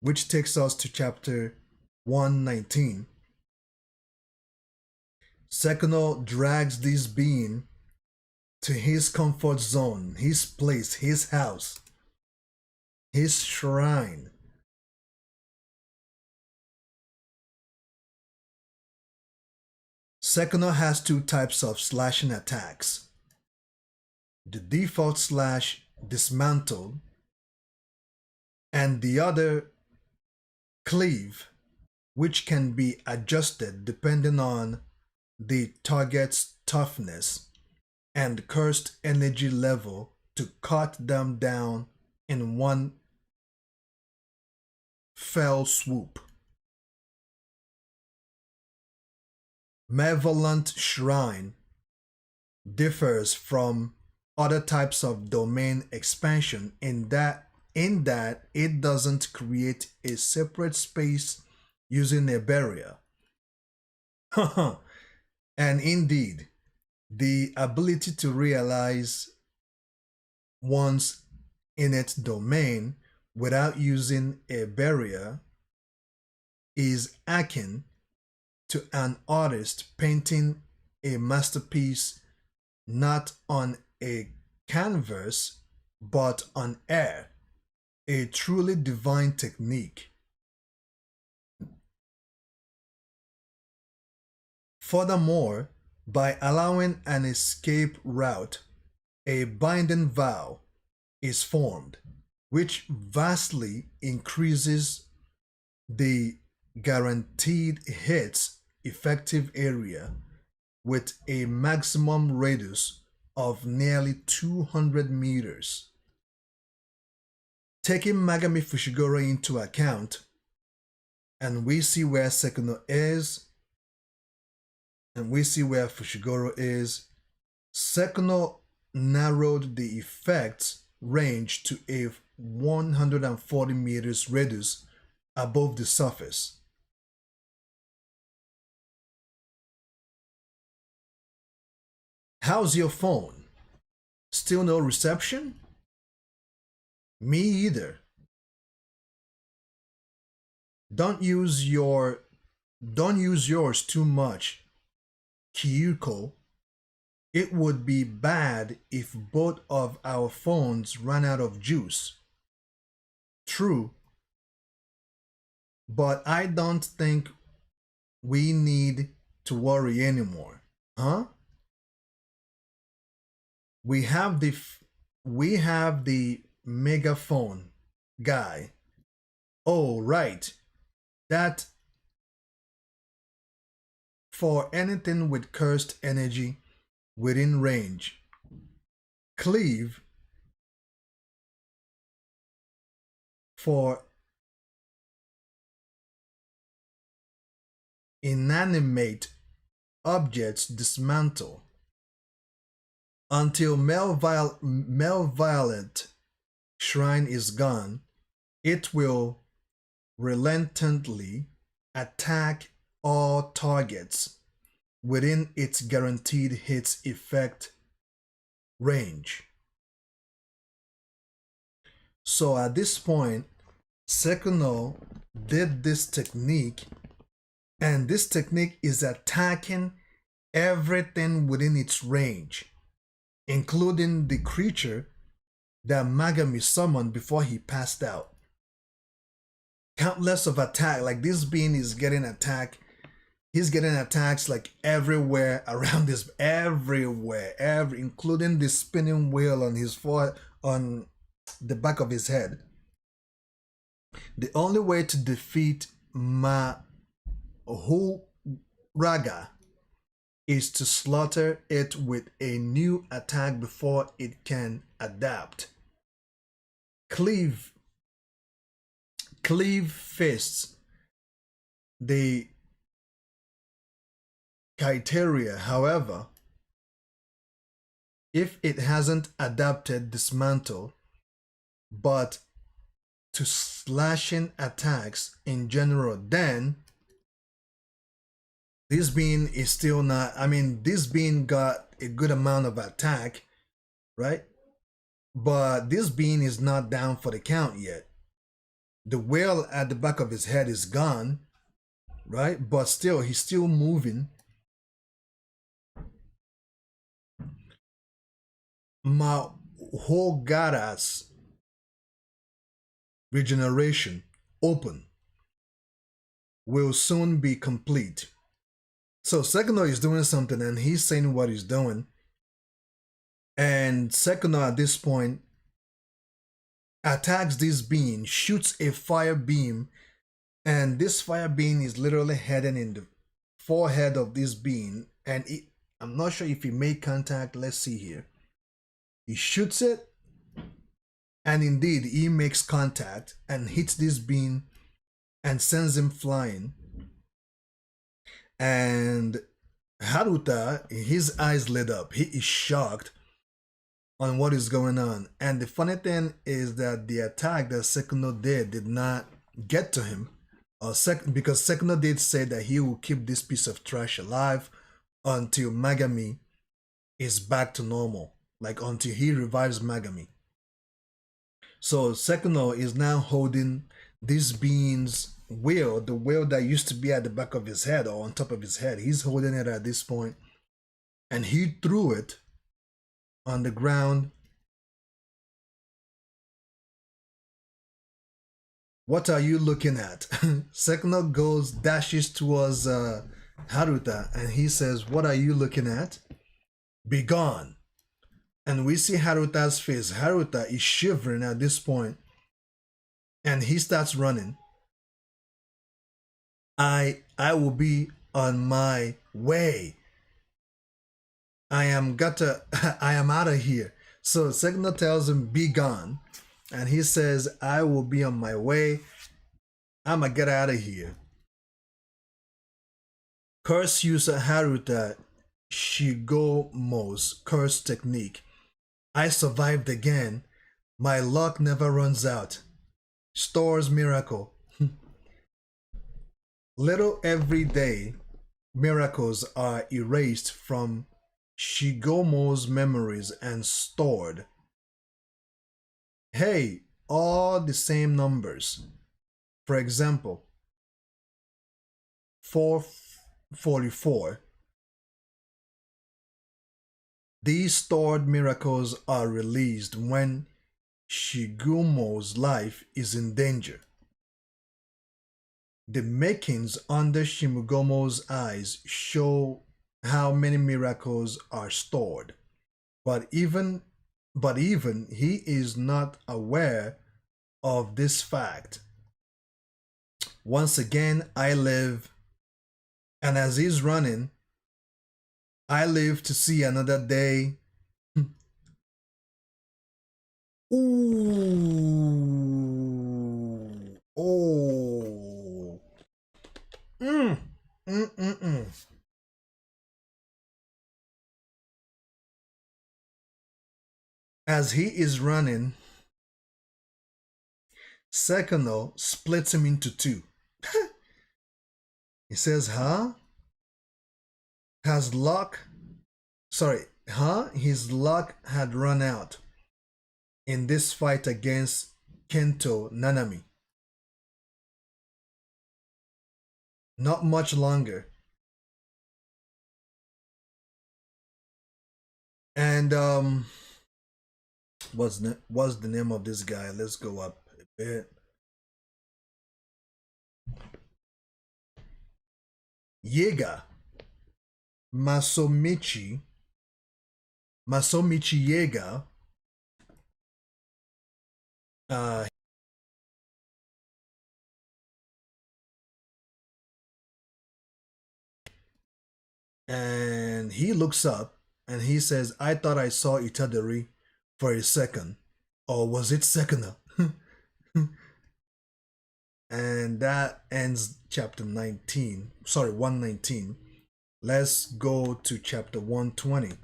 which takes us to chapter 119. Sekino drags this being to his comfort zone, his place, his house, his shrine. Sekino has two types of slashing attacks. The default slash, dismantle, and the other, cleave, which can be adjusted depending on the target's toughness and cursed energy level to cut them down in one fell swoop. Malevolent Shrine differs from other types of domain expansion in that it doesn't create a separate space using a barrier. And indeed, the ability to realize one's innate domain without using a barrier is akin to an artist painting a masterpiece not on a canvas but on air, a truly divine technique. Furthermore, by allowing an escape route, a binding vow is formed, which vastly increases the guaranteed hits effective area with a maximum radius of nearly 200 meters. Taking Megami Fushiguro into account, and we see where Sekuno is, and we see where Fushiguro is, Sekuno narrowed the effect's range to a 140 meters radius above the surface. How's your phone? Still no reception? Me either. Don't use yours too much, Kyuko. It would be bad if both of our phones ran out of juice. True, but I don't think we need to worry anymore. Huh? We have the megaphone guy. Oh, right. That for anything with cursed energy within range. Cleave for inanimate objects dismantle. Until Malevolent Shrine is gone, it will relentlessly attack all targets within its guaranteed hits effect range. So at this point, Sekuno did this technique, and this technique is attacking everything within its range, including the creature that Megami summoned before he passed out. Countless of attack, like this being is getting attacked. He's getting attacks like everywhere around this, everywhere, including the spinning wheel on his forehead, on the back of his head. The only way to defeat Mahuraga is to slaughter it with a new attack before it can adapt. Cleave fists. The criteria, however, if it hasn't adapted dismantle, but to slashing attacks in general, then this being is still not, I mean, this being got a good amount of attack, right? But this being is not down for the count yet. The whale at the back of his head is gone, right? But still, he's still moving. Mahogara's regeneration open will soon be complete. So Sekuno is doing something and he's saying what he's doing. And Sekuno at this point attacks this being, shoots a fire beam, and this fire beam is literally heading in the forehead of this being. And I'm not sure if he made contact. Let's see here. He shoots it, And indeed, he makes contact and hits this being and sends him flying. And Haruta, his eyes lit up. He is shocked on what is going on. And the funny thing is that the attack that Sekuno did not get to him. Because Sekuno did say that he will keep this piece of trash alive until Magami is back to normal. Like until he revives Magami. So Sekuno is now holding this being's will, the will that used to be at the back of his head or on top of his head. He's holding it at this point, and he threw it on the ground. What are you looking at? Sekuno dashes towards Haruta, and he says, "What are you looking at? Be gone." And we see Haruta's face. Haruta is shivering at this point, and he starts running. I will be on my way. I am out of here. So Sekuno tells him, "Be gone," and he says, "I will be on my way. I'ma get out of here." Curse user Haruta Shigomo's curse technique. I survived again. My luck never runs out. Store's miracle. Little everyday miracles are erased from Shigomo's memories and stored. Hey, all the same numbers. For example, 444. These stored miracles are released when Shigemo's life is in danger. The makings under Shigemo's eyes show how many miracles are stored, but even he is not aware of this fact. Once again, I live, and as he's running, I live to see another day. Ooh. Oh. Mm. Mm-mm-mm. As he is running, Sekuno splits him into two. He says, huh? Has luck? Sorry, huh? His luck had run out in this fight against Kento Nanami. Not much longer. And what's the name of this guy? Let's go up a bit. Yega Masomichi Yega, and he looks up and he says, "I thought I saw Itadori for a second, or was it Sekuna?" And that ends chapter 19. Sorry, 119. Let's go to chapter 120.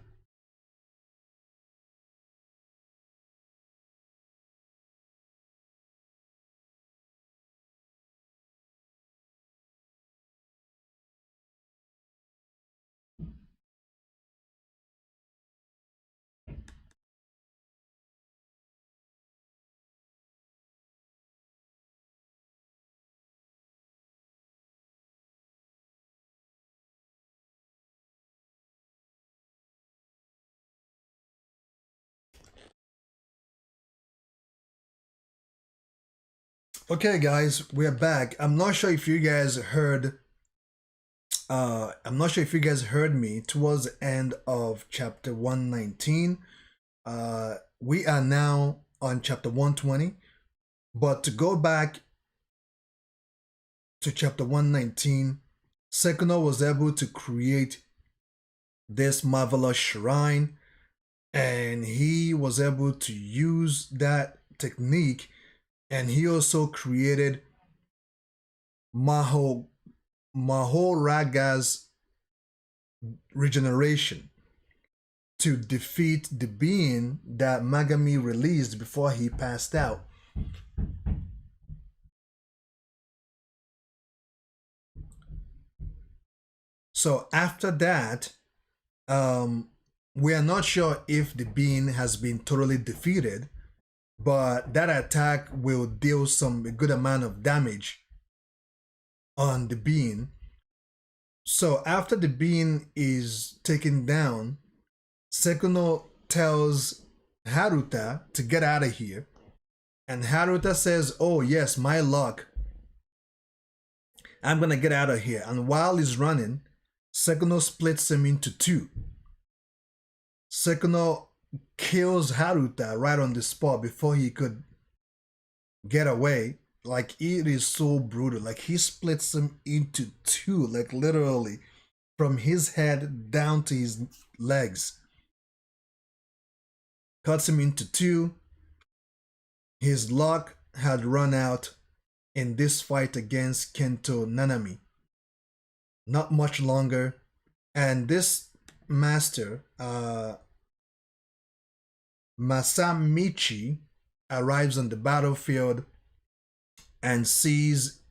Okay, guys, we're back. I'm not sure if you guys heard. I'm not sure if you guys heard me towards the end of chapter 119. We are now on chapter 120, but to go back to chapter 119, Sekuno was able to create this marvelous shrine, and he was able to use that technique, and he also created Maho Mahoraga's regeneration to defeat the being that Magami released before he passed out. So after that, we are not sure if the being has been totally defeated, but that attack will deal some a good amount of damage on the being. So after the being is taken down, Sekuno tells Haruta to get out of here. And Haruta says, "Oh yes, my luck. I'm gonna get out of here." And while he's running, Sekuno splits him into two. Sekuno kills Haruta right on the spot before he could get away. Like, it is so brutal. Like, he splits him into two, like literally from his head down to his legs. Cuts him into two. His luck had run out in this fight against Kento Nanami. Not much longer. And this master, Masamichi, arrives on the battlefield and sees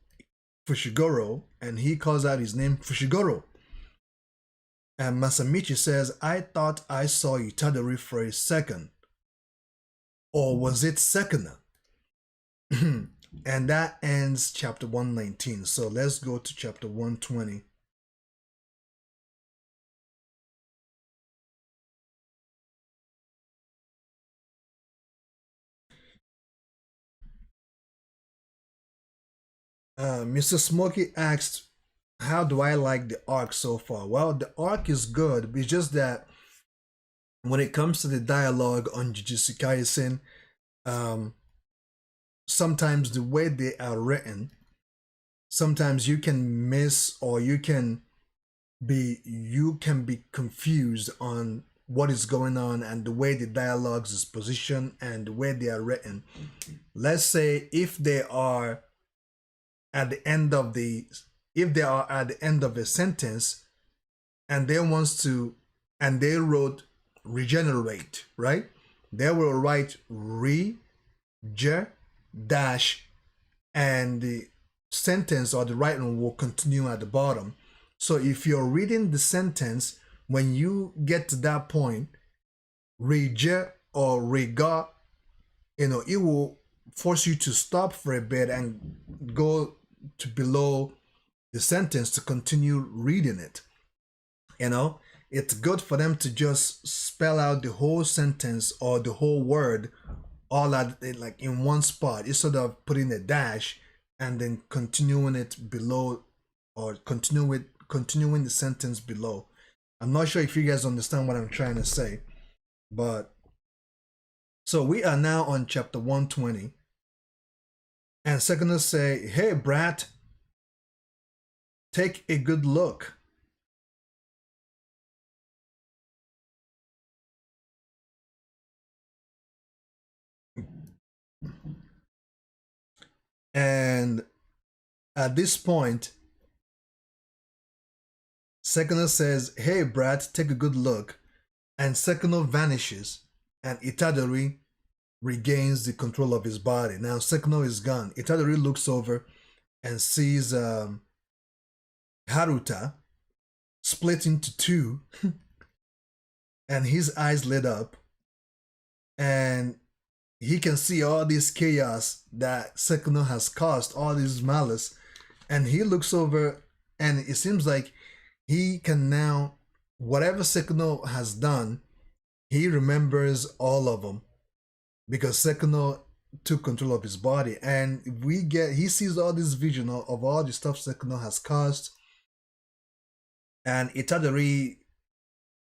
Fushiguro, and he calls out his name, Fushiguro. And Masamichi says, "I thought I saw Itadori for a second. Or was it Sekuna?" And that ends chapter 119. So let's go to chapter 120. Mr. Smokey asked, "How do I like the arc so far?" Well, the arc is good. It's just that when it comes to the dialogue on Jujutsu Kaisen, sometimes the way they are written, sometimes you can miss, or you can be confused on what is going on and the way the dialogues is positioned and the way they are written. Let's say if they are at the end of a sentence and they wrote regenerate, right? They will write dash, and the sentence or the writing will continue at the bottom. So if you're reading the sentence, when you get to that point, reje or rega, it will force you to stop for a bit and go to below the sentence to continue reading it. It's good for them to just spell out the whole sentence or the whole word all at like in one spot, instead of putting a dash and then continuing it below, or continuing the sentence below. I'm not sure if you guys understand what I'm trying to say, but so we are now on chapter 120, and Sekuno say, "Hey brat, take a good look." And at this point, Sekuno says, "Hey brat, take a good look," and Sekuno vanishes, and Itadori regains the control of his body. Now Sekuno is gone. Itadori looks over and sees Haruta split into two, and his eyes lit up, and he can see all this chaos that Sekuno has caused, all this malice, and he looks over, and it seems like he can now, whatever Sekuno has done, he remembers all of them, because Sekuno took control of his body, and he sees all this vision of all the stuff Sekuno has caused, and Itadori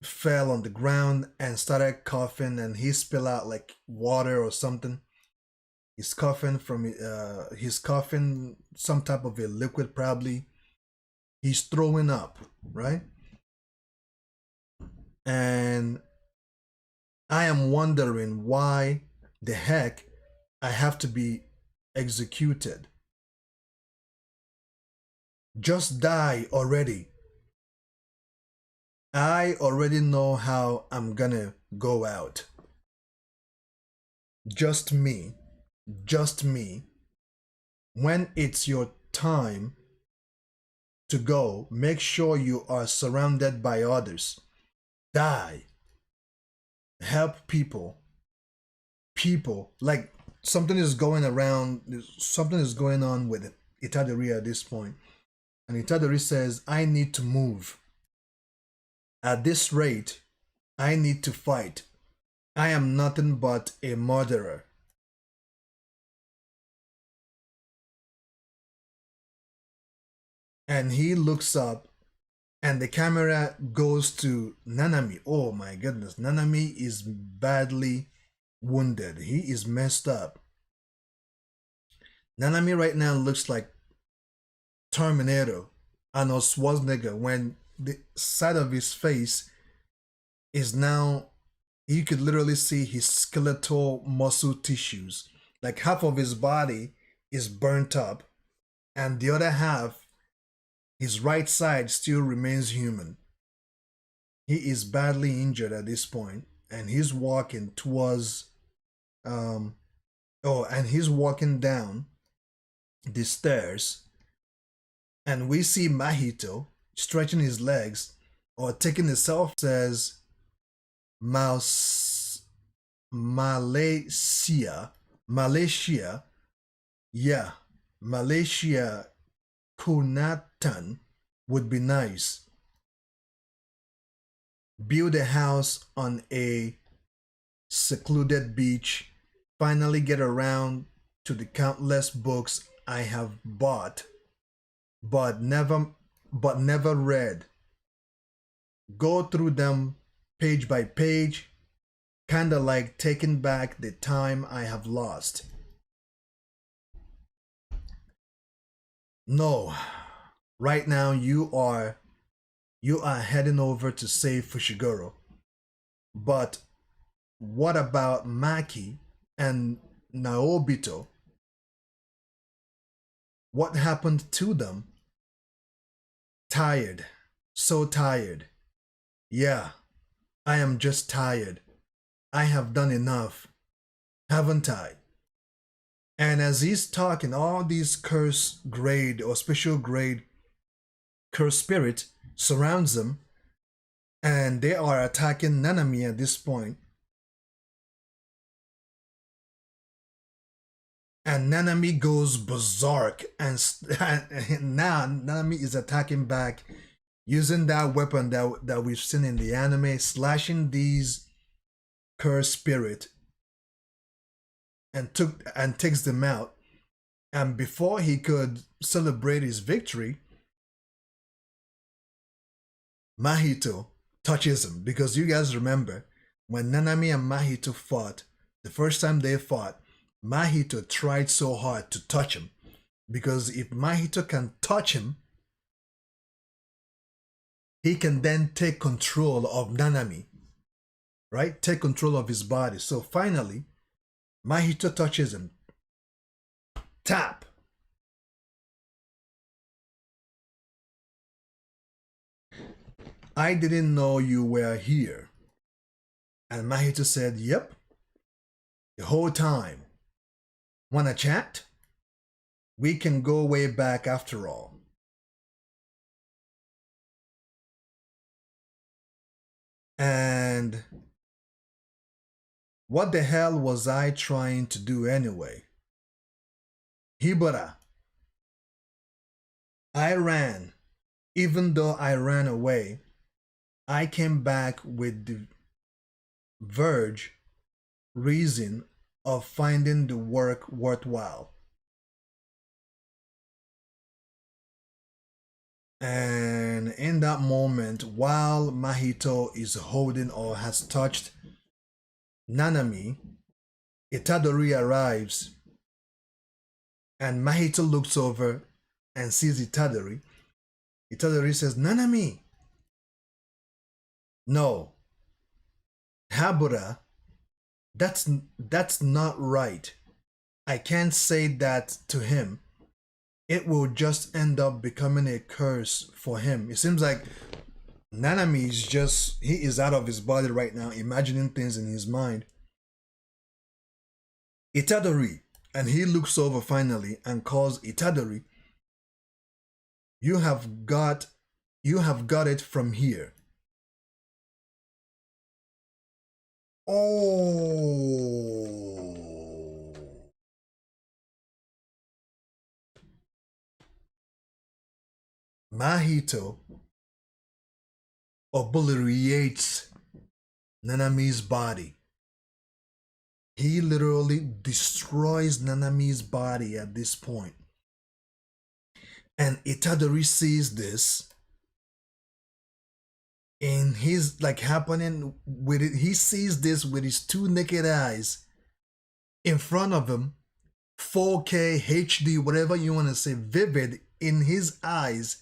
fell on the ground and started coughing, and he spilled out like water or something. He's coughing some type of a liquid, probably. He's throwing up, right? And I am wondering why the heck I have to be executed. Just die already. I already know how I'm gonna go out. Just me. Just me. When it's your time to go, make sure you are surrounded by others. Die. Help people. People. Like something is going around, something is going on with Itadori at this point. And Itadori says, I need to move. At this rate, I need to fight. I am nothing but a murderer. And he looks up and the camera goes to Nanami. Oh my goodness, Nanami is badly wounded. He is messed up. Nanami right now looks like Terminator, Arnold Schwarzenegger, when the side of his face is now, you could literally see his skeletal muscle tissues. Like half of his body is burnt up, and the other half, his right side, still remains human. He is badly injured at this point, and he's walking towards, and he's walking down the stairs, and we see Mahito stretching his legs or taking a selfie. Says Malaysia, Malaysia, yeah, Malaysia Kunatan would be nice. Build a house on a secluded beach. Finally get around to the countless books I have bought but never read. Go through them page by page, kinda like taking back the time I have lost. No, right now you are heading over to save Fushiguro. But what about Maki and Naobito? What happened to them? Tired. So tired. Yeah, I am just tired. I have done enough, haven't I? And as he's talking, all these curse grade or special grade curse spirit surrounds him, and they are attacking Nanami at this point. And Nanami goes berserk, and now Nanami is attacking back using that weapon that we've seen in the anime, slashing these curse spirit and takes them out. And before he could celebrate his victory, Mahito touches him, because you guys remember when Nanami and Mahito fought, the first time they fought, Mahito tried so hard to touch him, because if Mahito can touch him, he can then take control of Nanami, right? Take control of his body. So finally, Mahito touches him. Tap. I didn't know you were here. And Mahito said, yep, the whole time. Wanna chat? We can go way back after all. And what the hell was I trying to do anyway? Hibara. I ran. Even though I ran away, I came back with the verge reason of finding the work worthwhile. And in that moment, while Mahito is holding or has touched Nanami, Itadori arrives, and Mahito looks over and sees Itadori. Itadori says, Nanami! No. Habura, that's not right. I can't say that to him. It will just end up becoming a curse for him. It seems like Nanami is just, he is out of his body right now, imagining things in his mind. Itadori, and he looks over finally and calls Itadori, you have got it from here. Oh. Mahito obliterates Nanami's body. He literally destroys Nanami's body at this point. And Itadori sees this and he's like happening with it. He sees this with his two naked eyes in front of him, 4K, HD, whatever you want to say, vivid in his eyes.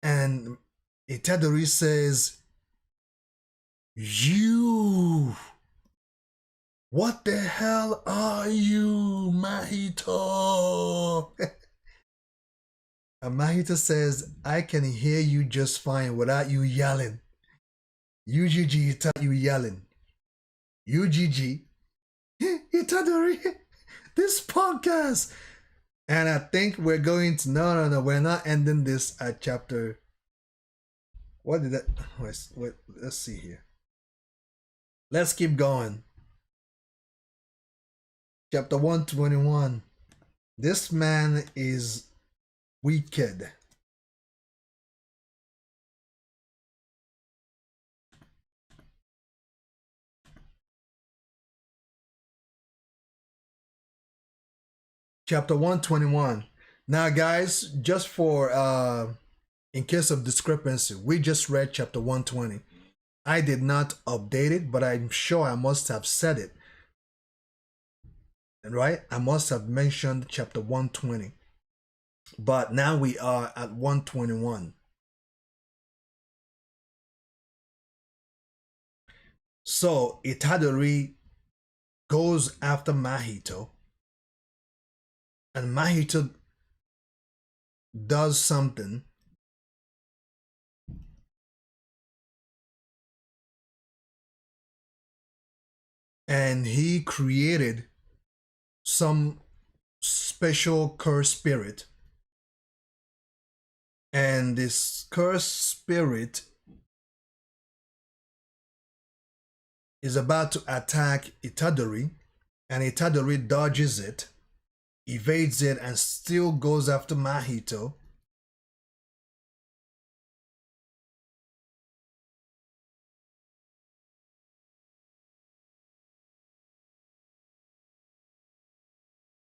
And Itadori says, you, what the hell are you, Mahito? And Mahito says, I can hear you just fine without you yelling. UGG, Itadori, you yelling. UGG, Itadori, this podcast. And I think we're going to, no, we're not ending this at chapter, what did that, wait, let's see here. Let's keep going. Chapter 121. This man is wicked. Chapter 121. Now guys, just for in case of discrepancy, we just read chapter 120. I did not update it, but I'm sure I must have said it. Right? I must have mentioned chapter 120. But now we are at 121. So Itadori goes after Mahito. And Mahito does something. And he created some special cursed spirit. And this cursed spirit is about to attack Itadori, and Itadori dodges it, evades it, and still goes after Mahito.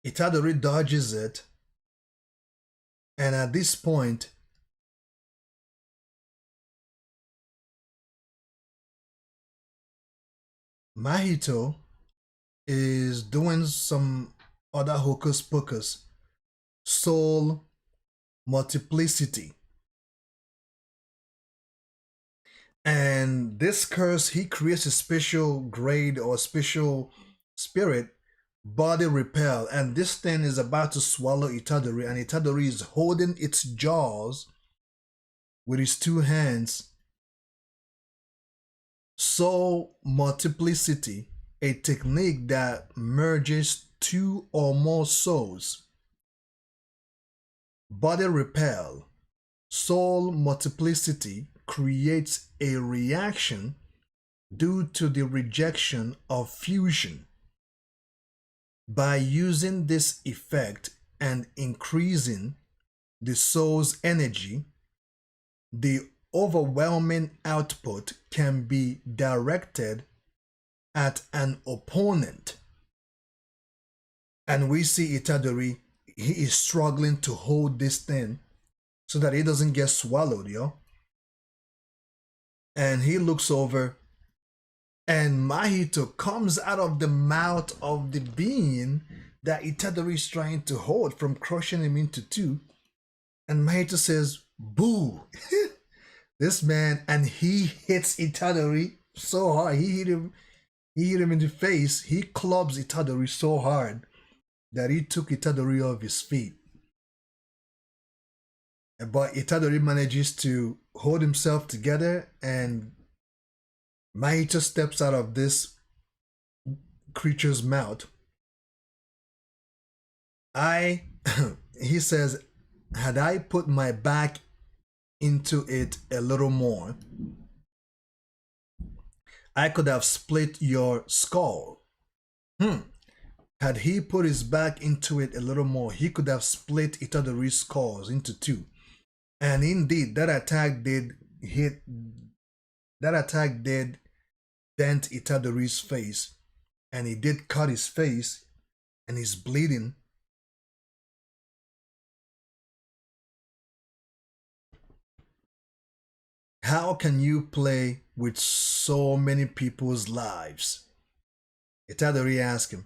Itadori dodges it, and at this point, Mahito is doing some other hocus pocus, soul multiplicity. And this curse, he creates a special grade or special spirit, body repel, and this thing is about to swallow Itadori, and Itadori is holding its jaws with his two hands. Soul multiplicity, a technique that merges two or more souls. Body repel, soul multiplicity creates a reaction due to the rejection of fusion. By using this effect and increasing the soul's energy, the overwhelming output can be directed at an opponent. And we see Itadori, he is struggling to hold this thing so that it doesn't get swallowed, yo. And he looks over, and Mahito comes out of the mouth of the being that Itadori is trying to hold from crushing him into two. And Mahito says, boo. This man, and he hits Itadori so hard. He hit him in the face. He clubs Itadori so hard. that he took Itadori off his feet. But Itadori manages to hold himself together, and Mahito steps out of this creature's mouth. I, he says, had I put my back into it a little more, I could have split your skull. Had he put his back into it a little more, he could have split Itadori's skulls into two. And indeed, that attack did dent Itadori's face, and he did cut his face, and he's bleeding. How can you play with so many people's lives? Itadori asked him.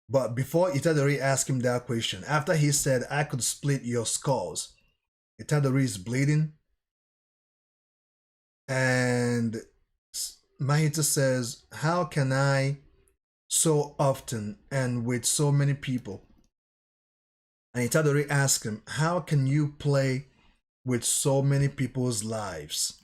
But before Itadori asked him that question, after he said, I could split your skulls, Itadori is bleeding. And Mahito says, how can I so often and with so many people? And Itadori asks him, how can you play with so many people's lives?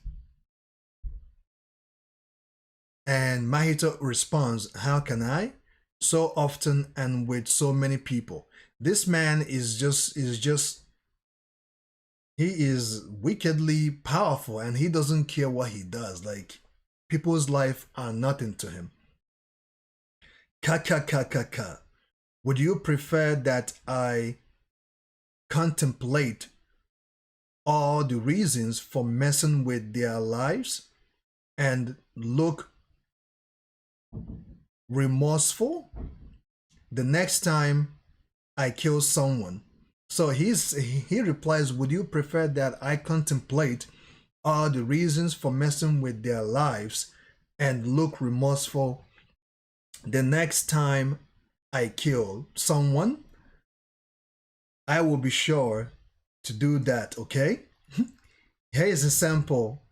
And Mahito responds, how can I? So often and with so many people. This man is he is wickedly powerful, and he doesn't care what he does. Like, people's life are nothing to him. Ka. Would you prefer that I contemplate all the reasons for messing with their lives and look remorseful the next time I kill someone? So he replies, would you prefer that I contemplate all the reasons for messing with their lives and look remorseful the next time I kill someone? I will be sure to do that, okay? Here is a simple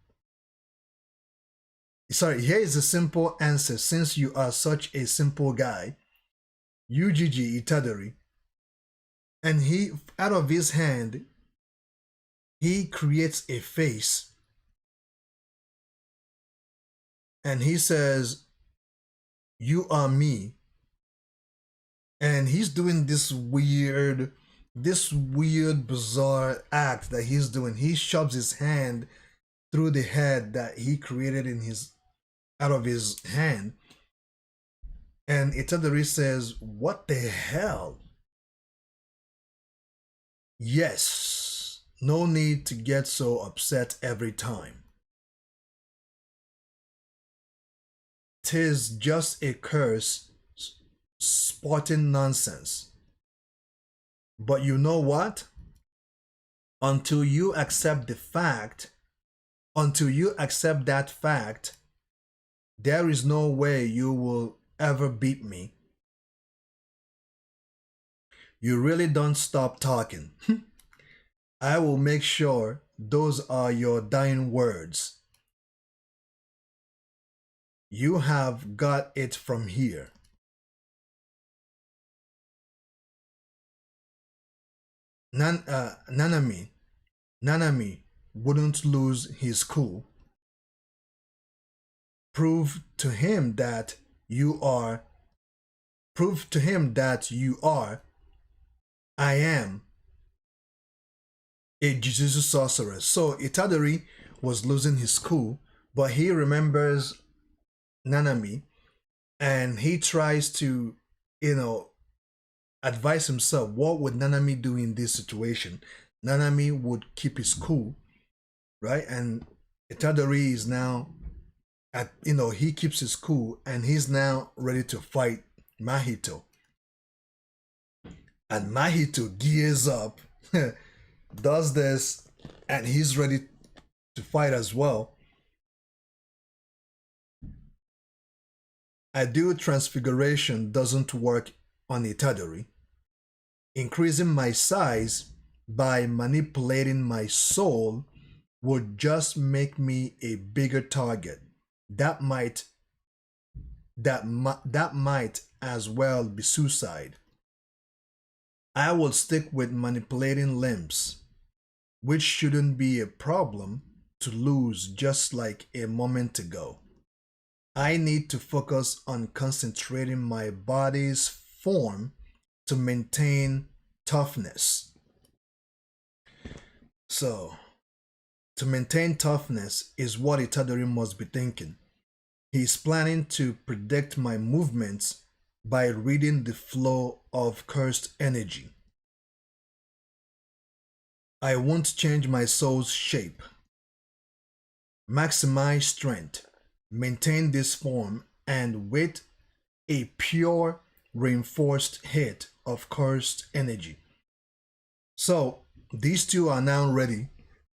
answer. Since you are such a simple guy, UGG Itadori. And he, out of his hand, he creates a face. And he says, you are me. And he's doing this weird, bizarre act that he's doing. He shoves his hand through the head that he created out of his hand. And Itadori says, what the hell? Yes, no need to get so upset every time. 'Tis just a curse, sporting nonsense. But you know what? Until you accept that fact, there is no way you will ever beat me. You really don't stop talking. I will make sure those are your dying words. You have got it from here. Nanami wouldn't lose his cool. Prove to him that you are. I am a Jujutsu sorcerer. So Itadori was losing his cool, but he remembers Nanami, and he tries to, advise himself. What would Nanami do in this situation? Nanami would keep his cool, right? And Itadori is now he keeps his cool, and he's now ready to fight Mahito. And Mahito gears up, does this, and he's ready to fight as well. Ideal transfiguration doesn't work on Itadori. Increasing my size by manipulating my soul would just make me a bigger target. That might as well be suicide. I will stick with manipulating limbs, which shouldn't be a problem to lose just like a moment ago. I need to focus on concentrating my body's form to maintain toughness. So, to maintain toughness is what Itadori must be thinking. He's planning to predict my movements by reading the flow of cursed energy. I won't change my soul's shape. Maximize strength, maintain this form, and with a pure reinforced hit of cursed energy. So these two are now ready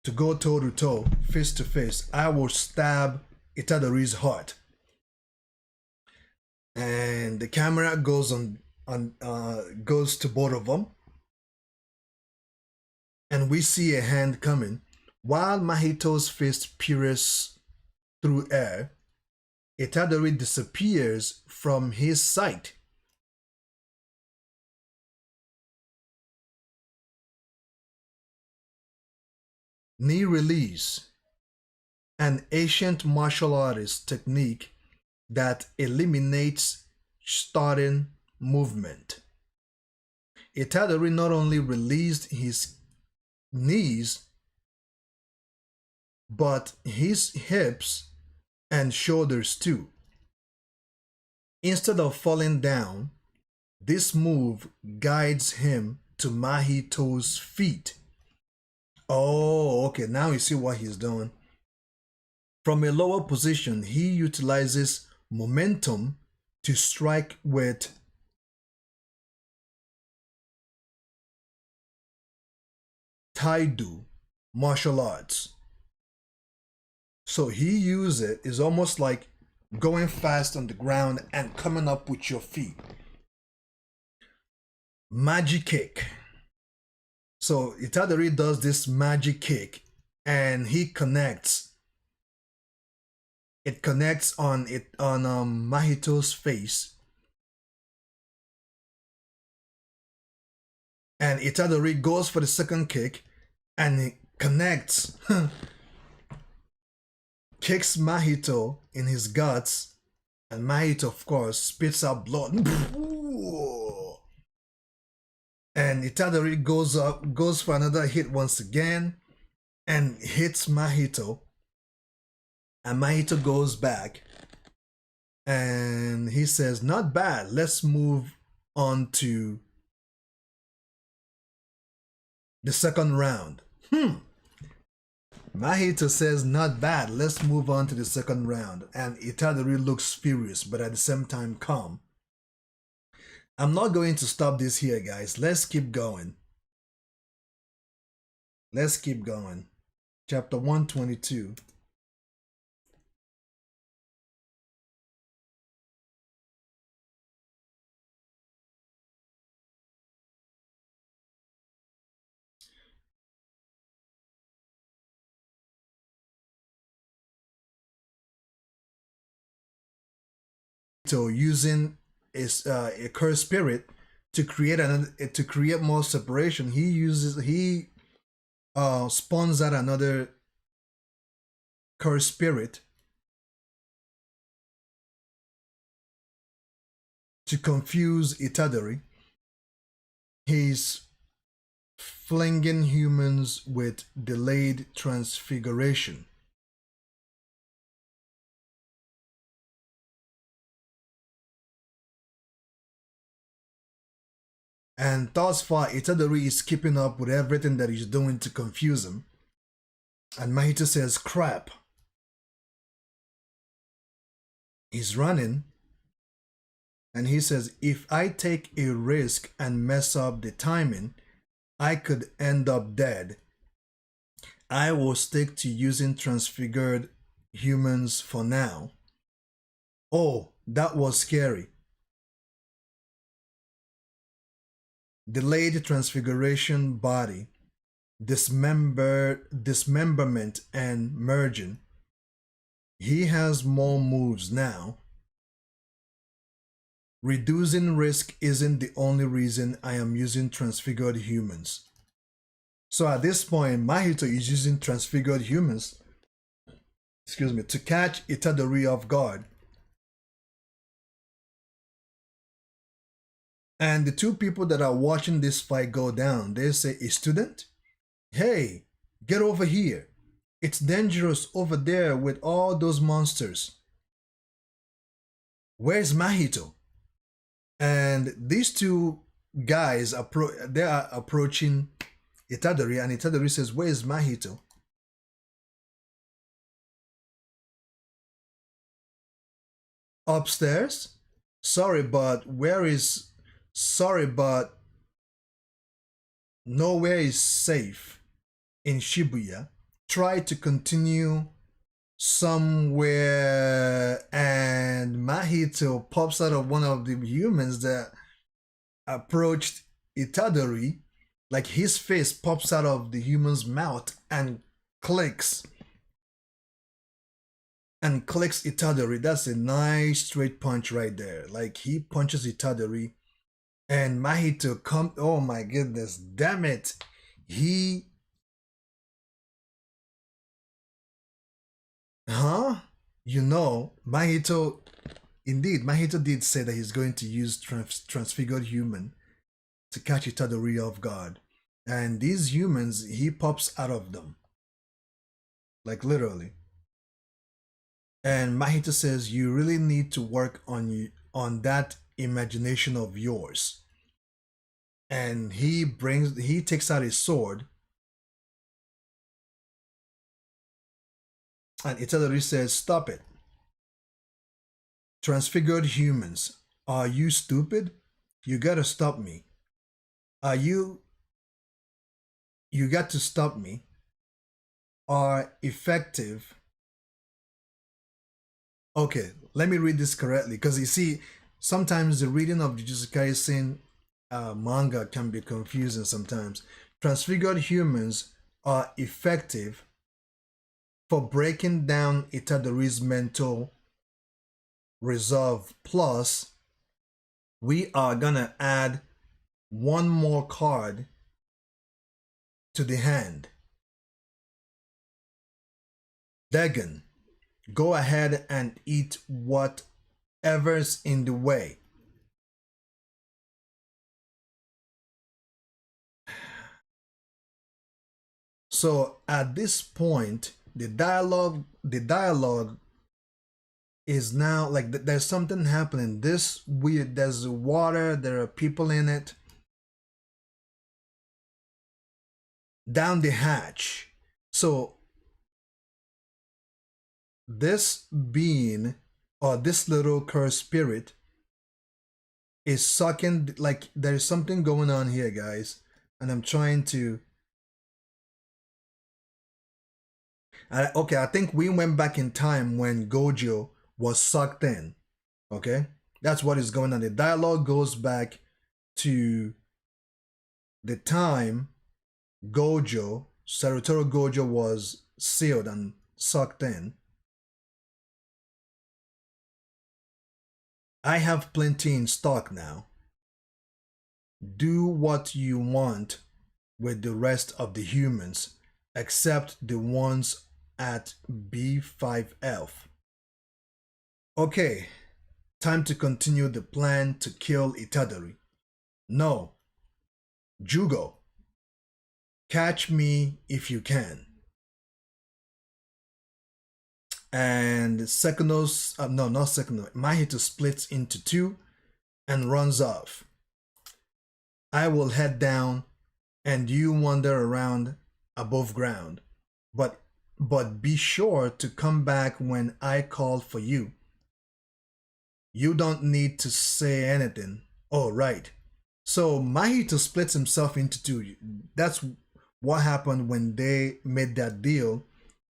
to go toe to toe, face to face. I will stab Itadori's heart. And the camera goes goes to both of them. And we see a hand coming. While Mahito's fist pierces through air, Itadori disappears from his sight. Knee release, an ancient martial artist technique that eliminates starting movement. Itadori not only released his knees, but his hips and shoulders too. Instead of falling down, this move guides him to Mahito's feet. Oh, okay, now you see what he's doing. From a lower position, he utilizes momentum to strike with Taido martial arts. So he uses it, is almost like going fast on the ground and coming up with your feet. Magic kick. So Itadori does this magic kick and he connects. It connects on Mahito's face. And Itadori goes for the second kick and it connects. Kicks Mahito in his guts. And Mahito, of course, spits out blood. And Itadori goes for another hit once again and hits Mahito. And Mahito goes back and he says, not bad, let's move on to the second round. Mahito says, not bad, let's move on to the second round. And Itadori looks furious, but at the same time calm. I'm not going to stop this here, guys. Let's keep going. Let's keep going. Chapter 122. So using a cursed spirit to create more separation, he spawns out another cursed spirit to confuse Itadori. He's flinging humans with delayed transfiguration. And thus far, Itadori is keeping up with everything that he's doing to confuse him. And Mahito says, crap. He's running. And he says, if I take a risk and mess up the timing, I could end up dead. I will stick to using transfigured humans for now. Oh, that was scary. Delayed transfiguration body, dismemberment and merging. He has more moves now. Reducing risk isn't the only reason I am using transfigured humans. So at this point, Mahito is using transfigured humans, excuse me, to catch Itadori off guard. And the two people that are watching this fight go down, they say, a student? Hey, get over here. It's dangerous over there with all those monsters. Where's Mahito? And these two guys they are approaching Itadori, and Itadori says, where's Mahito? Upstairs? Sorry, but nowhere is safe in Shibuya. Try to continue somewhere, and Mahito pops out of one of the humans that approached Itadori. Like his face pops out of the human's mouth and clicks. And clicks Itadori. That's a nice straight punch right there. Like he punches Itadori, and Mahito come. Oh my goodness, damn it! He, huh? You know, Mahito. Indeed, Mahito did say that he's going to use transfigured human to catch Itadori off guard, and these humans, he pops out of them, like literally. And Mahito says, you really need to work on that imagination of yours. And he takes out his sword, and Itadori says, stop it. Transfigured humans, are you stupid? You gotta stop me. Are you got to stop me. Are effective. Okay, let me read this correctly, because you see, sometimes the reading of Jujutsu Kaisen manga can be confusing sometimes. Transfigured humans are effective for breaking down Itadori's mental resolve. Plus, we are gonna add one more card to the hand. Dagon, go ahead and eat whatever's in the way. So at this point, the dialogue is now like there's something happening. This weird, there's water, there are people in it. Down the hatch. So this being, or this little cursed spirit, is sucking, like there's something going on here, guys, and I'm trying to okay, I think we went back in time when Gojo was sucked in. Okay, that's what is going on. The dialogue goes back to the time Sarutoro Gojo was sealed and sucked in. I have plenty in stock now. Do what you want with the rest of the humans, except the ones at B5F. Okay, time to continue the plan to kill Itadori. No, Jugo, catch me if you can. And Sekuno's, no, not Sekuno, Mahito splits into two and runs off. I will head down and you wander around above ground. But be sure to come back when I call for you. You don't need to say anything. Oh, right. So Mahito splits himself into two. That's what happened when they made that deal.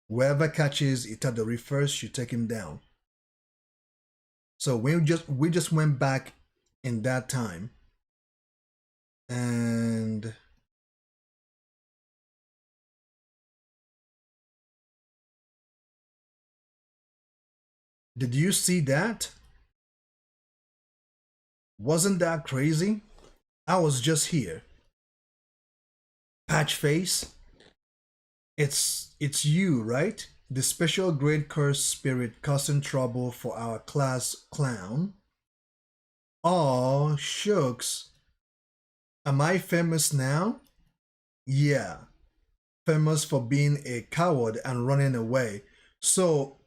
Whoever catches Itadori first, you take him down. So we just went back in that time. And did you see that? Wasn't that crazy? I was just here. Patch face. It's you, right? The special grade curse spirit causing trouble for our class clown. Oh, shucks. Am I famous now? Yeah, famous for being a coward and running away. So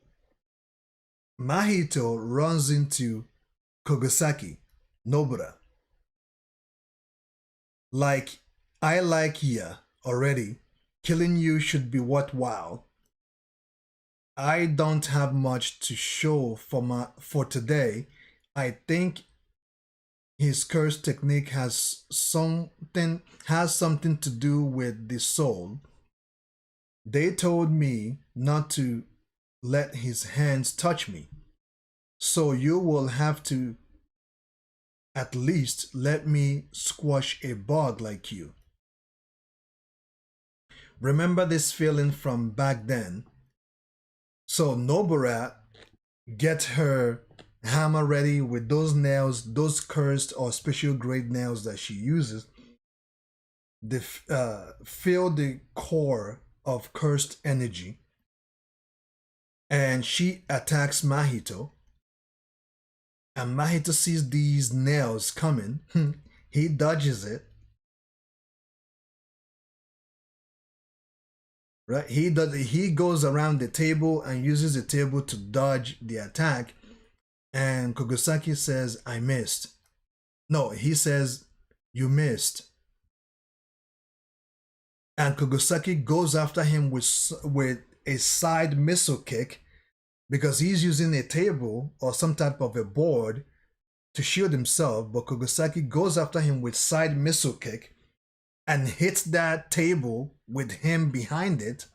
Mahito runs into Kogasaki, Nobura. Like, I like ya already. Killing you should be worthwhile. I don't have much to show for today. I think his curse technique has something to do with the soul. They told me not to let his hands touch me. So you will have to at least let me squash a bug like you. Remember this feeling from back then. So Nobara get her hammer ready with those nails, those cursed or special grade nails that she uses. They fill the core of cursed energy, and she attacks Mahito. And Mahito sees these nails coming. He dodges it. Right? He goes around the table and uses the table to dodge the attack. And Kogasaki says, I missed. No, he says, you missed. And Kogasaki goes after him with a side missile kick because he's using a table or some type of a board to shield himself. But Kogasaki goes after him with side missile kick and hits that table with him behind it.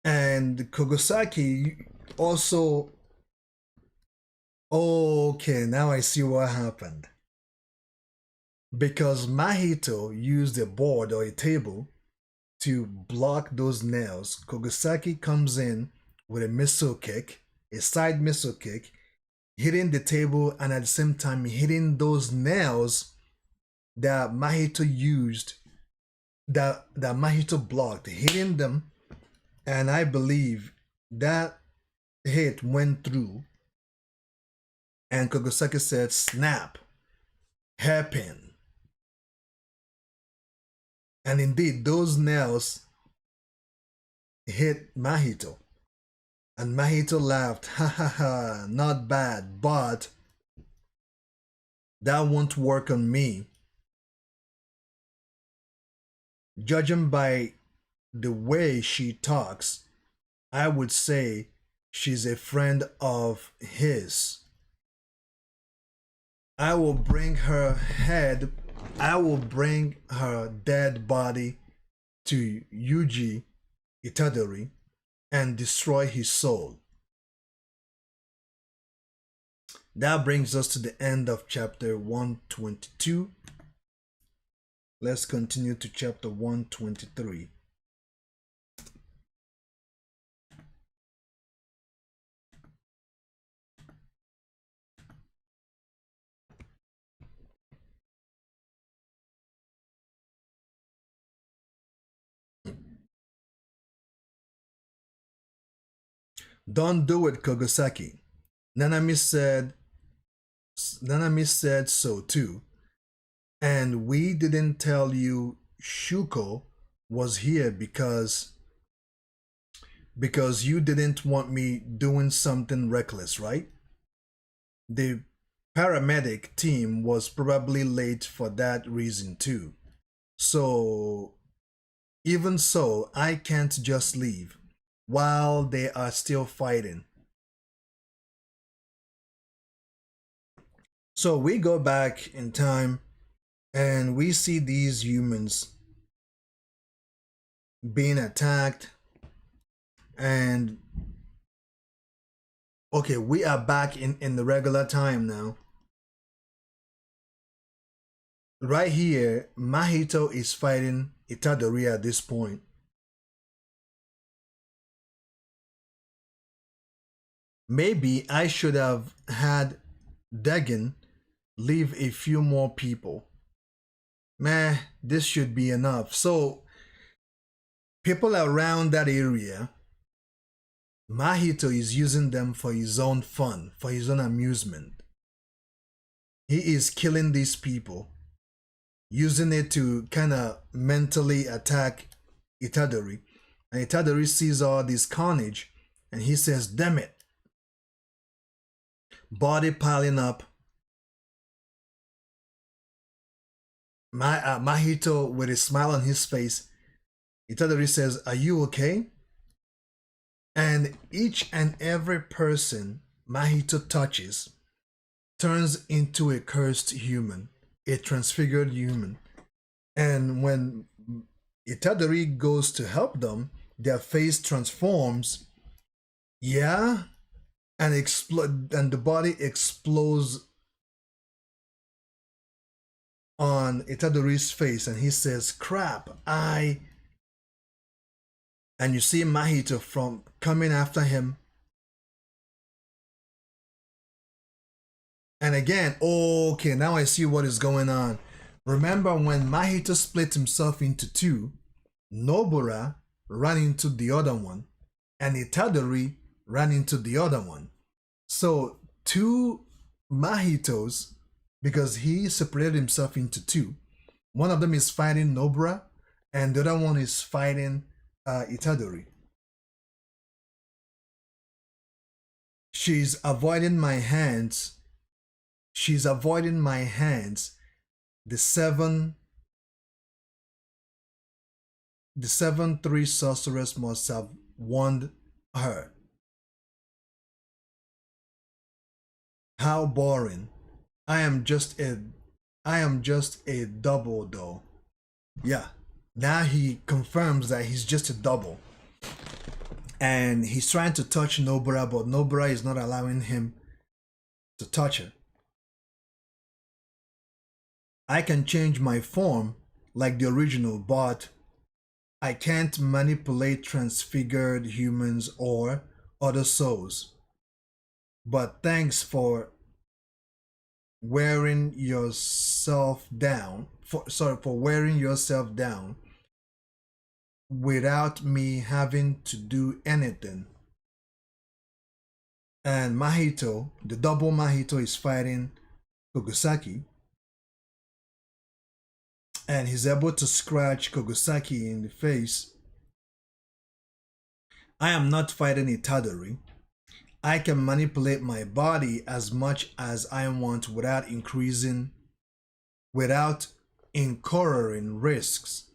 And Kogasaki also, okay, now I see what happened. Because Mahito used a board or a table to block those nails, Kogasaki comes in with a missile kick, a side missile kick, hitting the table and at the same time hitting those nails that Mahito used, that Mahito blocked, hitting them. And I believe that hit went through. And Kogasaki said, snap, hairpin. And indeed, those nails hit Mahito. And Mahito laughed, ha ha ha, not bad, but that won't work on me. Judging by the way she talks, I would say she's a friend of his. I will bring her dead body to Yuji Itadori and destroy his soul. That brings us to the end of chapter 122. Let's continue to chapter 123. Don't do it, Kogasaki. Nanami said so too. And we didn't tell you Shuko was here because you didn't want me doing something reckless, right? The paramedic team was probably late for that reason too. So, even so, I can't just leave while they are still fighting. So, we go back in time and we see these humans being attacked. And okay, we are back in the regular time now. Right here, Mahito is fighting Itadori at this point. Maybe I should have had Degen leave a few more people. Meh, this should be enough. So, people around that area, Mahito is using them for his own fun, for his own amusement. He is killing these people, using it to kind of mentally attack Itadori. And Itadori sees all this carnage and he says, damn it. Body piling up. Mahito with a smile on his face. Itadori says, are you okay? And each and every person Mahito touches turns into a cursed human, a transfigured human. And when Itadori goes to help them, their face transforms, yeah, and explode, and the body explodes on Itadori's face, and he says, "Crap, I." And you see Mahito from coming after him. And again, okay, now I see what is going on. Remember when Mahito split himself into two, Nobara ran into the other one, and Itadori ran into the other one. So two Mahitos, because he separated himself into two. One of them is fighting Nobara, and the other one is fighting Itadori. She's avoiding my hands. She's avoiding my hands. The seven 3 sorceress must have warned her. How boring. I am just a double though. Yeah. Now he confirms that he's just a double. And he's trying to touch Nobara, but Nobara is not allowing him to touch her. I can change my form like the original, but I can't manipulate transfigured humans or other souls. But thanks for wearing yourself down. For wearing yourself down without me having to do anything. And Mahito, the double Mahito, is fighting Kogosaki. And he's able to scratch Kogosaki in the face. I am not fighting Itadori. I can manipulate my body as much as I want without incurring risks.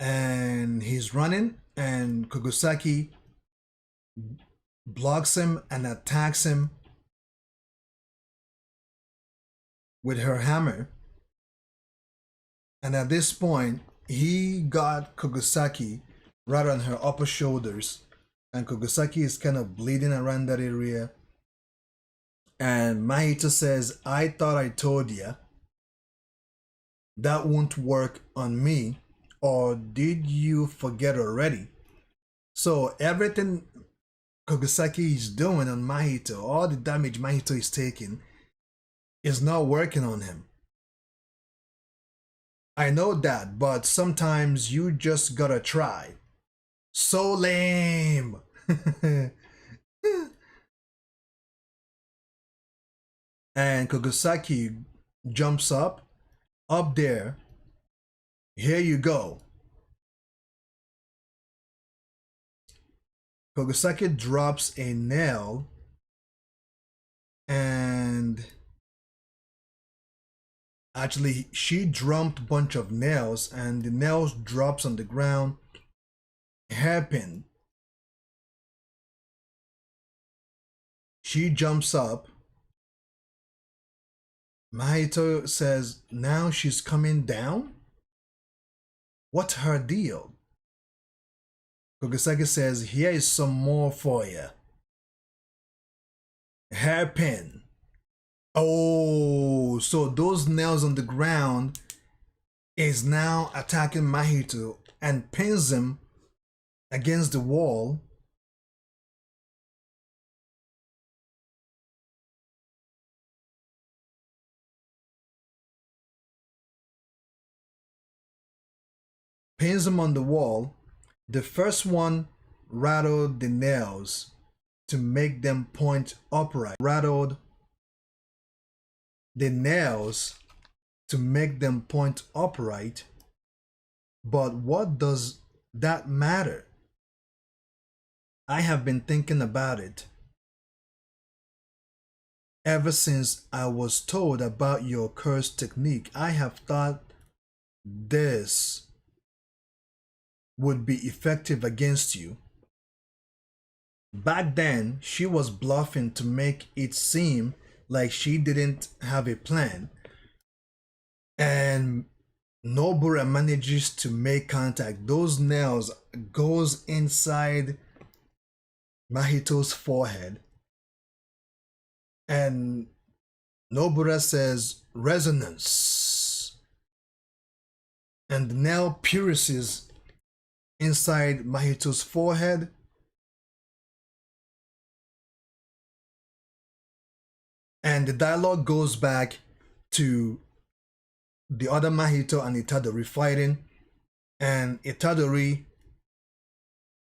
And he's running, and Kogosaki blocks him and attacks him with her hammer. And at this point, he got Kogosaki right on her upper shoulders. And Kogosaki is kind of bleeding around that area. And Mahito says, I thought I told ya that won't work on me. Or did you forget already? So everything Kogosaki is doing on Mahito, all the damage Mahito is taking, is not working on him. I know that, but sometimes you just gotta try. So lame! And Kogosaki jumps up there. Here you go. Kogosaki drops a nail, and actually she dropped a bunch of nails, and the nails drops on the ground. Hairpin. She jumps up. Mahito says, now she's coming down? What's her deal? Kogosaki says, here is some more for you. Hairpin. Oh, so those nails on the ground is now attacking Mahito and pins him against the wall. Pins him on the wall. The first one rattled the nails to make them point upright. Rattled the nails to make them point upright. But what does that matter? I have been thinking about it ever since I was told about your curse technique. I have thought this would be effective against you. Back then, she was bluffing to make it seem like she didn't have a plan. And Nobura manages to make contact. Those nails goes inside Mahito's forehead. And Nobura says, resonance. And the nail pierces inside Mahito's forehead. And the dialogue goes back to the other Mahito and Itadori fighting. And Itadori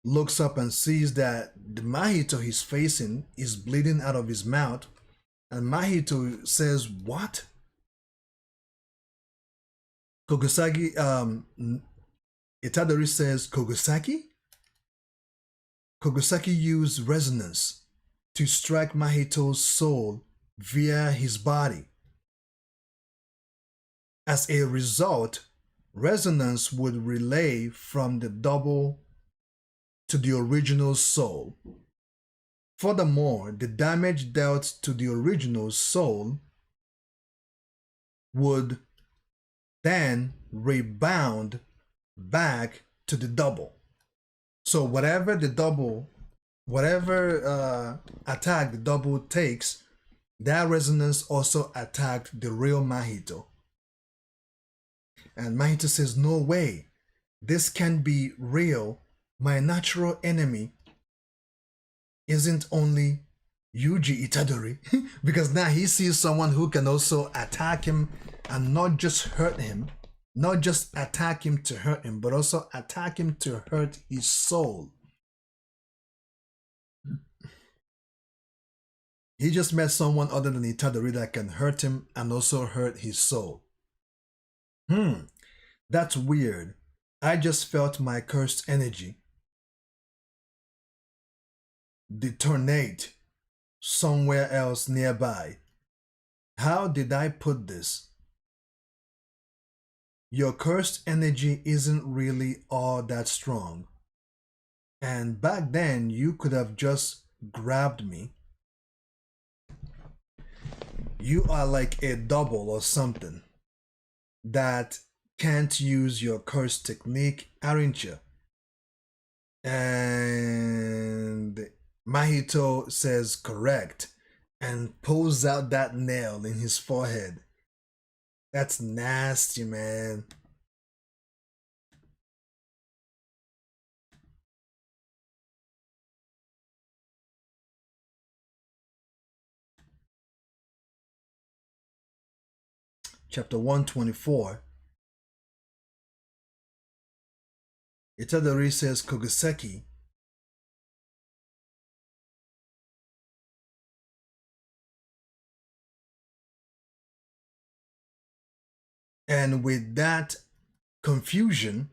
looks up and sees that the Mahito he's facing is bleeding out of his mouth. And Mahito says, what? Kogosaki, Itadori says, Kogosaki? Kogosaki used resonance to strike Mahito's soul via his body. As a result, resonance would relay from the double to the original soul. Furthermore, the damage dealt to the original soul would then rebound back to the double. So whatever attack the double takes, that resonance also attacked the real Mahito. And Mahito says, no way, this can be real. My natural enemy isn't only Yuji Itadori, because now he sees someone who can also attack him and not just hurt him, not just attack him to hurt him, but also attack him to hurt his soul. He just met someone other than Itadori that can hurt him and also hurt his soul. That's weird. I just felt my cursed energy detonate somewhere else nearby. How did I put this? Your cursed energy isn't really all that strong. And back then, you could have just grabbed me. You are like a double or something that can't use your curse technique, aren't you? And Mahito says correct and pulls out that nail in his forehead. That's nasty, man. Chapter 124. Itadori says Kogoseki. And with that confusion,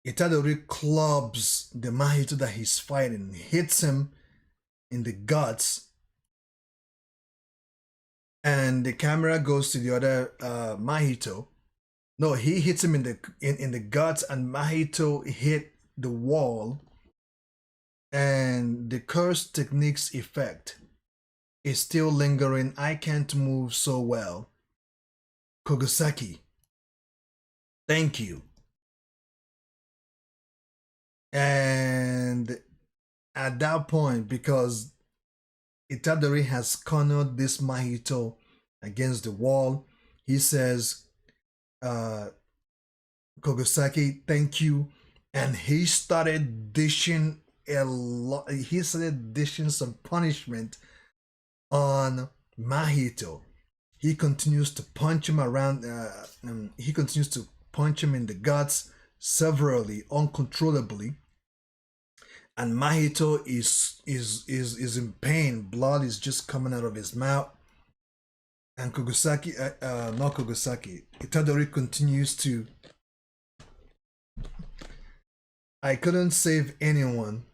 Itadori clubs the Mahito that he's fighting, hits him in the guts, and the camera goes to the other Mahito. No, he hits him in the guts, and Mahito hit the wall, and the curse technique's effect is still lingering. I can't move so well. Kogoseki, thank you. And at that point, because Itadori has cornered this Mahito against the wall. He says, uh, Kogosaki, thank you. And he started dishing a lot. He started dishing some punishment on Mahito. He continues to punch him around. He continues to punch him in the guts severally, uncontrollably. And Mahito is in pain. Blood is just coming out of his mouth. And not Kogosaki, Itadori continues to. I couldn't save anyone.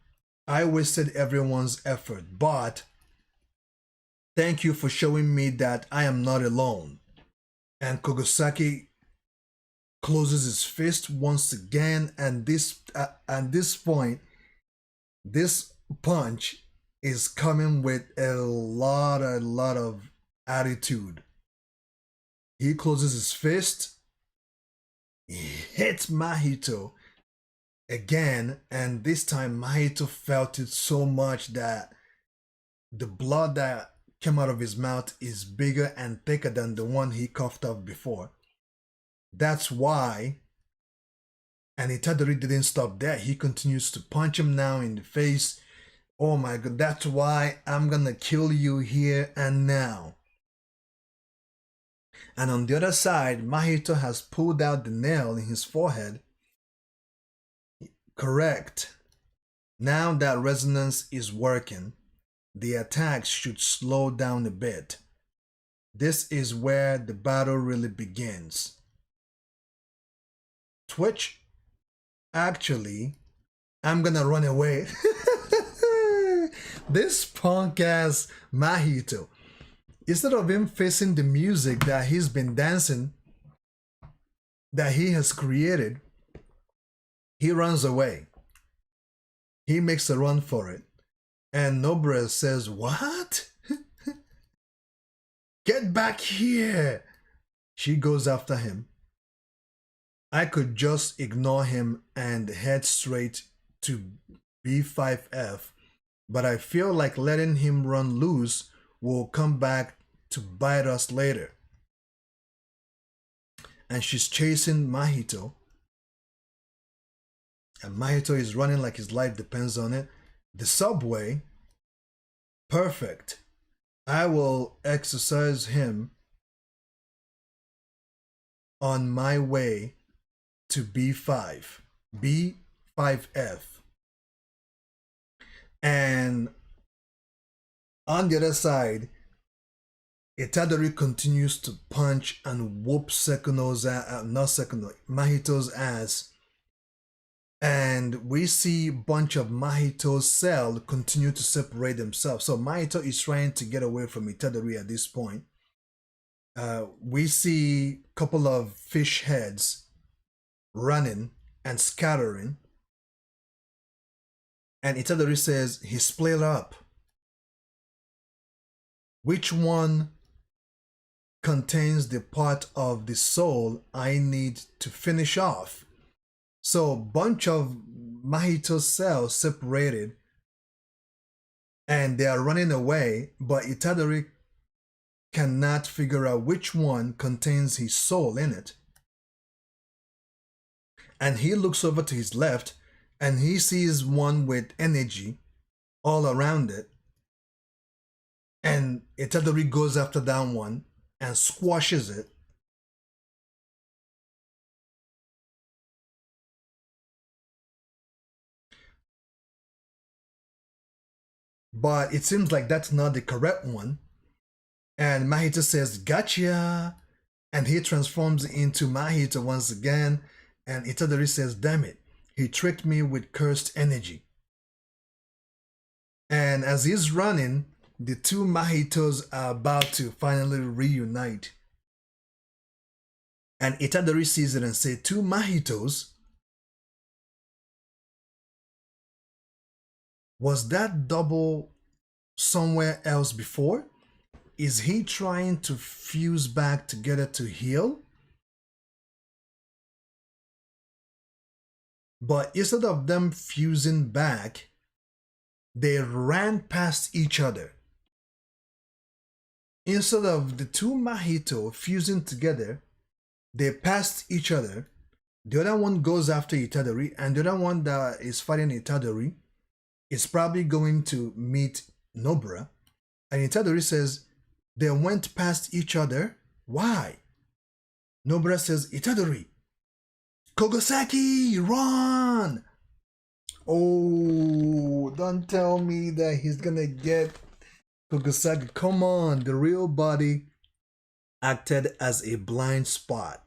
I wasted everyone's effort, but thank you for showing me that I am not alone. And Kogosaki closes his fist once again, and this point, this punch is coming with a lot of attitude. He closes his fist, he hits Mahito again, and this time Mahito felt it so much that the blood that came out of his mouth is bigger and thicker than the one he coughed up before. That's why, and Itadori didn't stop there. He continues to punch him now in the face. Oh my god, that's why I'm gonna kill you here and now. And on the other side, Mahito has pulled out the nail in his forehead. Correct. Now that resonance is working, the attacks should slow down a bit. This is where the battle really begins. Twitch, actually, I'm gonna run away. This punk ass Mahito, instead of him facing the music that he's been dancing, that he has created, he runs away. He makes a run for it. And Nobra says, "What? Get back here!" She goes after him. I could just ignore him and head straight to B5F, but I feel like letting him run loose will come back to bite us later. And she's chasing Mahito. And Mahito is running like his life depends on it. The subway, perfect. I will exercise him on my way to B5, B5F. And on the other side, Itadori continues to punch and whoop Mahito's ass. And we see a bunch of Mahito's cells continue to separate themselves. So Mahito is trying to get away from Itadori at this point. We see a couple of fish heads running and scattering. And Itadori says, he split up. Which one contains the part of the soul I need to finish off? So a bunch of Mahito's cells separated and they are running away, but Itadori cannot figure out which one contains his soul in it. And he looks over to his left and he sees one with energy all around it. And Itadori goes after that one and squashes it. But it seems like that's not the correct one. And Mahito says, "Gotcha!" And he transforms into Mahito once again. And Itadori says, "Damn it, he tricked me with cursed energy." And as he's running, the two Mahitos are about to finally reunite. And Itadori sees it and says, "Two Mahitos? Was that double somewhere else before? Is he trying to fuse back together to heal?" But instead of them fusing back, they ran past each other. Instead of the two Mahito fusing together, they passed each other. The other one goes after Itadori, and the other one that is fighting Itadori is probably going to meet Nobara. And Itadori says, they went past each other. Why? Nobara says, Itadori, Kogosaki, run! Oh, don't tell me that he's gonna get Kogosaki. Come on, the real body acted as a blind spot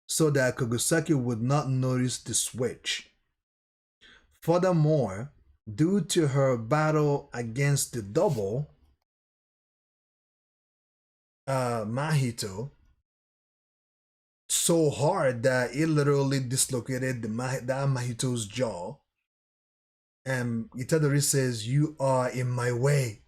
so that Kogosaki would not notice the switch. Furthermore, due to her battle against the double, Mahito, so hard that it literally dislocated that Mahito's jaw. And Itadori says, "You are in my way."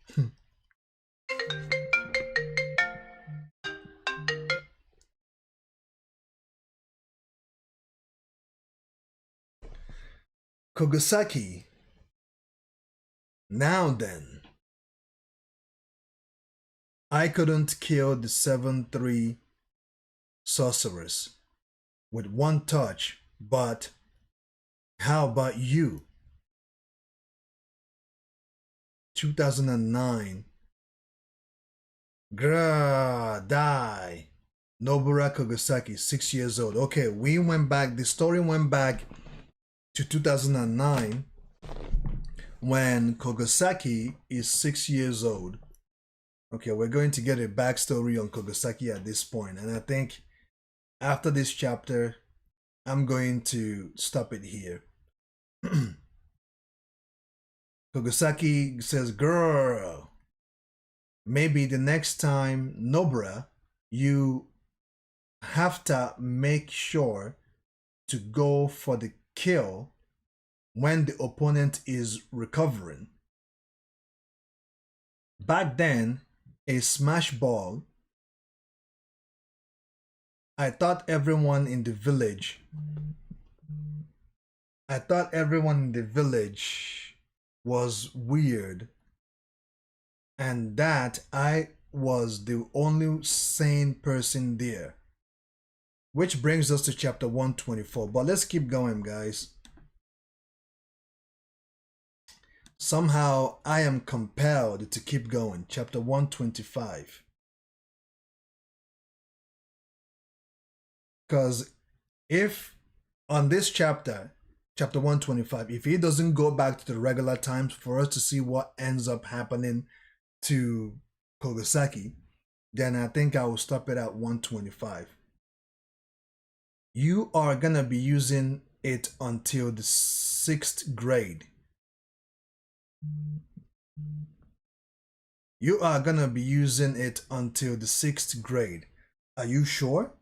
Kogosaki. Now then, I couldn't kill the 7-3 sorceress with one touch, but how about you? 2009. Grah, die. Nobara Kogosaki, 6 years old. Okay, we went back, the story went back to 2009 when Kogosaki is 6 years old. Okay, we're going to get a backstory on Kogosaki at this point, and I think after this chapter, I'm going to stop it here. Kogosaki says, girl, maybe the next time, Nobara, you have to make sure to go for the kill when the opponent is recovering. Back then, a smash ball, I thought everyone in the village was weird, and that I was the only sane person there. Which brings us to chapter 124. But let's keep going, guys. Somehow I am compelled to keep going. Chapter 125. Because if on this chapter 125, if he doesn't go back to the regular times for us to see what ends up happening to Kogosaki, then I think I will stop it at 125. You are gonna be using it until the 6th grade. You are gonna be using it until the 6th grade. Are you sure?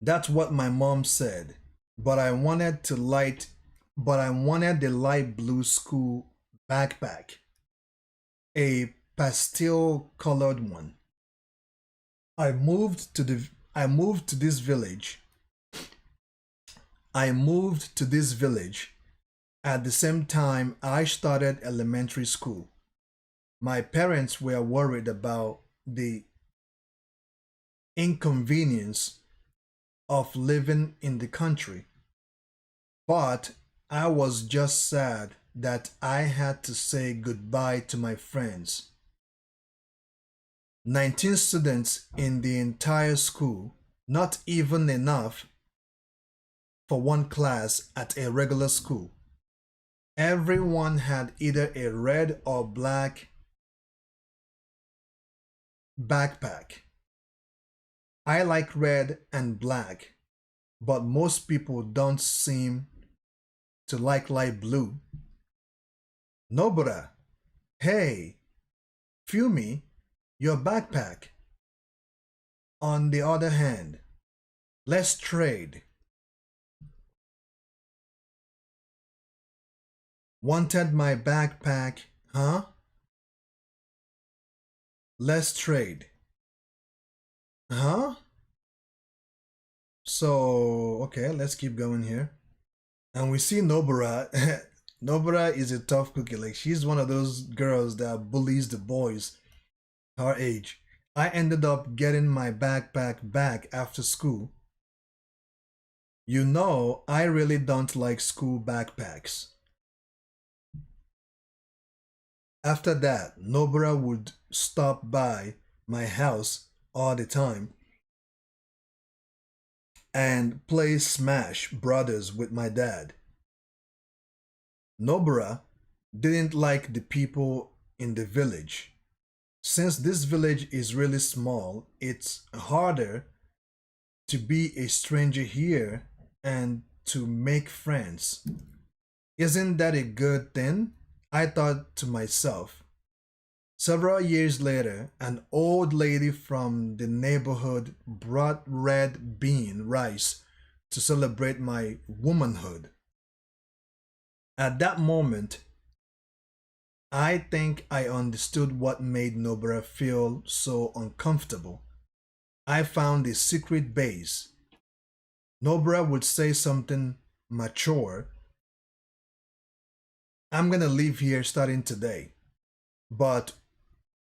That's what my mom said. But I wanted the light blue school backpack. A pastel colored one. I moved to this village. At the same time I started elementary school. My parents were worried about the inconvenience of living in the country, but I was just sad that I had to say goodbye to my friends. 19 students in the entire school, not even enough for one class at a regular school. Everyone had either a red or black backpack. I like red and black, but most people don't seem to like light blue. Nobara, hey, Fumi, your backpack. On the other hand, let's trade. Wanted my backpack, huh? Let's trade. Huh? So, okay, let's keep going here. And we see Nobara. Nobara is a tough cookie. Like, she's one of those girls that bullies the boys. her age. I ended up getting my backpack back after school. You know, I really don't like school backpacks. After that, Nobara would stop by my house all the time and play Smash Brothers with my dad. Nobara didn't like the people in the village. Since this village is really small, it's harder to be a stranger here and to make friends. Isn't that a good thing? I thought to myself. Several years later, an old lady from the neighborhood brought red bean rice to celebrate my womanhood. At that moment, I think I understood what made Nobara feel so uncomfortable. I found a secret base. Nobara would say something mature. I'm gonna leave here starting today. But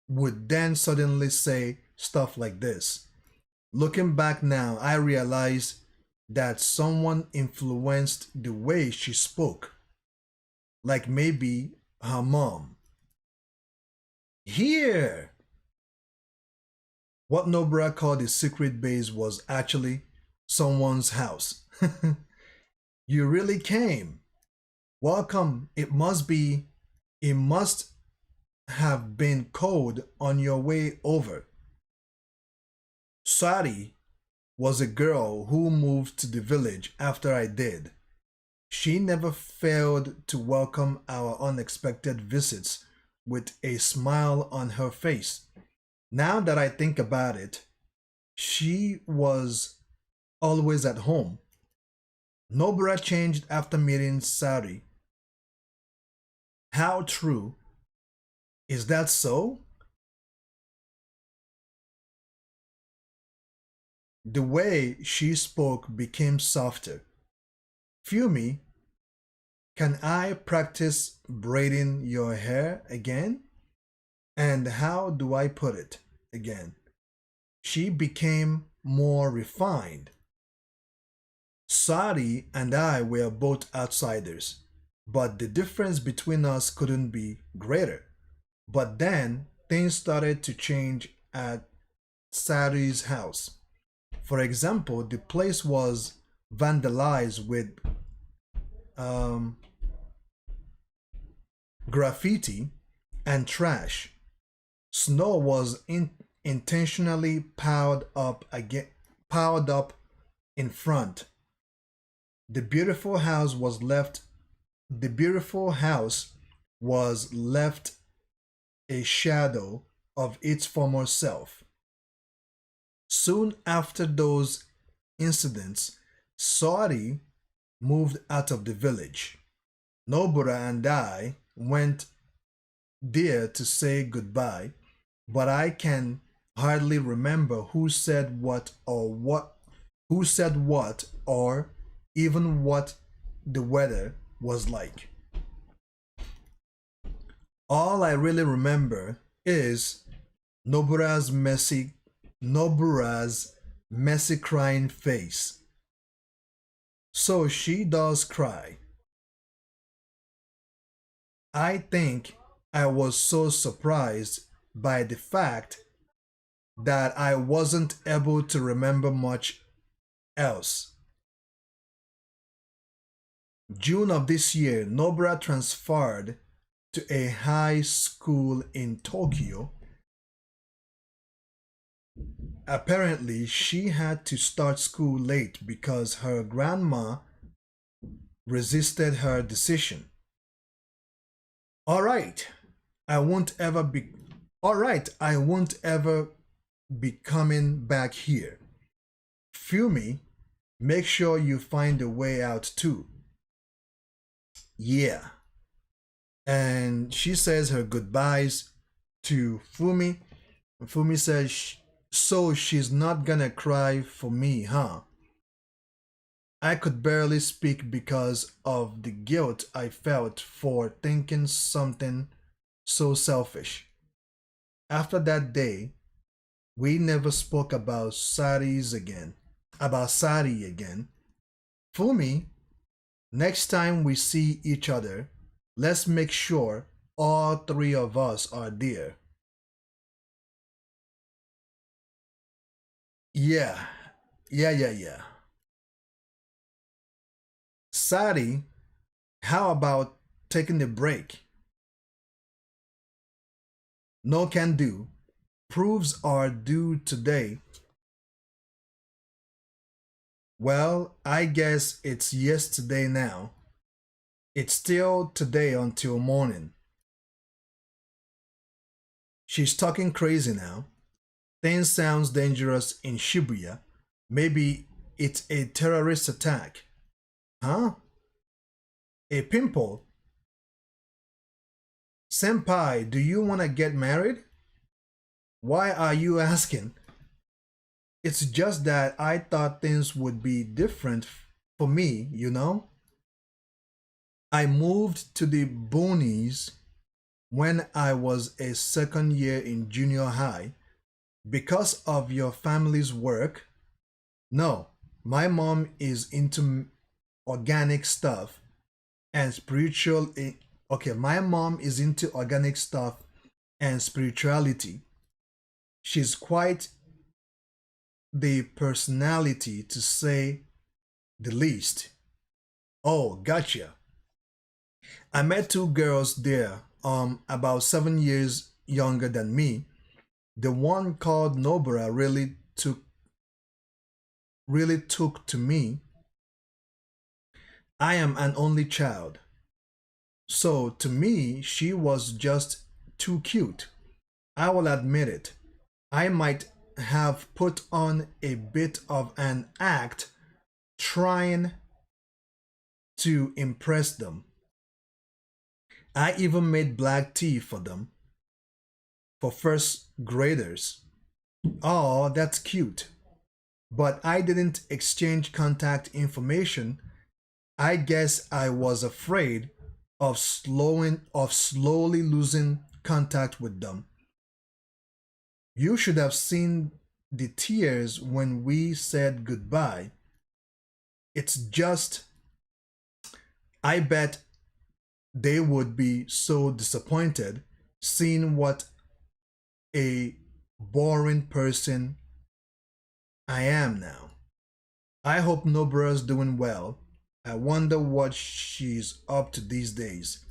would then suddenly say stuff like this. Looking back now, I realize that someone influenced the way she spoke, like maybe her mom. Here! What Nobra called a secret base was actually someone's house. You really came. Welcome. It must have been cold on your way over. Sari was a girl who moved to the village after I did. She never failed to welcome our unexpected visits with a smile on her face. Now that I think about it, she was always at home. Nobra changed after meeting Sari. How true? Is that so? The way she spoke became softer. Fumi, can I practice braiding your hair again? And how do I put it again? She became more refined. Sari and I were both outsiders, but the difference between us couldn't be greater. But then things started to change at Sari's house. For example, the place was vandalized with um, graffiti and trash. Snow was intentionally piled up in front. The beautiful house was left. The beautiful house was left a shadow of its former self. Soon after those incidents, Saudi moved out of the village. Nobura and I went there to say goodbye, but I can hardly remember who said what or even what the weather was like. All I really remember is Nobura's messy Nobura's messy crying face. So she does cry. I think I was so surprised by the fact that I wasn't able to remember much else. June of this year, Nobra transferred to a high school in Tokyo. Apparently, she had to start school late because her grandma resisted her decision. All right, I won't ever be All right, I won't ever be coming back here. Fumi, make sure you find a way out too. Yeah. And she says her goodbyes to Fumi. Fumi says, so she's not gonna cry for me, huh? I could barely speak because of the guilt I felt for thinking something so selfish. After that day, we never spoke about Sari again. Fumi, next time we see each other, let's make sure all three of us are there. Yeah, yeah. Sari, how about taking a break? No can do. Proofs are due today. Well, I guess it's yesterday now. It's still today until morning. She's talking crazy now. Things sounds dangerous in Shibuya. Maybe it's a terrorist attack. Huh? A pimple? Senpai, do you want to get married? Why are you asking? It's just that I thought things would be different for me, you know? I moved to the boonies when I was a second year in junior high because of your family's work. No, my mom is into organic stuff and spiritual. Okay, my mom is into organic stuff and spirituality. She's quite the personality to say the least. Oh, gotcha. I met two girls there, about 7 years younger than me. The one called Nobara really took to me. I am an only child. So to me, she was just too cute. I will admit it. I might have put on a bit of an act trying to impress them. I even made black tea for them, for first graders. Oh, that's cute. But I didn't exchange contact information. I guess I was afraid of slowly losing contact with them. You should have seen the tears when we said goodbye. It's just, I bet they would be so disappointed seeing what a boring person I am now. I hope Nobara's doing well. I wonder what she's up to these days.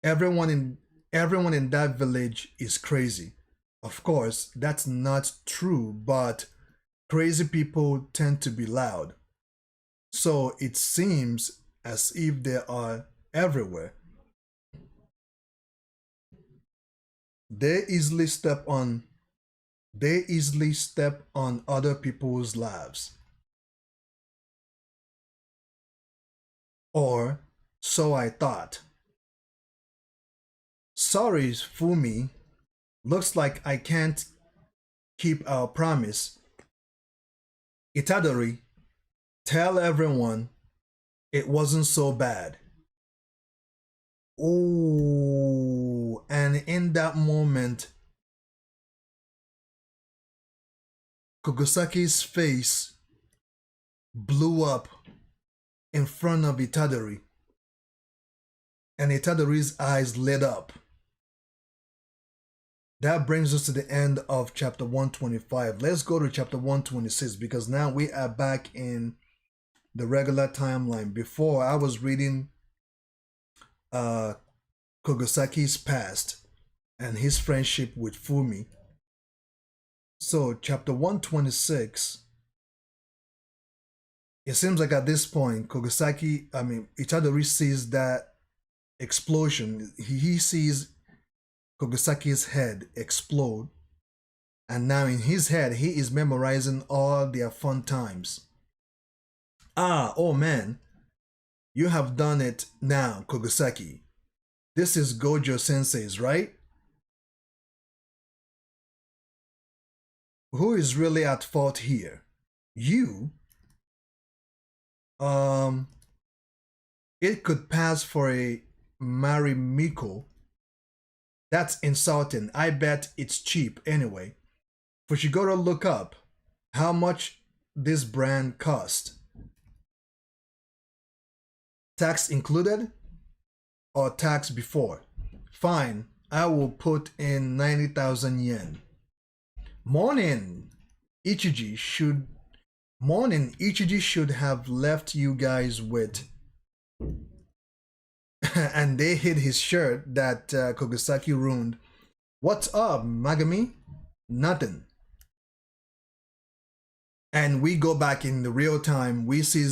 Everyone in everyone in that village is crazy. Of course, that's not true, but crazy people tend to be loud. So it seems as if they are everywhere. They easily step on they easily step on other people's lives. Or so I thought. Sorry, Fumi. Looks like I can't keep our promise. Itadori, tell everyone it wasn't so bad. Oh, and in that moment, Kogosaki's face blew up in front of Itadori, and Itadori's eyes lit up. That brings us to the end of chapter 125. Let's go to chapter 126 because now we are back in the regular timeline. Before I was reading uh, Kogosaki's past and his friendship with Fumi. So, chapter 126, it seems like at this point, Itadori sees that explosion. He sees Kogosaki's head explode, and now in his head, he is memorizing all their fun times. Ah, oh man, you have done it now, Kogosaki. This is Gojo Sensei's, right? Who is really at fault here? You? Um, it could pass for a Marimiko. That's insulting. I bet it's cheap anyway. But you gotta look up how much this brand cost. Tax included or tax before? Fine, I will put in 90,000 yen. Morning, Ichiji should have left you guys with and they hid his shirt that Kogasaki ruined. What's up, Magami? Nothing. And we go back in the real time. We see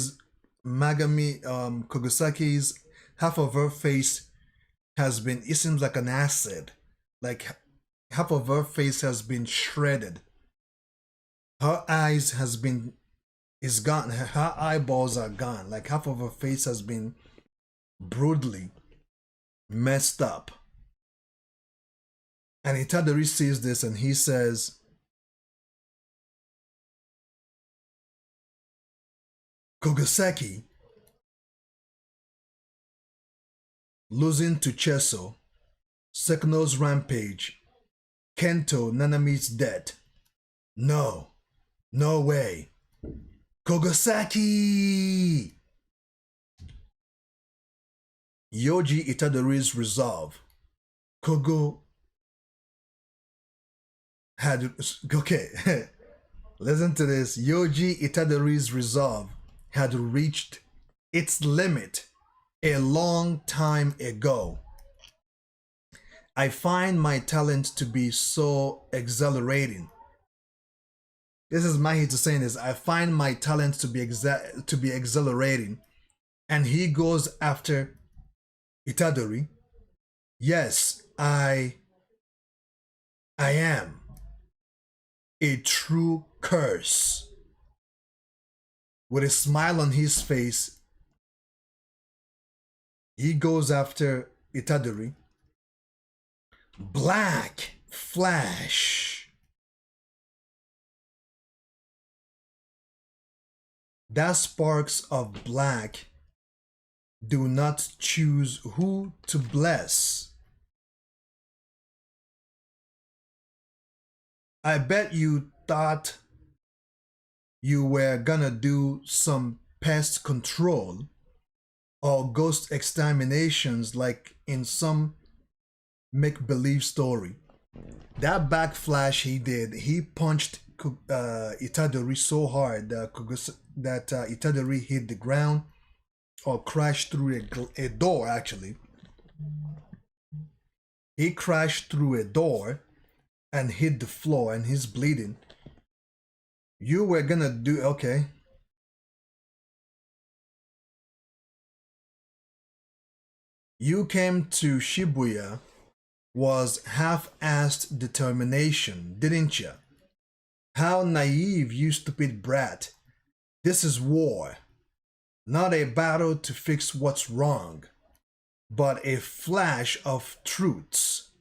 Magami, Kogasaki's half of her face has been, it seems like an acid. Like half of her face has been shredded. Her eyes is gone. Her eyeballs are gone. Like half of her face has been brutally messed up. And Itadori sees this and he says, Kogasaki losing to Cheso, Sekino's rampage, Kento Nanami's death. No, no way. Kogasaki! Yoji Itadori's resolve. Kogo had, okay, listen to this. Yoji Itadori's resolve had reached its limit a long time ago. I find my talent to be so exhilarating. This is Mahito saying this. I find my talent to be exhilarating. And he goes after Itadori. Yes, I am a true curse. With a smile on his face, he goes after Itadori. Black flash. That sparks of black do not choose who to bless. I bet you thought you were gonna do some pest control or ghost exterminations like in some make-believe story. That backflash he did, he punched Itadori so hard that Itadori hit the ground or crashed through a door actually. He crashed through a door and hit the floor and he's bleeding. You were gonna do, okay. You came to Shibuya was half-assed determination, didn't you? How naive, you stupid brat. This is war. Not a battle to fix what's wrong, but a flash of truths.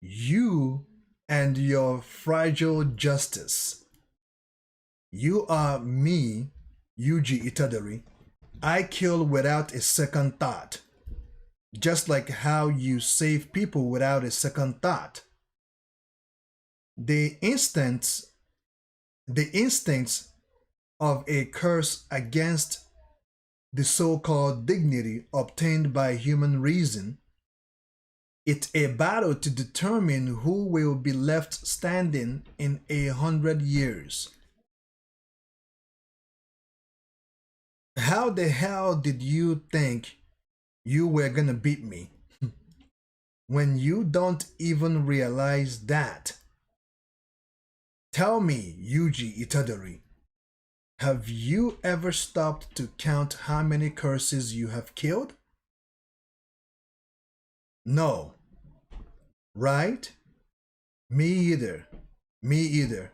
You and your fragile justice. You are me, Yuji Itadori. I kill without a second thought. Just like how you save people without a second thought. The instincts of a curse against the so-called dignity obtained by human reason. It's a battle to determine who will be left standing in 100 years. How the hell did you think you were gonna beat me when you don't even realize that? Tell me, Yuji Itadori, have you ever stopped to count how many curses you have killed? No. Right? Me either. Me either.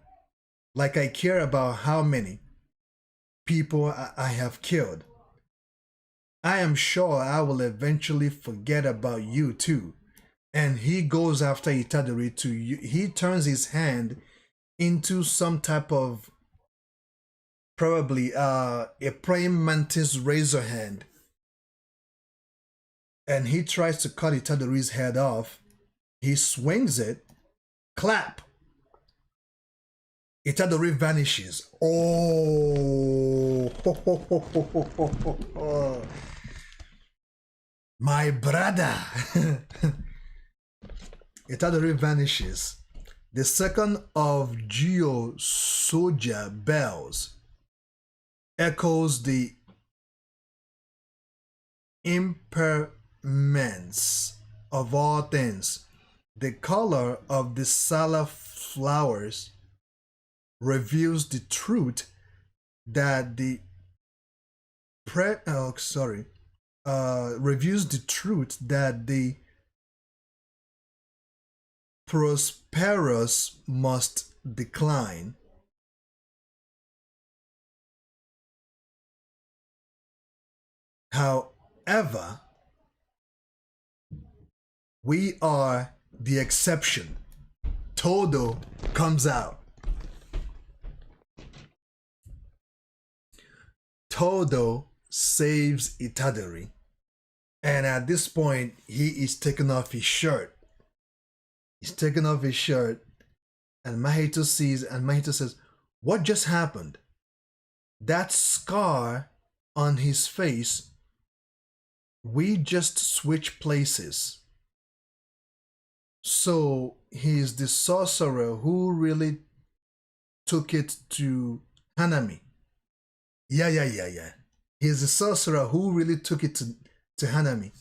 Like I care about how many people I have killed. I am sure I will eventually forget about you too. And he goes after Itadori he turns his hand into some type of probably a praying mantis razor hand. And he tries to cut Itadori's head off. He swings it, clap. Itadori vanishes. Oh, my brother. Itadori vanishes. The second of Geo Soja bells echoes the impermanence of all things. The color of the Sala flowers reveals the truth that the reveals the truth that the prosperous must decline. However, we are the exception. Todo comes out. Todo saves Itadori. And at this point, he is taking off his shirt. He's taking off his shirt. And Mahito sees, and Mahito says, "What just happened? That scar on his face, we just switched places. So he's the sorcerer who really took it to Hanami." Yeah. He's the sorcerer who really took it to Hanami.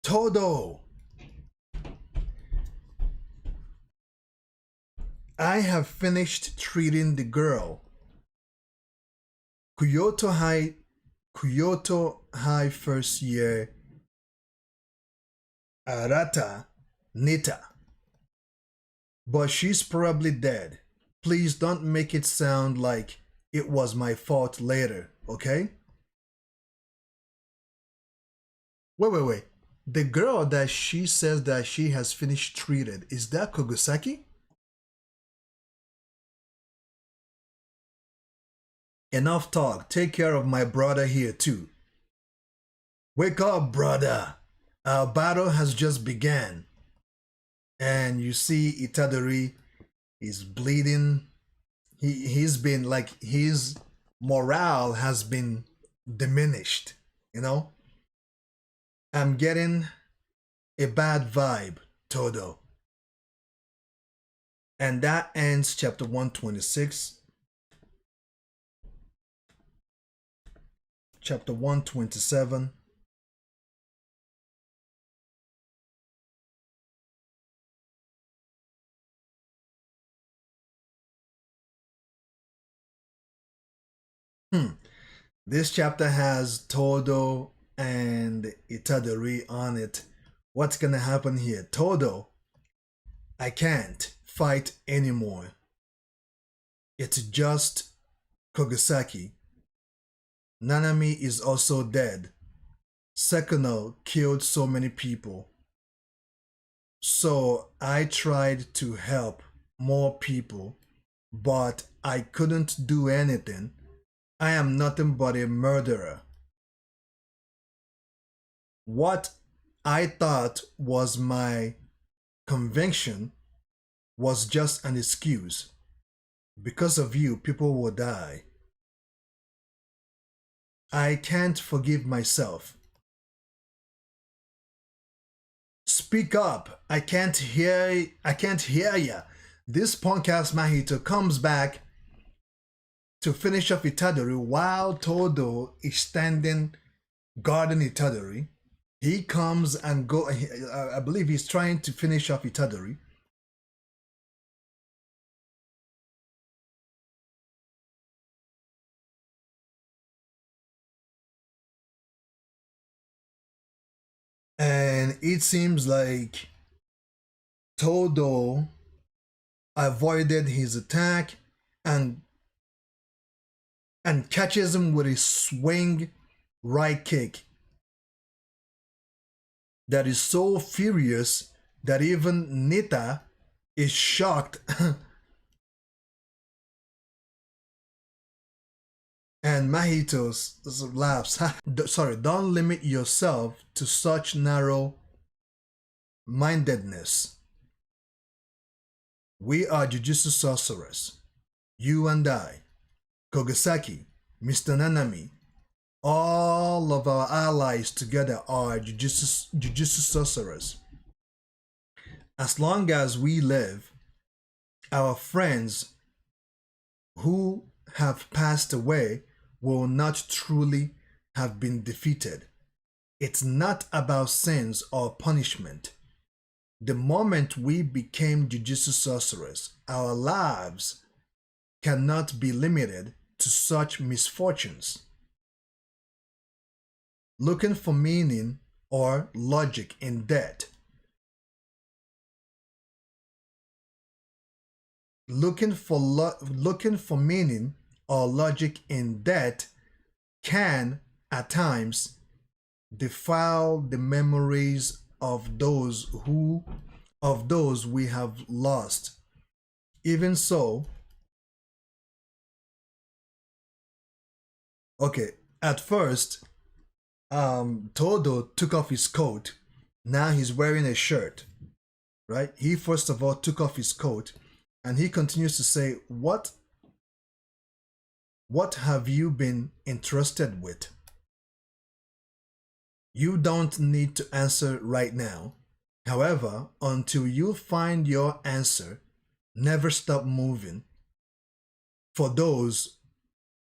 Todo. I have finished treating the girl. Kyoto High first year Arata Nita. But she's probably dead. Please don't make it sound like it was my fault later, okay? Wait. The girl that she says that she has finished treated, is that Kogosaki? Enough talk. Take care of my brother here too. Wake up, brother. Our battle has just begun. And you see Itadori is bleeding. He's been like, his morale has been diminished, you know? I'm getting a bad vibe, Todo. And that ends chapter 126. Chapter 127. This chapter has Todo and Itadori on it. What's gonna happen here? Todo, I can't fight anymore. It's just Kogasaki. Nanami is also dead. Sekuno killed so many people. So I tried to help more people, but I couldn't do anything. I am nothing but a murderer. What I thought was my conviction was just an excuse. Because of you, people will die. I can't forgive myself. Speak up. I can't hear ya. This punk ass Mahito comes back to finish off Itadori while Todo is standing guarding Itadori. He comes and go. I believe he's trying to finish off Itadori. And it seems like Todo avoided his attack and catches him with a swing right kick that is so furious that even Nita is shocked And Mahito laughs. Sorry, don't limit yourself to such narrow mindedness. We are Jujutsu sorcerers. You and I, Kogasaki, Mr. Nanami, all of our allies together are Jujutsu sorcerers. As long as we live, our friends who have passed away will not truly have been defeated. It's not about sins or punishment. The moment we became Jujutsu sorcerers, our lives cannot be limited to such misfortunes. Looking for meaning or logic in death. Looking for meaning or logic in death can, at times, defile the memories of those we have lost. Even so, okay, at first, Todo took off his coat. Now he's wearing a shirt, right? He first of all took off his coat, and he continues to say, What have you been entrusted with? You don't need to answer right now. However, until you find your answer, never stop moving. For those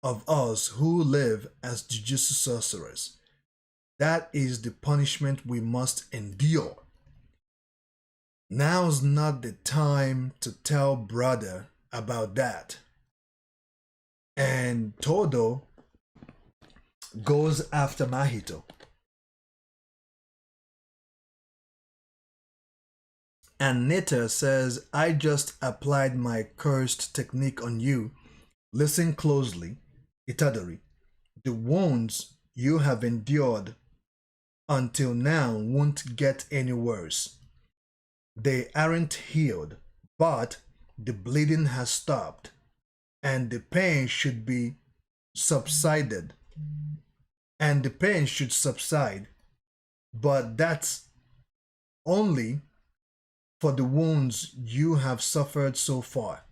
of us who live as Jujutsu sorcerers, that is the punishment we must endure. Now's not the time to tell brother about that. And Todo goes after Mahito. And Nita says, I just applied my cursed technique on you. Listen closely, Itadori. The wounds you have endured until now won't get any worse. They aren't healed, but the bleeding has stopped, and the pain should be subsided. And the pain should subside, but that's only for the wounds you have suffered so far.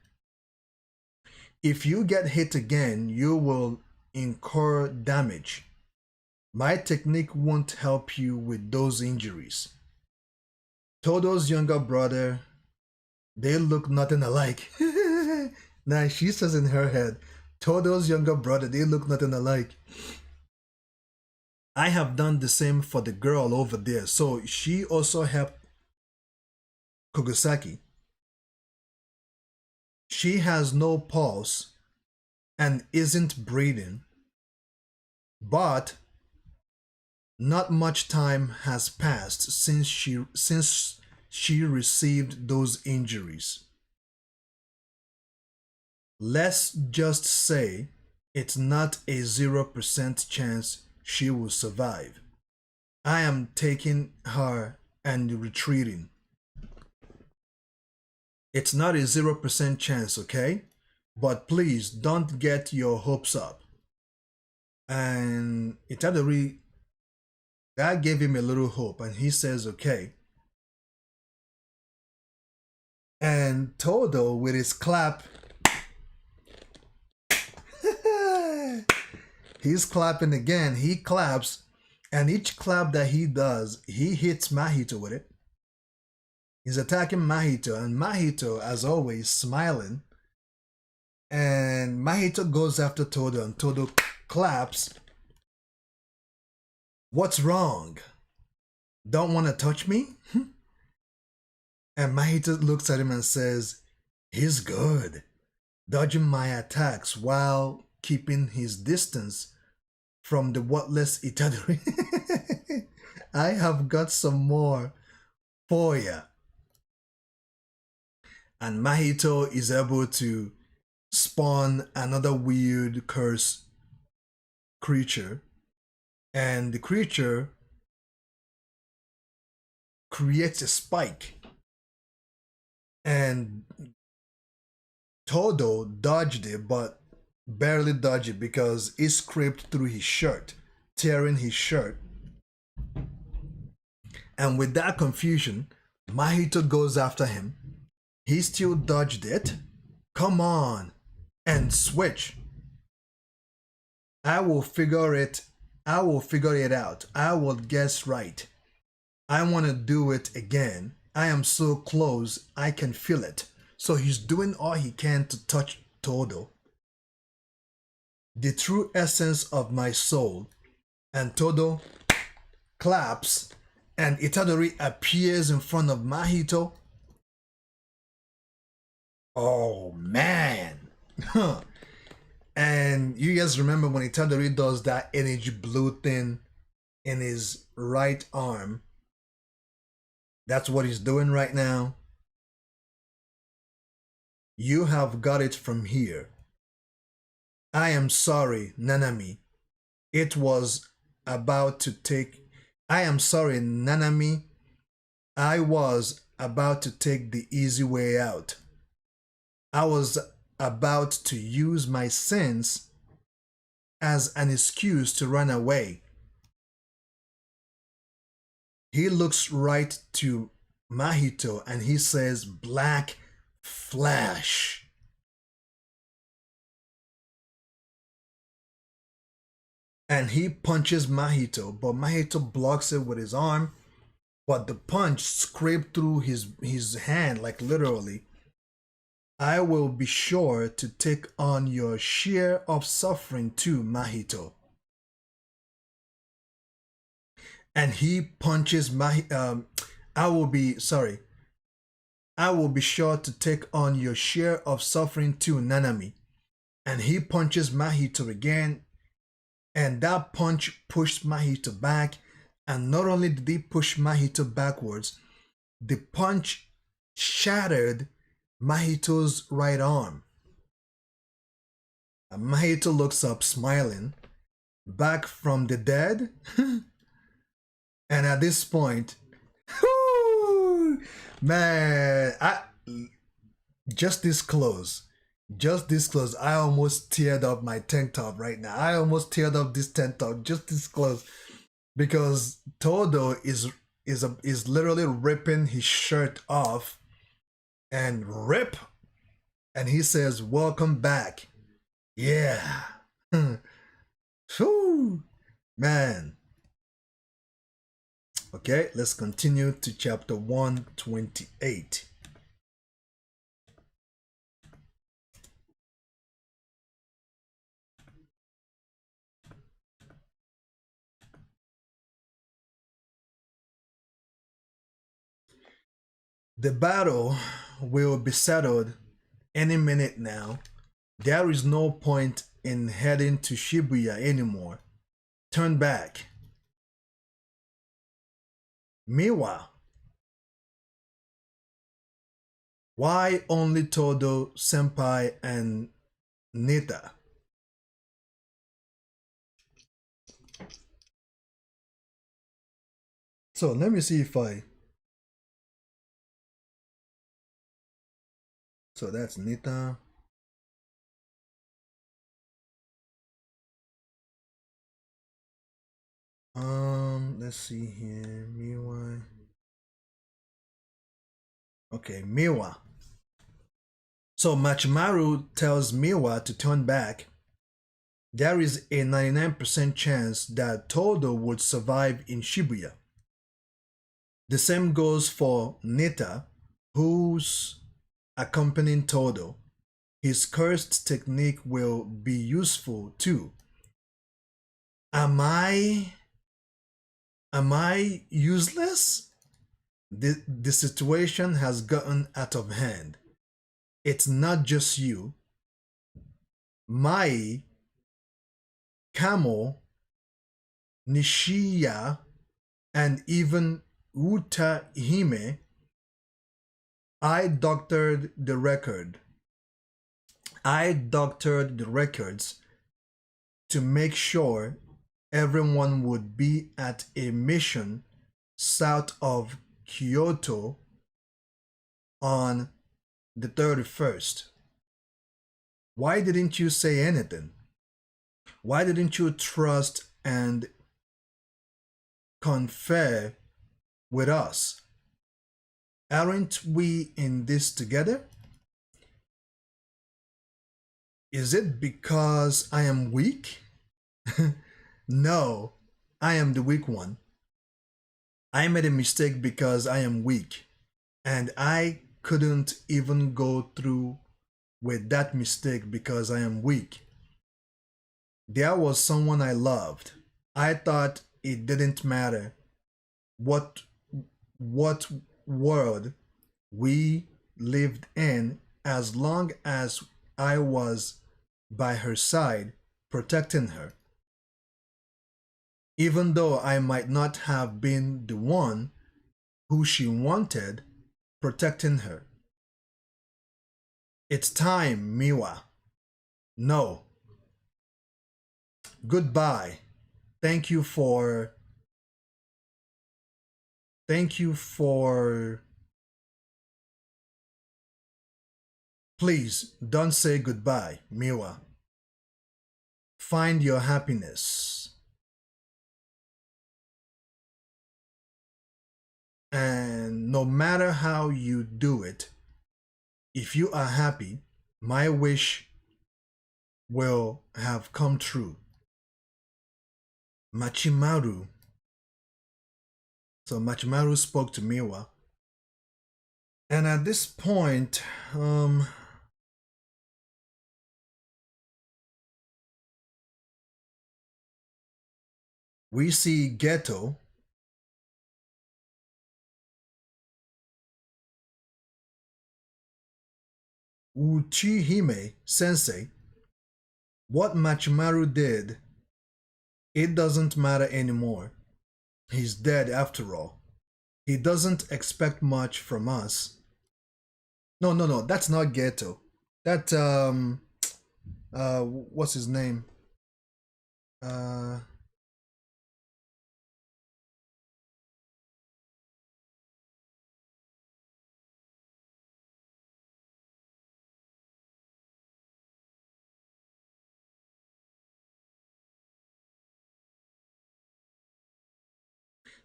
If you get hit again, you will incur damage. My technique won't help you with those injuries. Todo's younger brother, they look nothing alike. Now she says in her head, Todo's younger brother, they look nothing alike. I have done the same for the girl over there. So she also helped Kogasaki. She has no pulse and isn't breathing, but not much time has passed since she received those injuries. Let's just say it's not a 0% chance she will survive. I am taking her and retreating. It's not a 0% chance, okay? But please don't get your hopes up. And Itadori, that gave him a little hope, and he says, okay. And Todo, with his clap, he's clapping again. He claps, and each clap that he does, he hits Mahito with it. He's attacking Mahito, and Mahito, as always, smiling. And Mahito goes after Todo, and Todo claps. What's wrong? Don't want to touch me? And Mahito looks at him and says, he's good, dodging my attacks while keeping his distance from the wordless Itadori. I have got some more for ya. And Mahito is able to spawn another weird curse creature, and the creature creates a spike, and Todo dodged it, but barely dodge it because it scraped through his shirt, tearing his shirt. And with that confusion, Mahito goes after him. He still dodged it. Come on, and switch. I will figure it. I will figure it out. I will guess right. I want to do it again. I am so close. I can feel it. So he's doing all he can to touch Todo, the true essence of my soul. And Todo claps, and Itadori appears in front of Mahito. Oh man. And you guys remember when Itadori does that energy blue thing in his right arm? That's what he's doing right now. You have got it from here. I am sorry, Nanami. It was about to take. I am sorry, Nanami. I was about to take the easy way out. I was about to use my sins as an excuse to run away. He looks right to Mahito and he says, Black Flash. And he punches Mahito, but Mahito blocks it with his arm. But the punch scraped through his hand, like literally. I will be sure to take on your share of suffering too, Mahito. And he punches I will be sure to take on your share of suffering too, Nanami. And he punches Mahito again, and that punch pushed Mahito back. And not only did he push Mahito backwards, the punch shattered Mahito's right arm. And Mahito looks up smiling, back from the dead. And at this point, whoo, man, just this close, I almost teared up my tank top right now. I almost teared up this tank top just this close, because Todo is literally ripping his shirt off, and rip, and he says, "Welcome back." Yeah. Whew, man. Okay, let's continue to chapter 128. The battle will be settled any minute now. There is no point in heading to Shibuya anymore. Turn back. Miwa. Why only Todo, Senpai, and Nita? So let me see if I... So that's Nita. Let's see here. Miwa. Okay, Miwa. So Machimaru tells Miwa to turn back. There is a 99% chance that Todo would survive in Shibuya. The same goes for Nita, who's accompanying Todo. His cursed technique will be useful too. Am I useless? The situation has gotten out of hand. It's not just you. Mai, Kamo, Nishiya, and even Uta Hime. I doctored the records to make sure everyone would be at a mission south of Kyoto on the 31st. Why didn't you say anything? Why didn't you trust and confer with us? Aren't we in this together? Is it because I am weak? No, I am the weak one. I made a mistake because I am weak, and I couldn't even go through with that mistake because I am weak. There was someone I loved. I thought it didn't matter what what world we lived in as long as I was by her side protecting her. Even though I might not have been the one who she wanted, protecting her. It's time, Miwa. No. Goodbye. Thank you for. Thank you for. Please don't say goodbye, Miwa. Find your happiness. And no matter how you do it, if you are happy, my wish will have come true. Machimaru. So Machimaru spoke to Miwa. And at this point, we see Geto Uchihime Sensei. What Machimaru did, it doesn't matter anymore. He's dead after all. He doesn't expect much from us. No, no, no, that's not Geto. That what's his name? Uh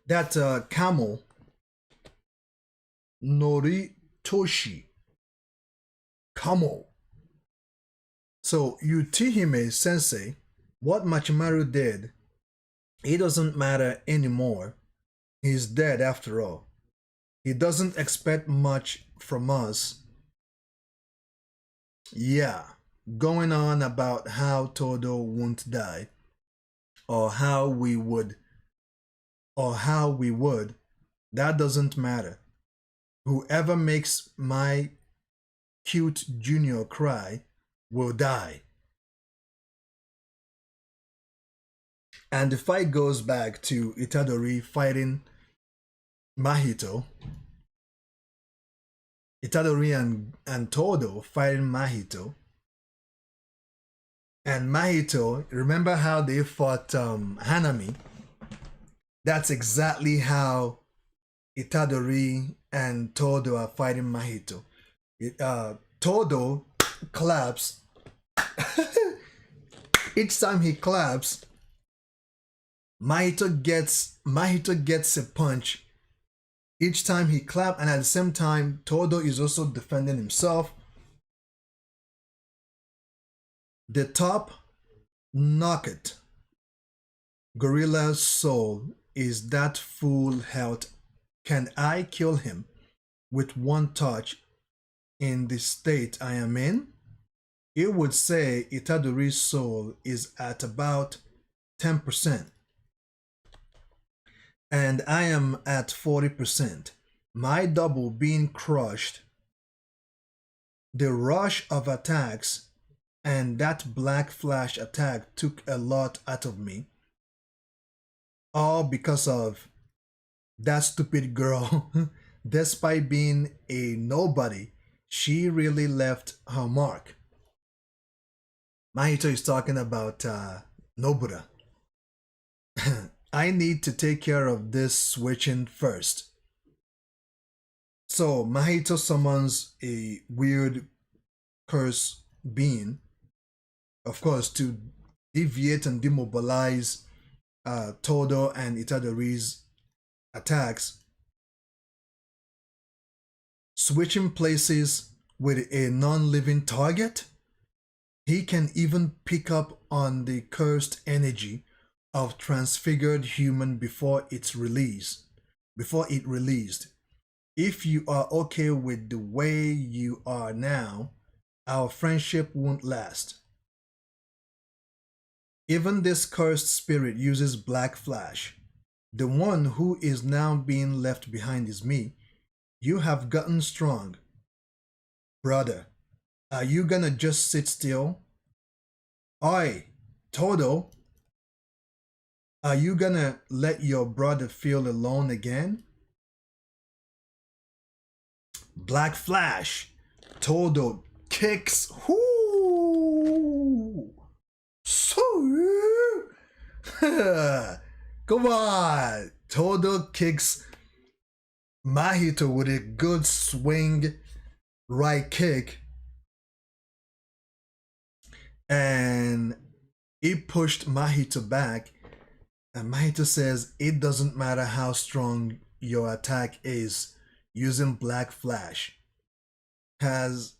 that camel Noritoshi Kamo. So Utihime Sensei, what Machimaru did, it doesn't matter anymore. He's dead after all. He doesn't expect much from us. Yeah, going on about how Todo won't die, or how we would, that doesn't matter. Whoever makes my cute junior cry will die. And the fight goes back to Itadori fighting Mahito. Itadori and Todo fighting Mahito. And Mahito, remember how they fought Hanami? That's exactly how Itadori and Todo are fighting Mahito. Todo claps. Each time he claps, Mahito gets a punch. Each time he claps, and at the same time, Todo is also defending himself. The top knocket Gorilla's soul is that full health. Can I kill him with one touch in the state I am in? It would say Itadori's soul is at about 10%. And I am at 40%. My double being crushed. The rush of attacks and that black flash attack took a lot out of me. All because of that stupid girl. Despite being a nobody, she really left her mark. Mahito is talking about Nobura. I need to take care of this switching first. So Mahito summons a weird curse being of course, to deviate and demobilize Todo and Itadori's attacks, switching places with a non-living target. He can even pick up on the cursed energy of transfigured human before it released. If you are okay with the way you are now, our friendship won't last. Even this cursed spirit uses Black Flash. The one who is now being left behind is me. You have gotten strong. Brother, are you gonna just sit still? Oi, Todo, are you gonna let your brother feel alone again? Black Flash, Todo kicks. Whoo! So, come on! Todo kicks Mahito with a good swing right kick, and he pushed Mahito back. And Mahito says, "It doesn't matter how strong your attack is. Using Black Flash has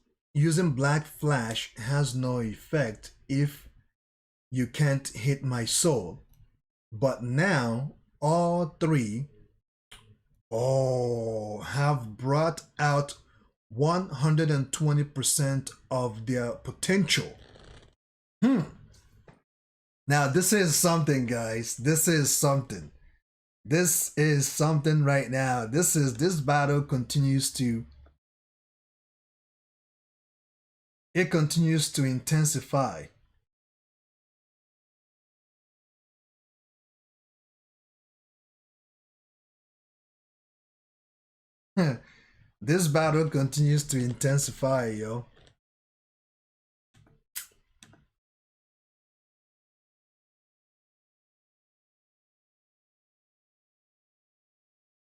no effect if you can't hit my soul. But now all three have brought out 120% of their potential." Now this is something, guys. This is something right now. This battle continues to intensify. This battle continues to intensify, yo.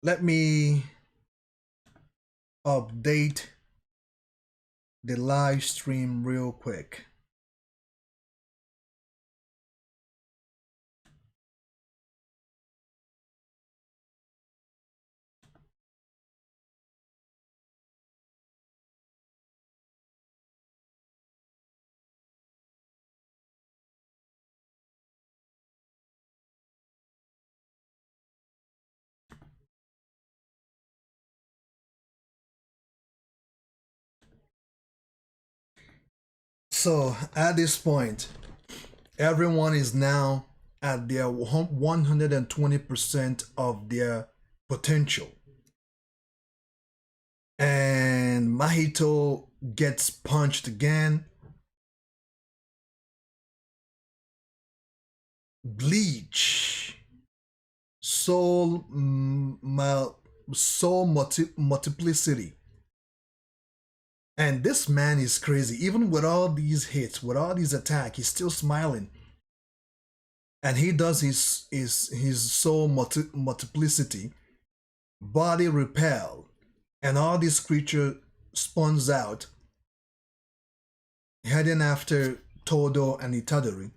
Let me update the live stream real quick. So at this point, everyone is now at their 120% of their potential. And Mahito gets punched again. Bleach. Soul multiplicity. And this man is crazy. Even with all these hits, with all these attacks, he's still smiling. And he does his soul multiplicity, body repel, and all this creature spawns out, heading after Todo and Itadori.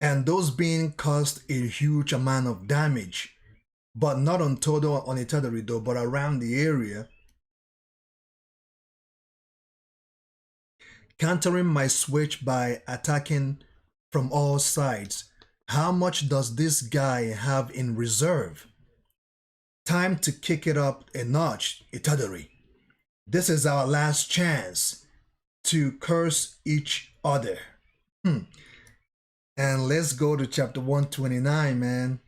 And those beings caused a huge amount of damage, but not on Todo or on Itadori though, but around the area. Countering my switch by attacking from all sides. How much does this guy have in reserve? Time to kick it up a notch, Itadori. This is our last chance to curse each other. And let's go to chapter 129, man.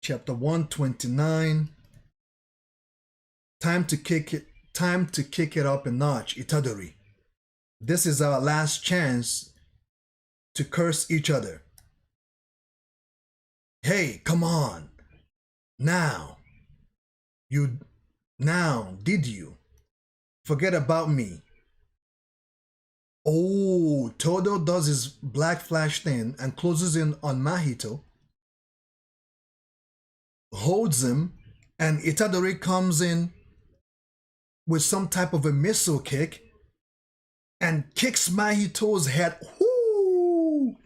Chapter 129. Time to kick it up a notch, Itadori. This is our last chance to curse each other. Hey, come on. Now, did you? Forget about me. Oh, Todo does his black flash thing and closes in on Mahito, holds him, and Itadori comes in with some type of a missile kick and kicks Mahito's head. Whoo!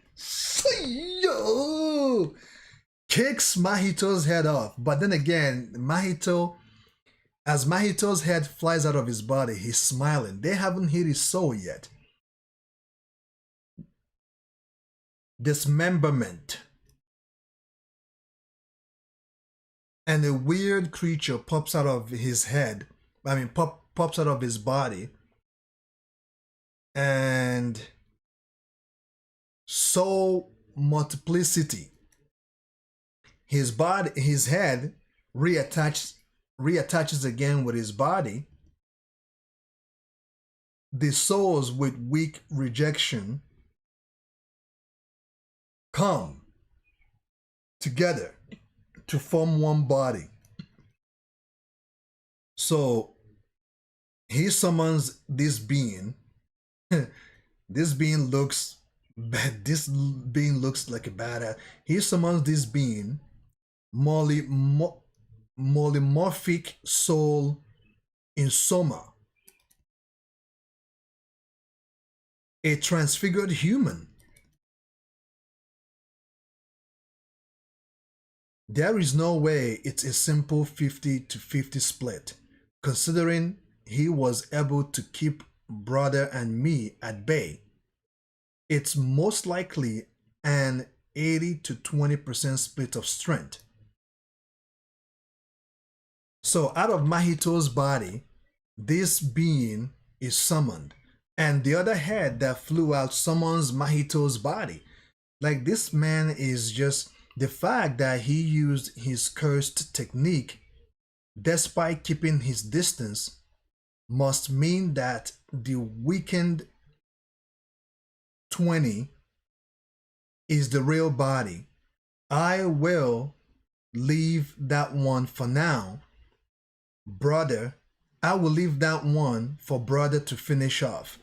Kicks Mahito's head off. But then again, as Mahito's head flies out of his body, he's smiling. They haven't hit his soul yet. Dismemberment. And a weird creature pops out of his head. Pops out of his body. And soul multiplicity. His head reattaches again with his body. The souls with weak rejection come together to form one body. So he summons this being. This being looks bad. This being looks like a badass. He summons this being, polymorphic soul in Soma, a transfigured human. There is no way it's a simple 50-50 split, considering he was able to keep brother and me at bay. It's most likely an 80-20% split of strength. So out of Mahito's body, this being is summoned, and the other head that flew out summons Mahito's body. Like, this man is just, the fact that he used his cursed technique despite keeping his distance must mean that the weakened 20 is the real body. I will leave that one for now. Brother, I will leave that one for brother to finish off.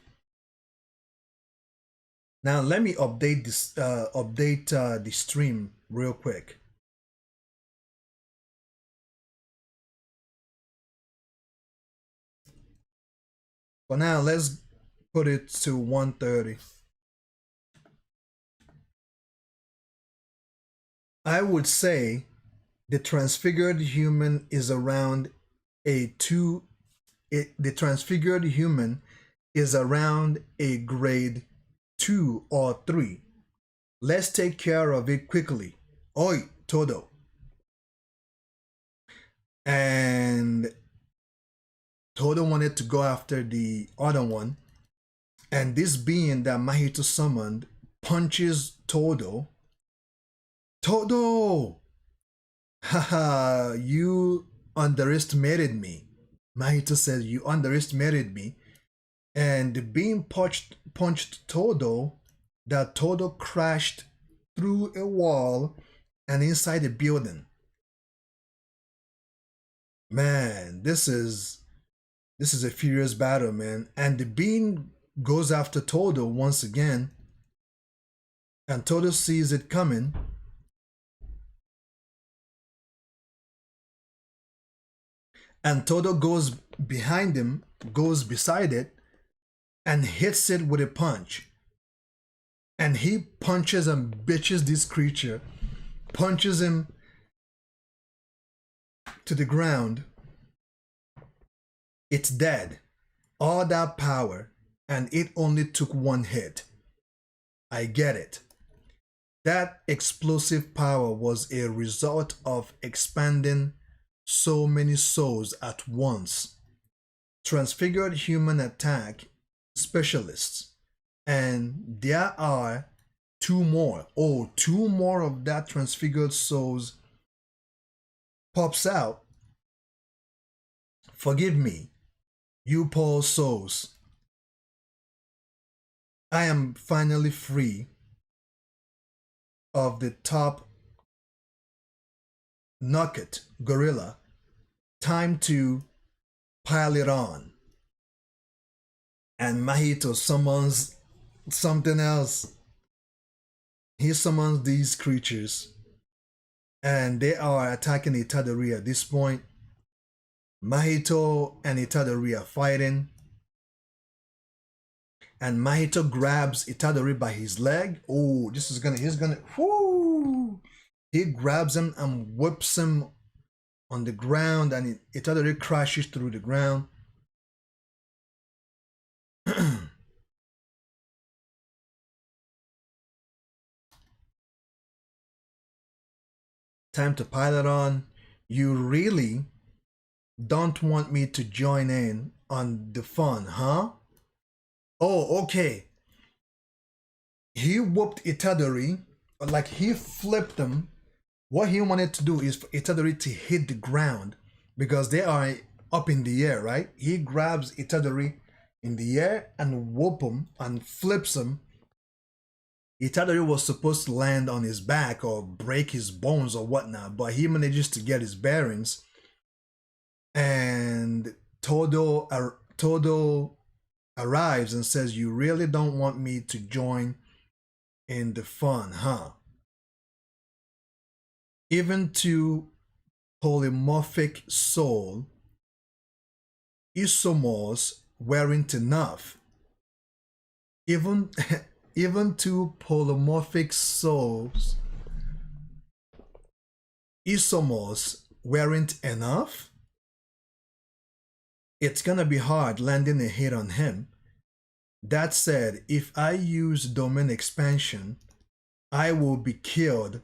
Now let me update this the stream real quick. For now, let's put it to 130. I would say the transfigured human is around the transfigured human is around a grade 2 or 3. Let's take care of it quickly. Oi, Todo. And Todo wanted to go after the other one. And this being that Mahito summoned punches Todo. Todo! Haha, you underestimated me. Mahito says, you underestimated me. And the being punched Todo, that Todo crashed through a wall and inside a building. Man, this is a furious battle, man. And the being goes after Todo once again. And Todo sees it coming. And Todo goes behind him, goes beside it, and hits it with a punch. And he punches and bitches this creature, punches him to the ground. It's dead. All that power, and it only took one hit. I get it. That explosive power was a result of expanding so many souls at once. Transfigured human attack specialists. And there are 2 more. Oh, 2 more of that transfigured souls pops out. Forgive me, you poor souls. I am finally free of the top nugget gorilla. Time to pile it on. And Mahito summons something else. He summons these creatures, and they are attacking Itadori at this point. Mahito and Itadori are fighting, and Mahito grabs Itadori by his leg. Oh, he's gonna, whoo! He grabs him and whips him on the ground, and Itadori crashes through the ground. Time to pile it on. You really don't want me to join in on the fun, huh? Oh, okay. He whooped Itadori, like he flipped him. What he wanted to do is for Itadori to hit the ground because they are up in the air, right? He grabs Itadori in the air and whoop him and flips him. Itadori was supposed to land on his back or break his bones or whatnot, but he manages to get his bearings. And Todo arrives and says, "You really don't want me to join in the fun, huh?" Even to polymorphic soul, isomorphs weren't enough. Even even to polymorphic souls, isomorphs weren't enough. It's gonna be hard landing a hit on him. That said, if I use domain expansion, I will be killed.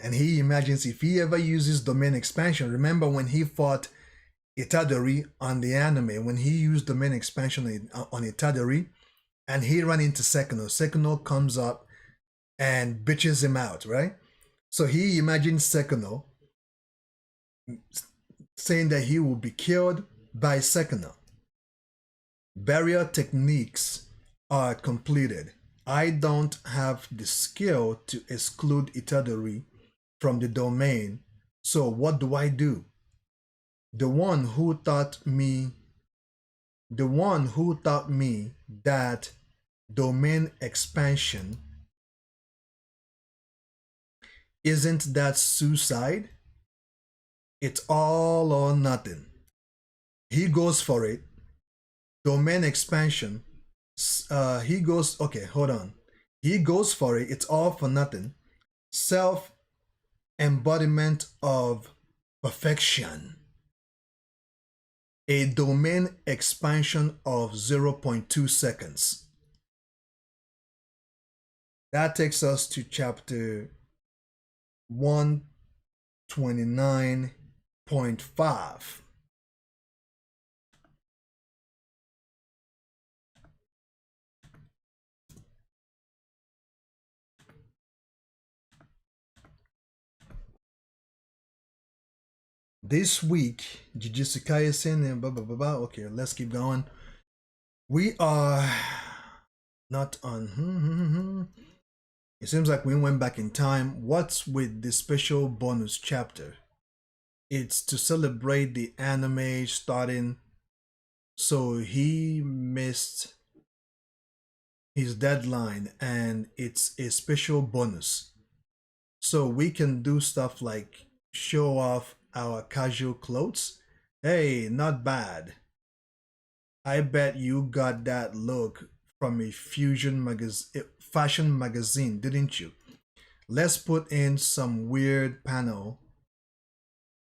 And he imagines if he ever uses domain expansion, remember when he fought Itadori on the anime, when he used domain expansion on Itadori, and he ran into Sekuno. Sekuno comes up and bitches him out, right? So he imagines Sekuno saying that he will be killed by Sekuno. Barrier techniques are completed. I don't have the skill to exclude Itadori from the domain, so what do I do? The one who taught me that domain expansion isn't that suicide? It's all or nothing. He goes for it. Domain expansion. He goes, okay, hold on. He goes for it. It's all for nothing. Self embodiment of perfection. A domain expansion of 0.2 seconds. That takes us to chapter 129.5. This week, Jujutsu Kaisen and blah blah blah blah. Okay, let's keep going. We are not on. It seems like we went back in time. What's with this special bonus chapter? It's to celebrate the anime starting. So he missed his deadline, and it's a special bonus. So we can do stuff like show off our casual clothes. Hey, not bad. I bet you got that look from a fashion magazine, didn't you? Let's put in some weird panel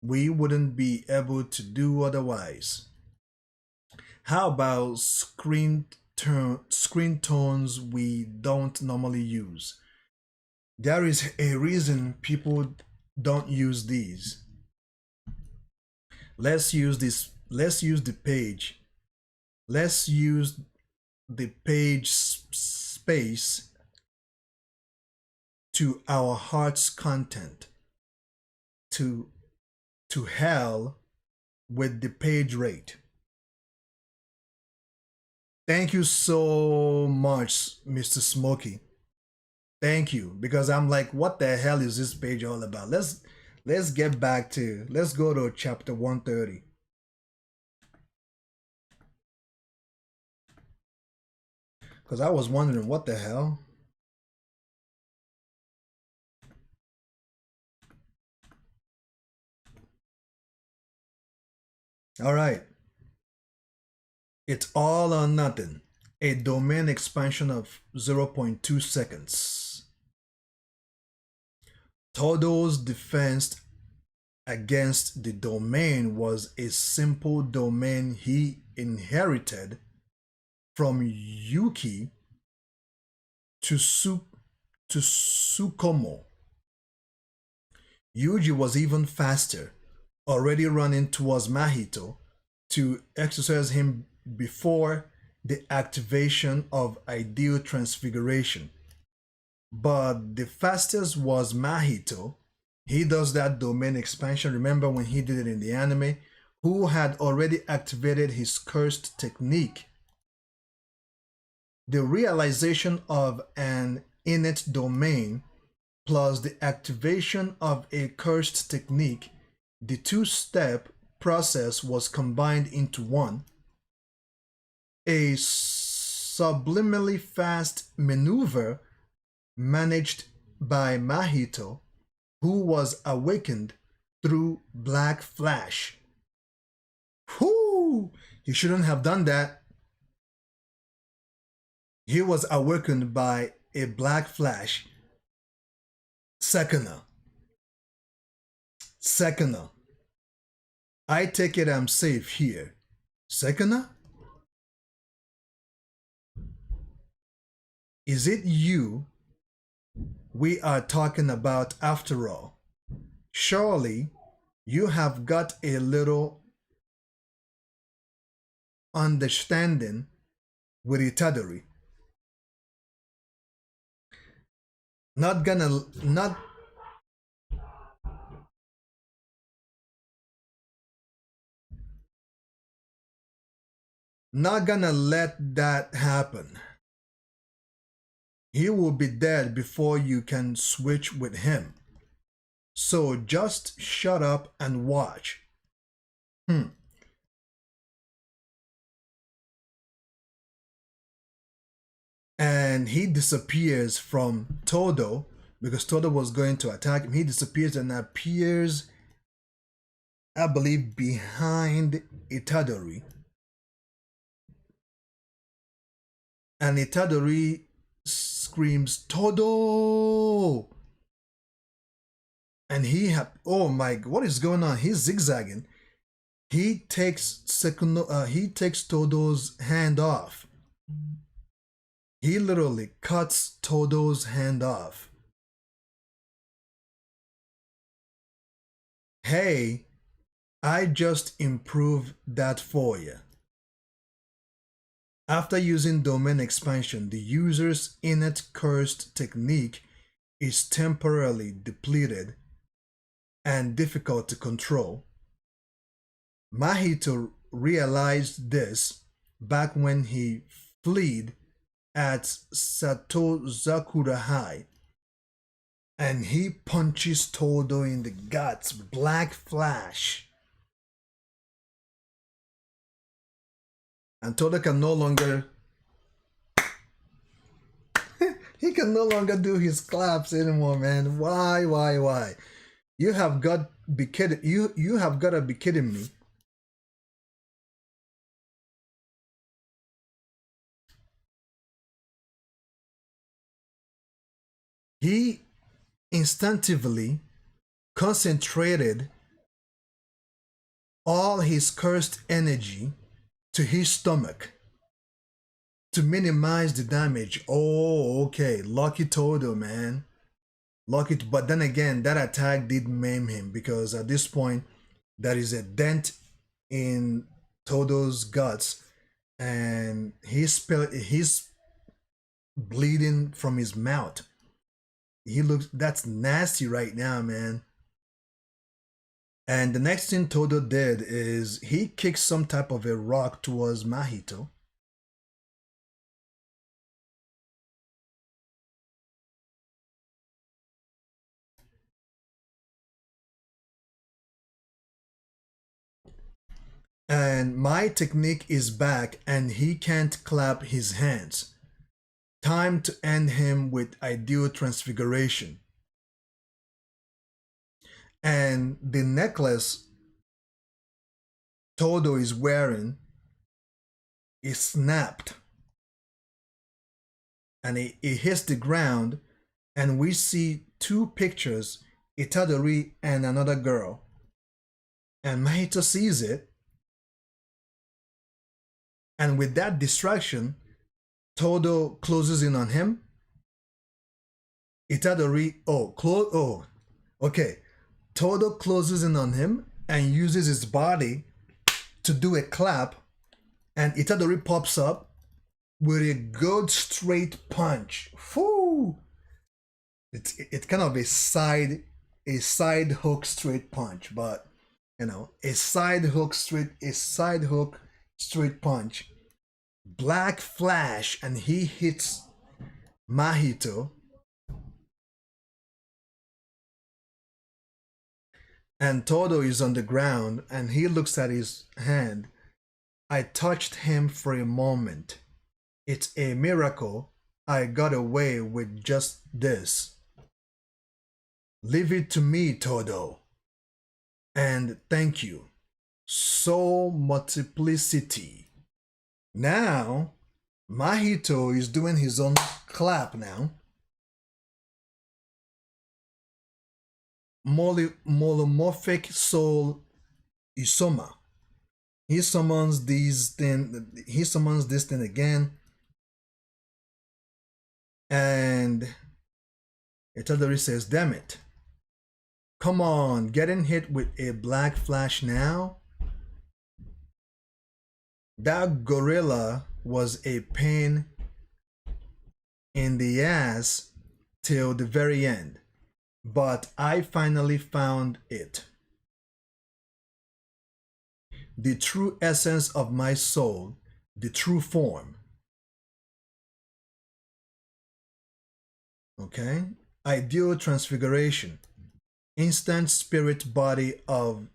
we wouldn't be able to do otherwise. How about screen tones we don't normally use? There is a reason people don't use these. Let's use this. Let's use the page. Let's use the page space to our heart's content. To hell with the page rate. Thank you so much, Mr. Smokey. Thank you, because I'm like, what the hell is this page all about? Let's get back to, let's go to chapter 130. Because I was wondering what the hell. All right. It's all or nothing. A domain expansion of 0.2 seconds. Todo's defense against the domain was a simple domain he inherited from Yuki to Tsukumo. Yuji was even faster, already running towards Mahito to exercise him before the activation of Ideal Transfiguration. But the fastest was Mahito. He does that domain expansion. Remember when he did it in the anime? Who had already activated his cursed technique. The realization of an innate domain plus the activation of a cursed technique, the two-step process was combined into one. A subliminally fast maneuver managed by Mahito, who was awakened through Black Flash. Whoo! He shouldn't have done that. He was awakened by a Black Flash. Seconder. I take it I'm safe here. Seconder? Is it you we are talking about after all? Surely you have got a little understanding with Itadori. Not gonna let that happen. He will be dead before you can switch with him. So just shut up and watch. And he disappears from Todo because Todo was going to attack him. He disappears and appears, I believe, behind Itadori. And Itadori screams, Todo! And oh my, what is going on? He's zigzagging. He takes Todo's hand off. He literally cuts Todo's hand off. Hey, I just improved that for you. After using domain expansion, the user's innate cursed technique is temporarily depleted and difficult to control. Mahito realized this back when he fled at Satozakura High, and he punches Todo in the guts. Black Flash. And Todo can no longer he can no longer do his claps anymore, man. Why? You have got be kidding you have got to be kidding me. He instinctively concentrated all his cursed energy to his stomach to minimize the damage. Oh, okay. Lucky Todo, man. Lucky. But then again, that attack did maim him because at this point, there is a dent in Todo's guts and he's bleeding from his mouth. That's nasty right now, man. And the next thing Todo did is he kicked some type of a rock towards Mahito. And my technique is back and he can't clap his hands. Time to end him with ideal transfiguration. And the necklace Todo is wearing is snapped and it hits the ground, and we see two pictures, Itadori and another girl. And Mahito sees it, and with that distraction, Todo closes in on him. Itadori, okay. Todo closes in on him and uses his body to do a clap, and Itadori pops up with a good straight punch. Whoo! It's kind of a side hook straight punch, but a side hook straight punch. Black flash, and he hits Mahito. And Todo is on the ground and he looks at his hand. I touched him for a moment. It's a miracle I got away with just this. Leave it to me, Todo. And thank you. Soul multiplicity. Now, Mahito is doing his own clap now. Molomorphic soul Isoma. He summons this thing again. And Itadori says, damn it. Come on, getting hit with a black flash now? That gorilla was a pain in the ass till the very end. But I finally found it. The true essence of my soul, the true form. Okay? Ideal transfiguration. Instant spirit body of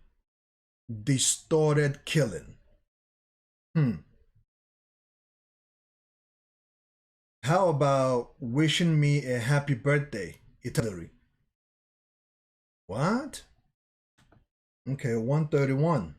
distorted killing. How about wishing me a happy birthday, Itadori? What? Okay, 131.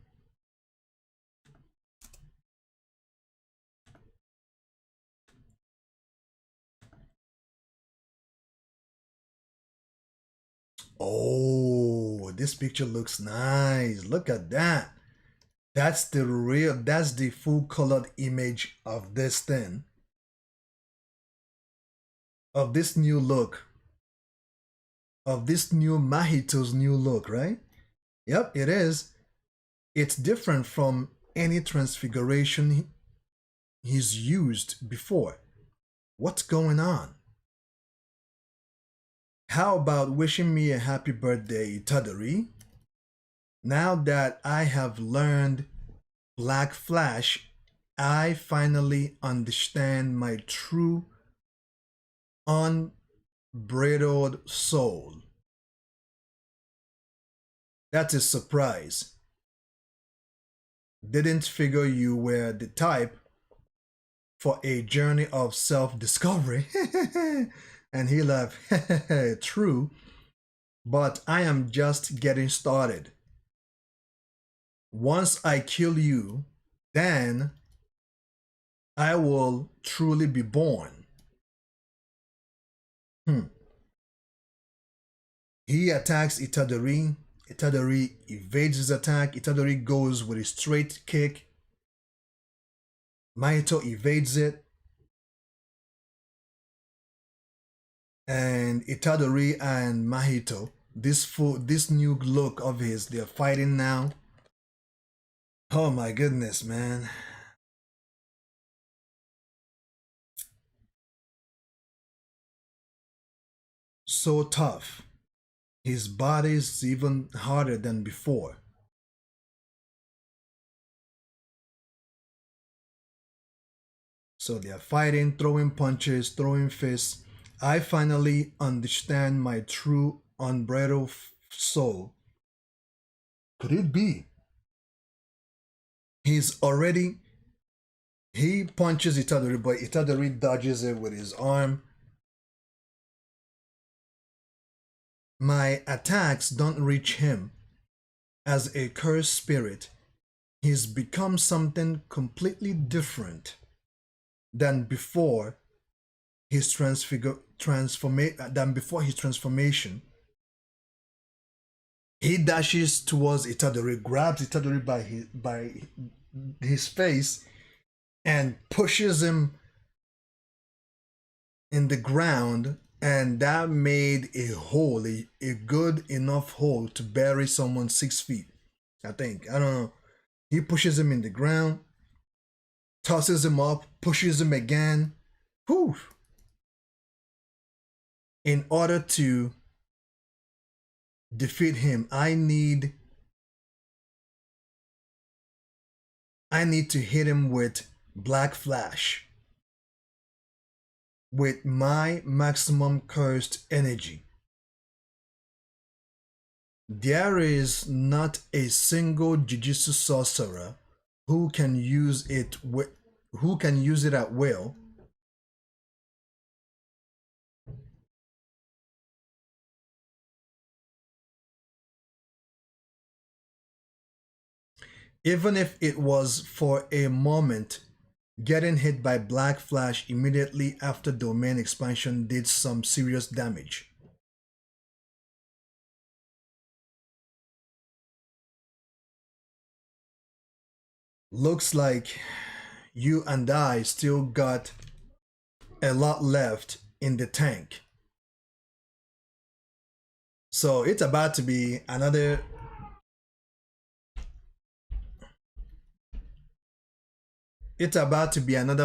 Oh, this picture looks nice. Look at that. That's the full colored image of this thing. Of this new look. Of this new Mahito's new look, right? Yep, it is. It's different from any transfiguration he's used before. What's going on? How about wishing me a happy birthday, Itadori? Now that I have learned Black Flash, I finally understand my true unbridled soul. That's a surprise. Didn't figure you were the type for a journey of self-discovery. And he laughed. True, but I am just getting started. Once I kill you, then I will truly be born. He attacks Itadori. Itadori evades his attack. Itadori goes with a straight kick. Mahito evades it. And Itadori and Mahito, this new look of his, they're fighting now. Oh my goodness, man. So tough. His body's even harder than before. So they're fighting, throwing punches, throwing fists. I finally understand my true unbridled soul. Could it be? He's already He punches Itadori, but Itadori dodges it with his arm. My attacks don't reach him. As a cursed spirit, he's become something completely different than before his transformation. He dashes towards Itadori, grabs Itadori by his face, and pushes him in the ground, and that made a hole, a good enough hole to bury someone 6 feet. I think. I don't know. He pushes him in the ground, tosses him up, pushes him again. Whew. In order to defeat him, I need to hit him with Black Flash with my maximum cursed energy. There is not a single Jujutsu sorcerer who can use it at will. Even if it was for a moment, getting hit by Black Flash immediately after domain expansion did some serious damage. Looks like you and I still got a lot left in the tank. So it's about to be another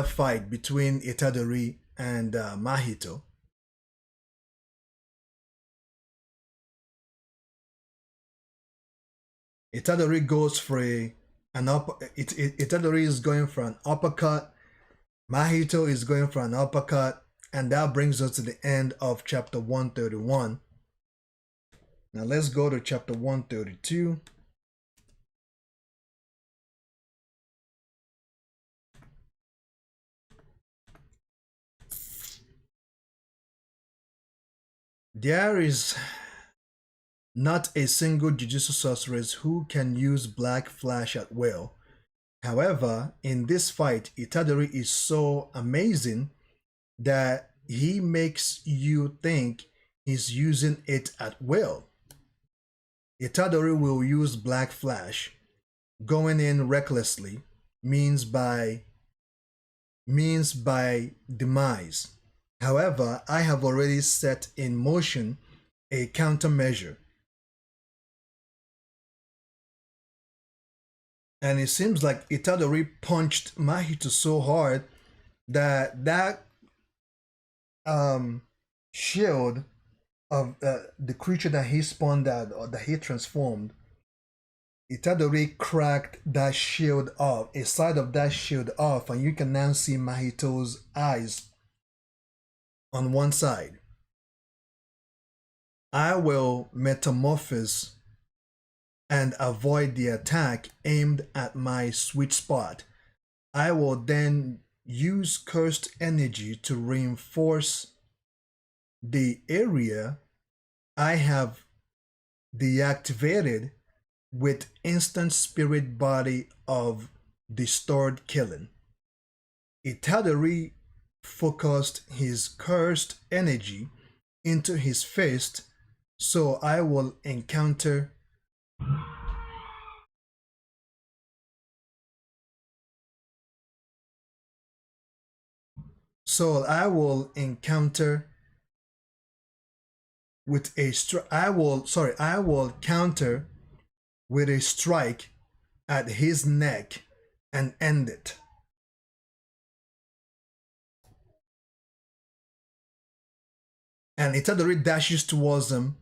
fight between Itadori and Mahito. Itadori goes for Itadori is going for an uppercut. Mahito is going for an uppercut, and that brings us to the end of chapter 131. Now let's go to chapter 132. There is not a single Jujutsu sorceress who can use Black Flash at will. However, in this fight, Itadori is so amazing that he makes you think he's using it at will. Itadori will use Black Flash. Going in recklessly means by demise. However, I have already set in motion a countermeasure. And it seems like Itadori punched Mahito so hard that shield of the creature that he spawned out or that he transformed, Itadori cracked that shield off, a side of that shield off, and you can now see Mahito's eyes on one side. I will metamorphose and avoid the attack aimed at my sweet spot. I will then use cursed energy to reinforce the area I have deactivated with instant spirit body of distorted killing. Itadori focused his cursed energy into his fist, so I will encounter with a I will counter with a strike at his neck and end it. And Itadori dashes towards him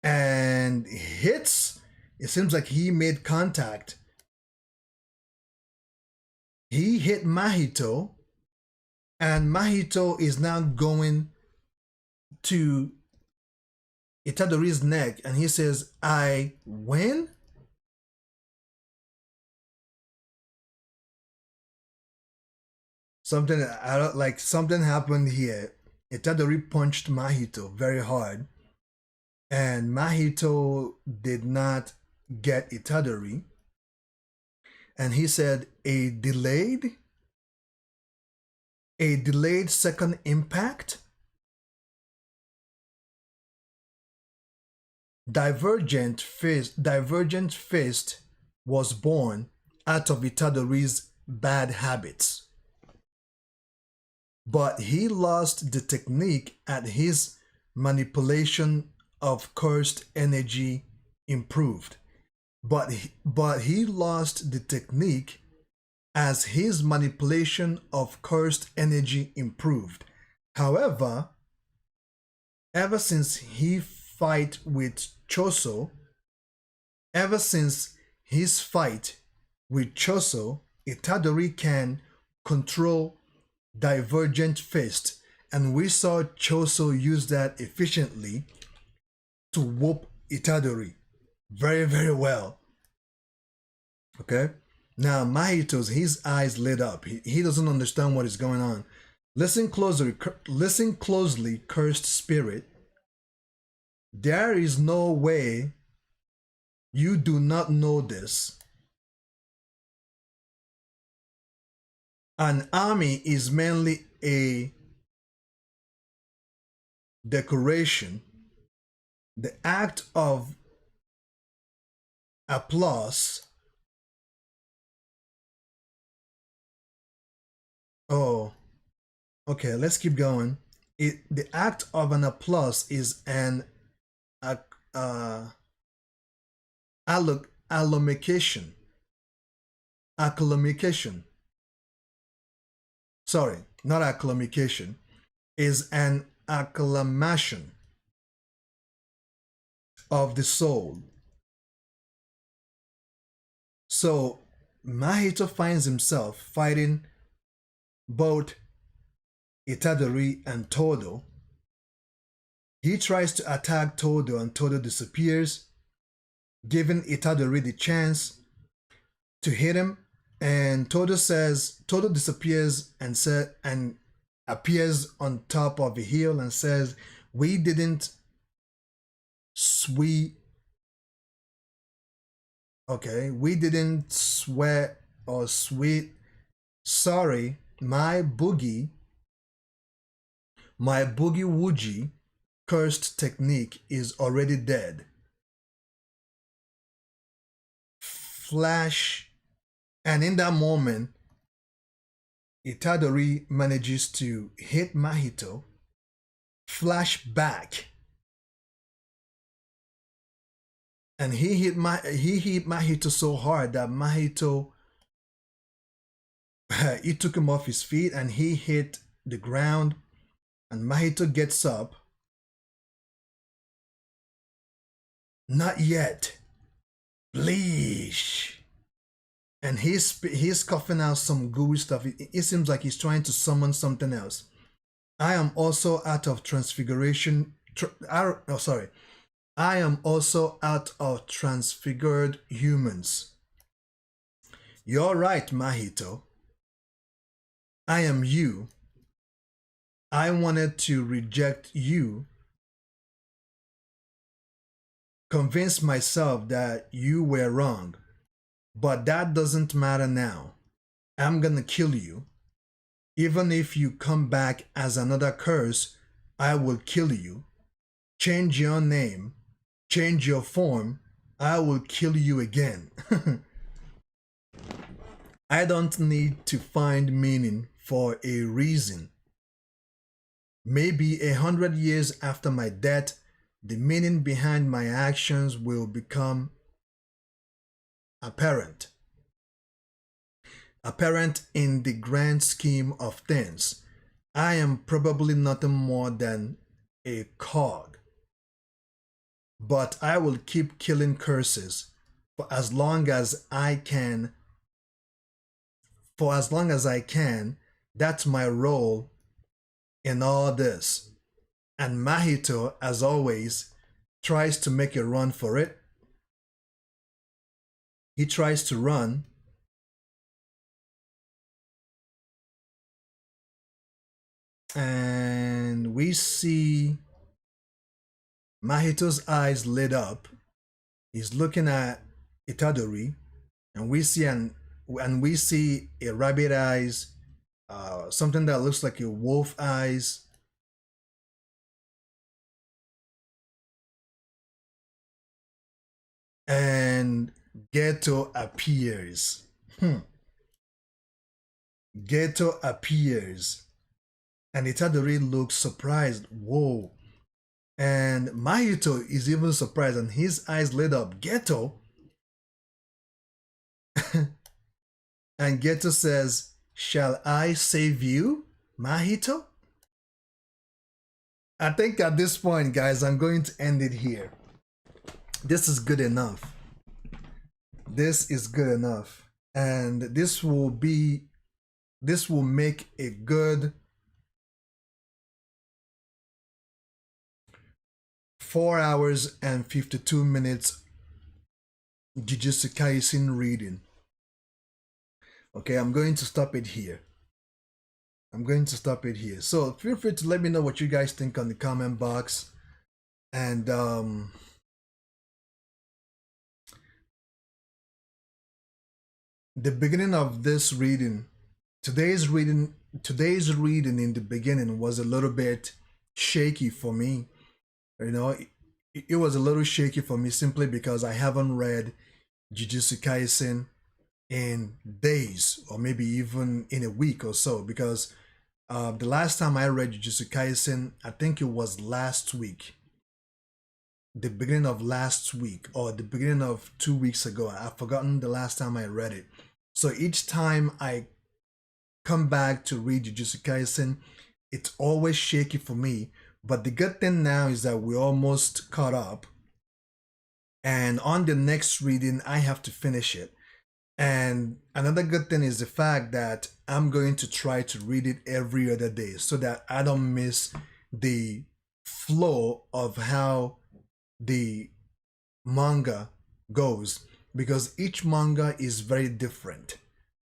and hits. It seems like he made contact. He hit Mahito, and Mahito is now going to Itadori's neck, and he says, "I win?" Something I don't like. Something happened here. Itadori punched Mahito very hard, and Mahito did not get Itadori, and he said a delayed second impact. Divergent fist was born out of Itadori's bad habits, but he lost the technique at his manipulation of cursed energy improved. But he lost the technique as his manipulation of cursed energy improved. However, ever since he fight with Choso, ever since his fight with Choso, Itadori can control divergent fist, and we saw Choso use that efficiently to whoop Itadori very, very well. Okay? Now Mahito's his eyes lit up. He doesn't understand what is going on. Listen closely, cursed spirit. There is no way you do not know this. An army is mainly a decoration. The act of applause. Oh, okay, let's keep going. The act of an applause is an uh, allomication. Acclamation. Sorry, not acclamation. Is an acclamation of the soul. So Mahito finds himself fighting both Itadori and Todo. He tries to attack Todo and Todo disappears, giving Itadori the chance to hit him. And Todo disappears and appears on top of a hill and says, we didn't swear, or sweet, sorry, my boogie woogie cursed technique is already dead. Flash, and in that moment, Itadori manages to hit Mahito, flash back, and he hit Mahito so hard that Mahito it took him off his feet and he hit the ground, and Mahito gets up. Not yet. Please. And he's coughing out some gooey stuff. It seems like he's trying to summon something else. I am also out of transfiguration. I am also out of transfigured humans. You're right, Mahito. I am you. I wanted to reject you, convince myself that you were wrong, but that doesn't matter now. I'm gonna kill you. Even if you come back as another curse, I will kill you. Change your name, change your form, I will kill you again. I don't need to find meaning for a reason. Maybe 100 years after my death, the meaning behind my actions will become apparent. Apparent in the grand scheme of things. I am probably nothing more than a cog. But I will keep killing curses for as long as I can. For as long as I can, that's my role in all this. And Mahito, as always, tries to make a run for it. He tries to run. And we see Mahito's eyes lit up. He's looking at Itadori, and we see a rabbit eyes, something that looks like a wolf eyes, and Geto appears. Geto appears, and Itadori looks surprised. Whoa. And Mahito is even surprised, and his eyes lit up. Geto? And Geto says, "Shall I save you, Mahito?" I think at this point, guys, I'm going to end it here. This is good enough. This is good enough. And this will make a good 4 hours and 52 minutes Jujutsu Kaisen reading. Okay, I'm going to stop it here. So feel free to let me know what you guys think on the comment box. And the beginning of this reading, today's reading in the beginning was a little bit shaky for me. You know, it was a little shaky for me simply because I haven't read Jujutsu Kaisen in days, or maybe even in a week or so, because the last time I read Jujutsu Kaisen, I think it was last week, the beginning of last week, or the beginning of 2 weeks ago. I've forgotten the last time I read it. So each time I come back to read Jujutsu Kaisen, it's always shaky for me. But the good thing now is that we're almost caught up. And on the next reading, I have to finish it. And another good thing is the fact that I'm going to try to read it every other day so that I don't miss the flow of how the manga goes, because each manga is very different,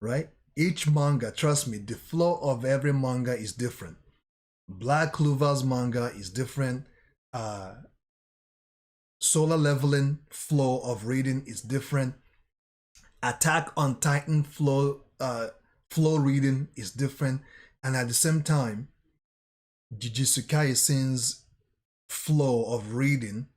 right? Each manga, trust me, the flow of every manga is different. Black Clover's manga is different. Solar Leveling flow of reading is different. Attack on Titan flow reading is different, and at the same time, Jujutsu Kaisen's flow of reading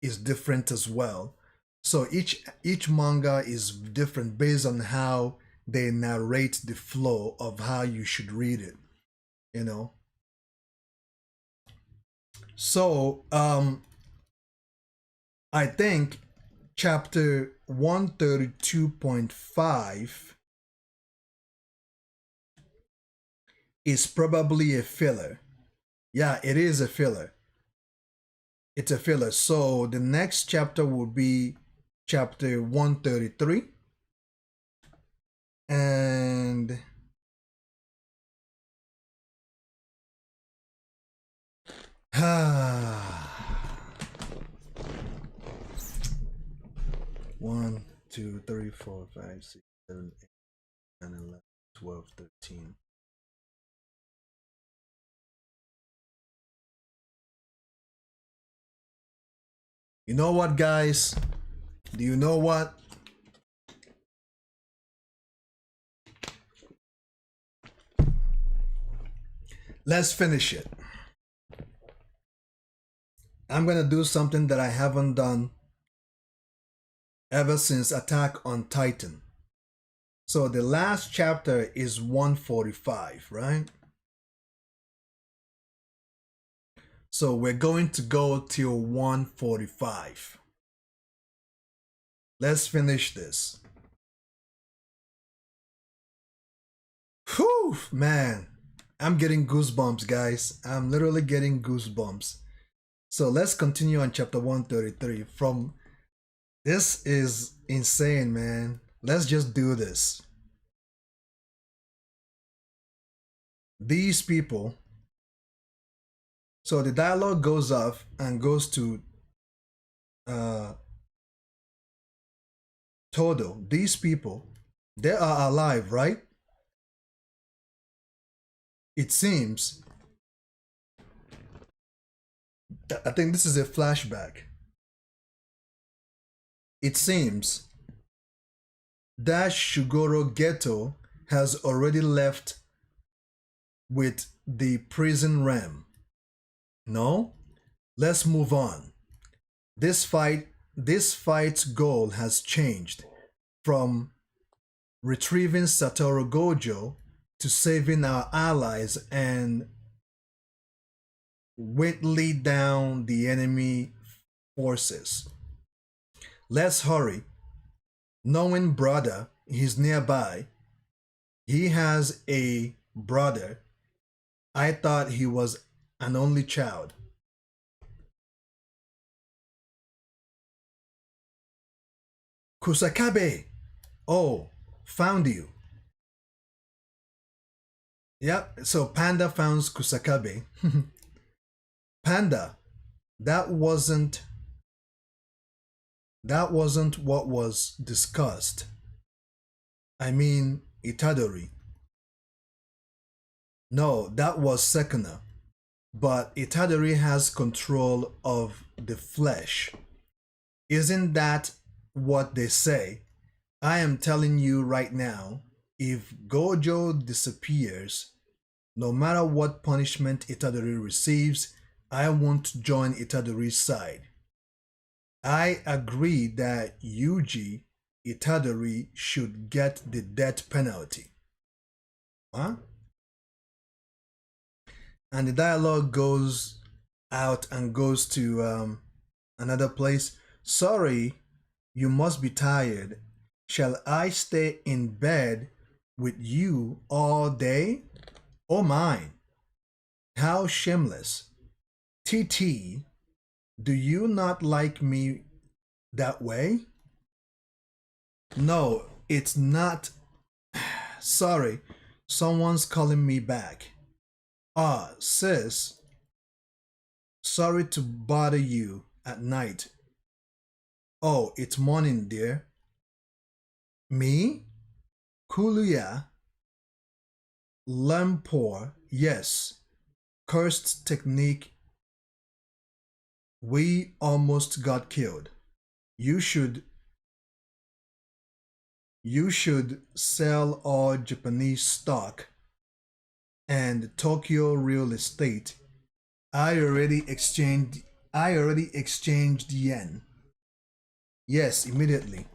is different as well. So each manga is different based on how they narrate the flow of how you should read it, you know. So I think chapter 132.5 is probably a filler. Yeah, it is a filler. It's a filler. So the next chapter will be chapter 133. And one, 2, 3, 4, 5, 6, 7, 8, 9, 11, 12, 13. You know what, guys? Do you know what? Let's finish it. I'm gonna do something that I haven't done ever since Attack on Titan. So the last chapter is 145, right? So we're going to go till 145. Let's finish this. Whew, man. I'm getting goosebumps, guys. I'm literally getting goosebumps. So let's continue on chapter 133. This is insane, man. Let's just do this. These people. So the dialogue goes off and goes to Todo. These people, they are alive, right? It seems I think this is a flashback. It seems that Shugoro Geto has already left with the prison ram. No? Let's move on. This fight's goal has changed from retrieving Satoru Gojo to saving our allies and whittling down the enemy forces. Let's hurry. Knowing brother is nearby, he has a brother. I thought he was an only child. Kusakabe! Oh, found you. Yep, so Panda found Kusakabe. Panda, that wasn't what was discussed. I mean, Itadori. No, that was Sekuna. But Itadori has control of the flesh. Isn't that what they say? I am telling you right now, if Gojo disappears, no matter what punishment Itadori receives, I won't join Itadori's side. I agree that Yuji Itadori should get the death penalty. Huh? And the dialogue goes out and goes to another place. Sorry, you must be tired. Shall I stay in bed with you all day? Oh my, how shameless. TT, do you not like me that way? No, it's not. Sorry, someone's calling me back. Ah, sis, sorry to bother you at night. Oh, it's morning, dear. Me? Kuluya? Lampor, yes. Cursed technique. We almost got killed. You should sell all Japanese stock and Tokyo real estate. I already exchanged yen. Yes, immediately.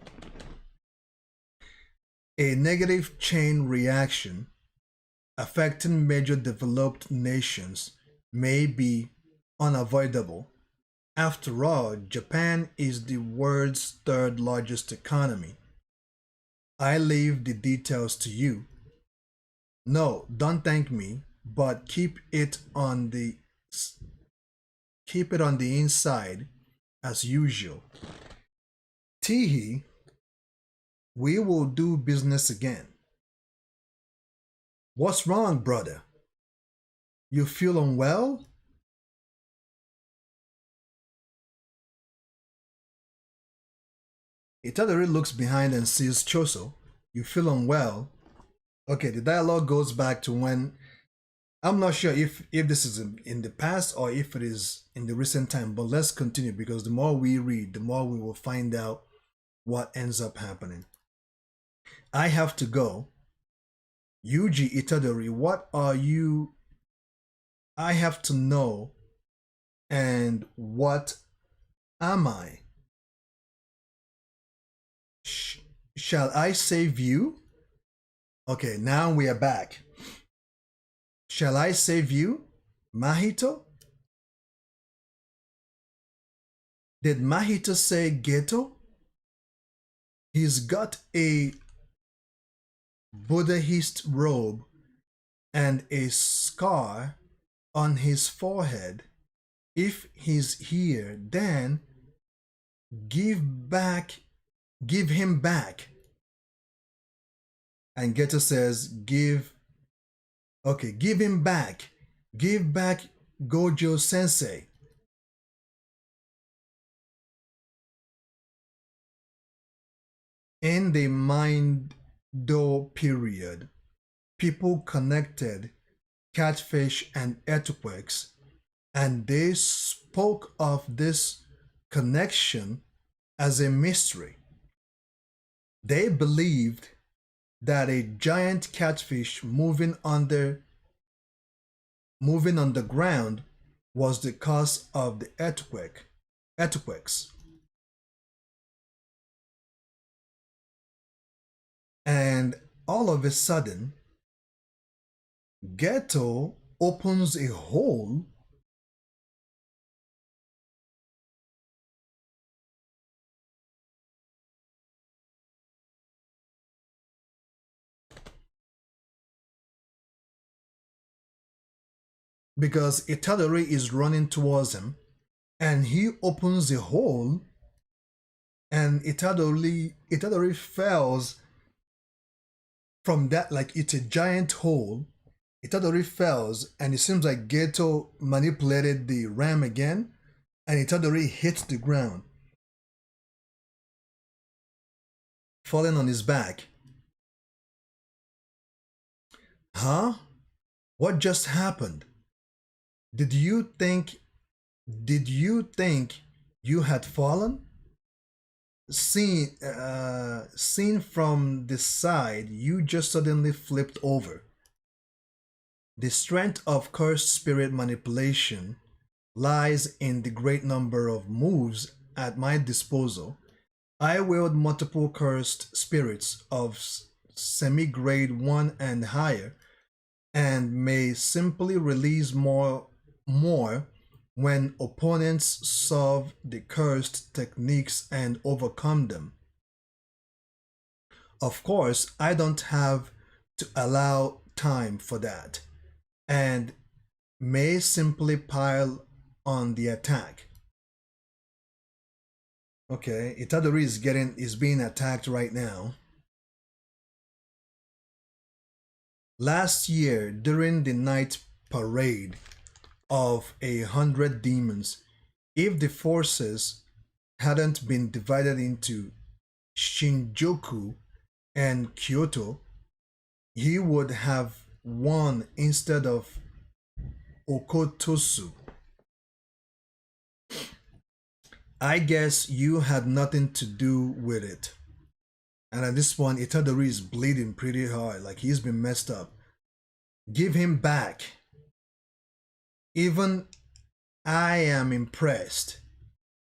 A negative chain reaction affecting major developed nations may be unavoidable. After all, Japan is the world's third largest economy. I leave the details to you. No, don't thank me, but keep it on the inside as usual. Teehee, we will do business again. What's wrong, brother? You feel unwell? Itadori looks behind and sees Choso. You feel unwell? Okay, the dialogue goes back to when, I'm not sure if this is in the past or if it is in the recent time, but let's continue because the more we read, the more we will find out what ends up happening. I have to go. Yuji Itadori, what are you? I have to know. And what am I? Shall I save you? Okay, now we are back. Shall I save you, Mahito? Did Mahito say Geto? He's got a Buddhist robe and a scar on his forehead. If he's here, then give him back. And Geto says, give him back. Give back Gojo Sensei. In the Mind-Do period, people connected catfish and earthquakes and they spoke of this connection as a mystery. They believed that a giant catfish moving on the ground was the cause of the earthquakes. And all of a sudden, Ghetto opens a hole because Itadori is running towards him, and he opens a hole, and Itadori falls from that, like it's a giant hole. Itadori falls, and it seems like Geto manipulated the ram again, and Itadori hits the ground, falling on his back. Huh? What just happened? Did you think did you think you had fallen? Seen from the side, you just suddenly flipped over. The strength of cursed spirit manipulation lies in the great number of moves at my disposal. I wield multiple cursed spirits of semi-grade 1 and higher, and may simply release more when opponents solve the cursed techniques and overcome them. Of course, I don't have to allow time for that, and may simply pile on the attack. Okay, Itadori is being attacked right now. Last year, during the night parade of 100 demons, if the forces hadn't been divided into Shinjuku and Kyoto, he would have won instead of Okotosu. I guess you had nothing to do with it. And at this point, Itadori is bleeding pretty hard, like he's been messed up. Give him back. Even I am impressed.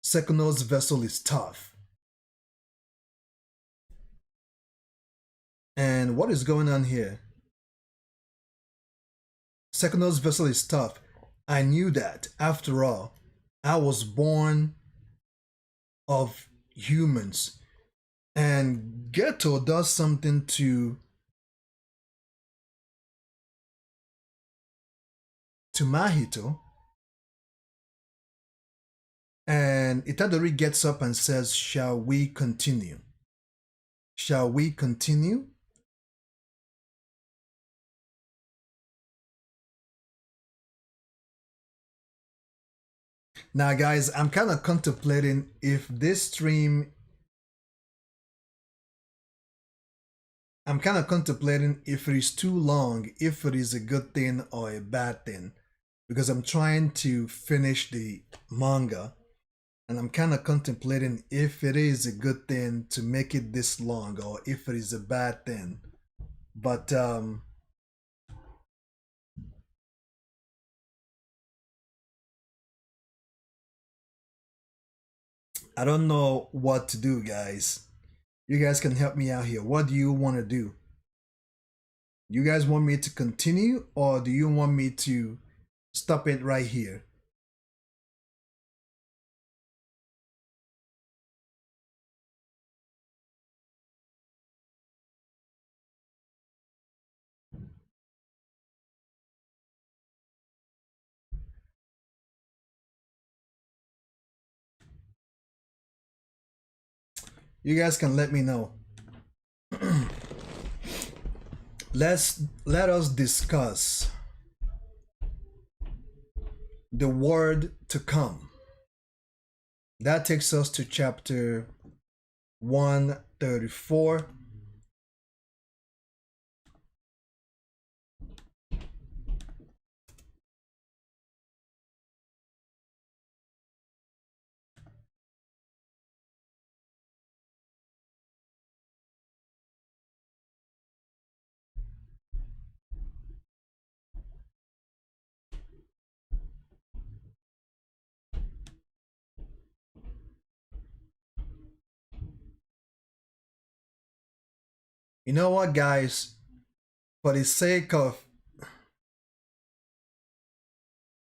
Sekuno's vessel is tough. And what is going on here? Sekuno's vessel is tough. I knew that. After all, I was born of humans. And Geto does something to Mahito. And Itadori gets up and says, "Shall we continue? Shall we continue?" Now, guys, I'm kind of contemplating if this stream, I'm kind of contemplating if it is too long, if it is a good thing or a bad thing, because I'm trying to finish the manga, and I'm kind of contemplating if it is a good thing to make it this long or if it is a bad thing. But I don't know what to do, guys. You guys can help me out here. What do you want to do? You guys want me to continue, or do you want me to stop it right here? You guys can let me know. Let us discuss the word to come. That takes us to chapter 134. You know what, guys? For the sake of,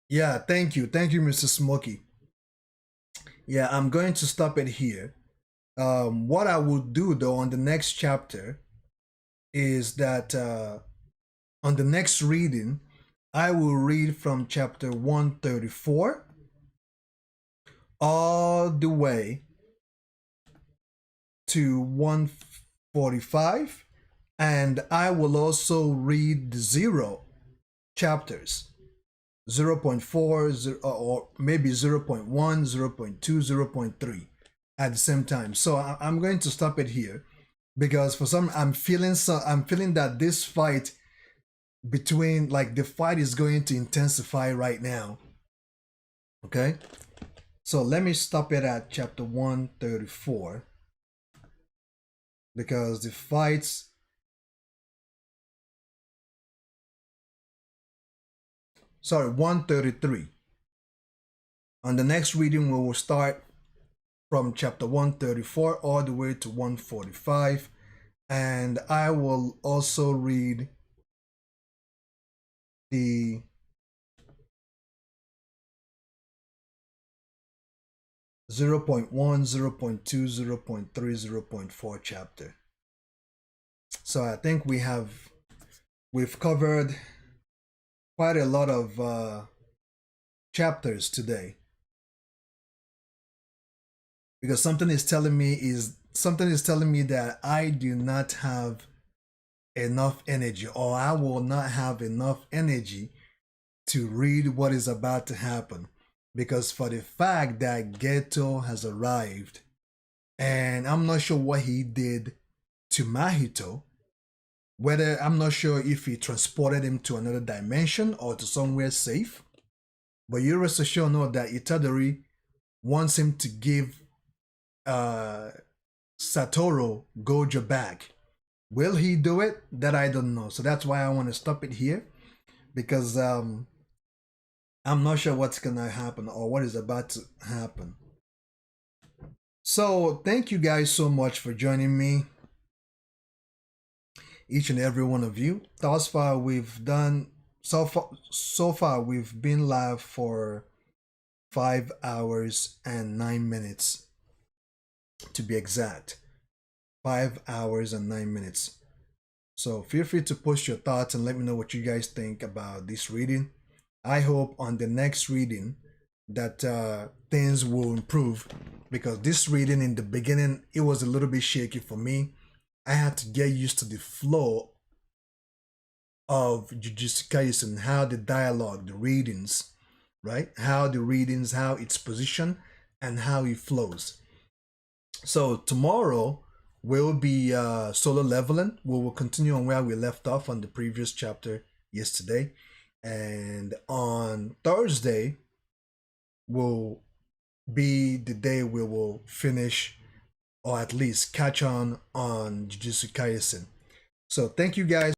yeah, thank you, Mr. Smokey. Yeah, I'm going to stop it here. What I will do though on the next chapter is that on the next reading, I will read from chapter 134 all the way to 145, and I will also read the zero chapters 0.4 or maybe 0.1, 0.2, 0.3 at the same time. So I'm going to stop it here because for some I'm feeling that this fight between, like, the fight is going to intensify right now. Okay, so let me stop it at chapter 134 because the fights, sorry, 133. On the next reading we will start from chapter 134 all the way to 145, and I will also read the 0.1, 0.2, 0.3, 0.4 chapter. So I think we've covered quite a lot of chapters today, because something is telling me that I do not have enough energy, or I will not have enough energy to read what is about to happen, because for the fact that Geto has arrived, and I'm not sure what he did to Mahito, whether, I'm not sure if he transported him to another dimension or to somewhere safe, but you rest assured know that Itadori wants him to give Satoru Gojo back. Will he do it? That I don't know. So that's why I want to stop it here, because I'm not sure what's gonna happen or what is about to happen. So thank you guys so much for joining me, each and every one of you. Thus far we've done so far we've been live for 5 hours and 9 minutes, to be exact. 5 hours and 9 minutes. So feel free to post your thoughts and let me know what you guys think about this reading. I hope on the next reading that things will improve, because this reading in the beginning, it was a little bit shaky for me. I had to get used to the flow of Jujutsu Kaisen, how the dialogue, the readings, right? How the readings, how it's positioned, and how it flows. So tomorrow we'll be solo leveling. We will continue on where we left off on the previous chapter yesterday, and on Thursday will be the day we will finish, or at least catch on Jujutsu Kaisen. So thank you guys.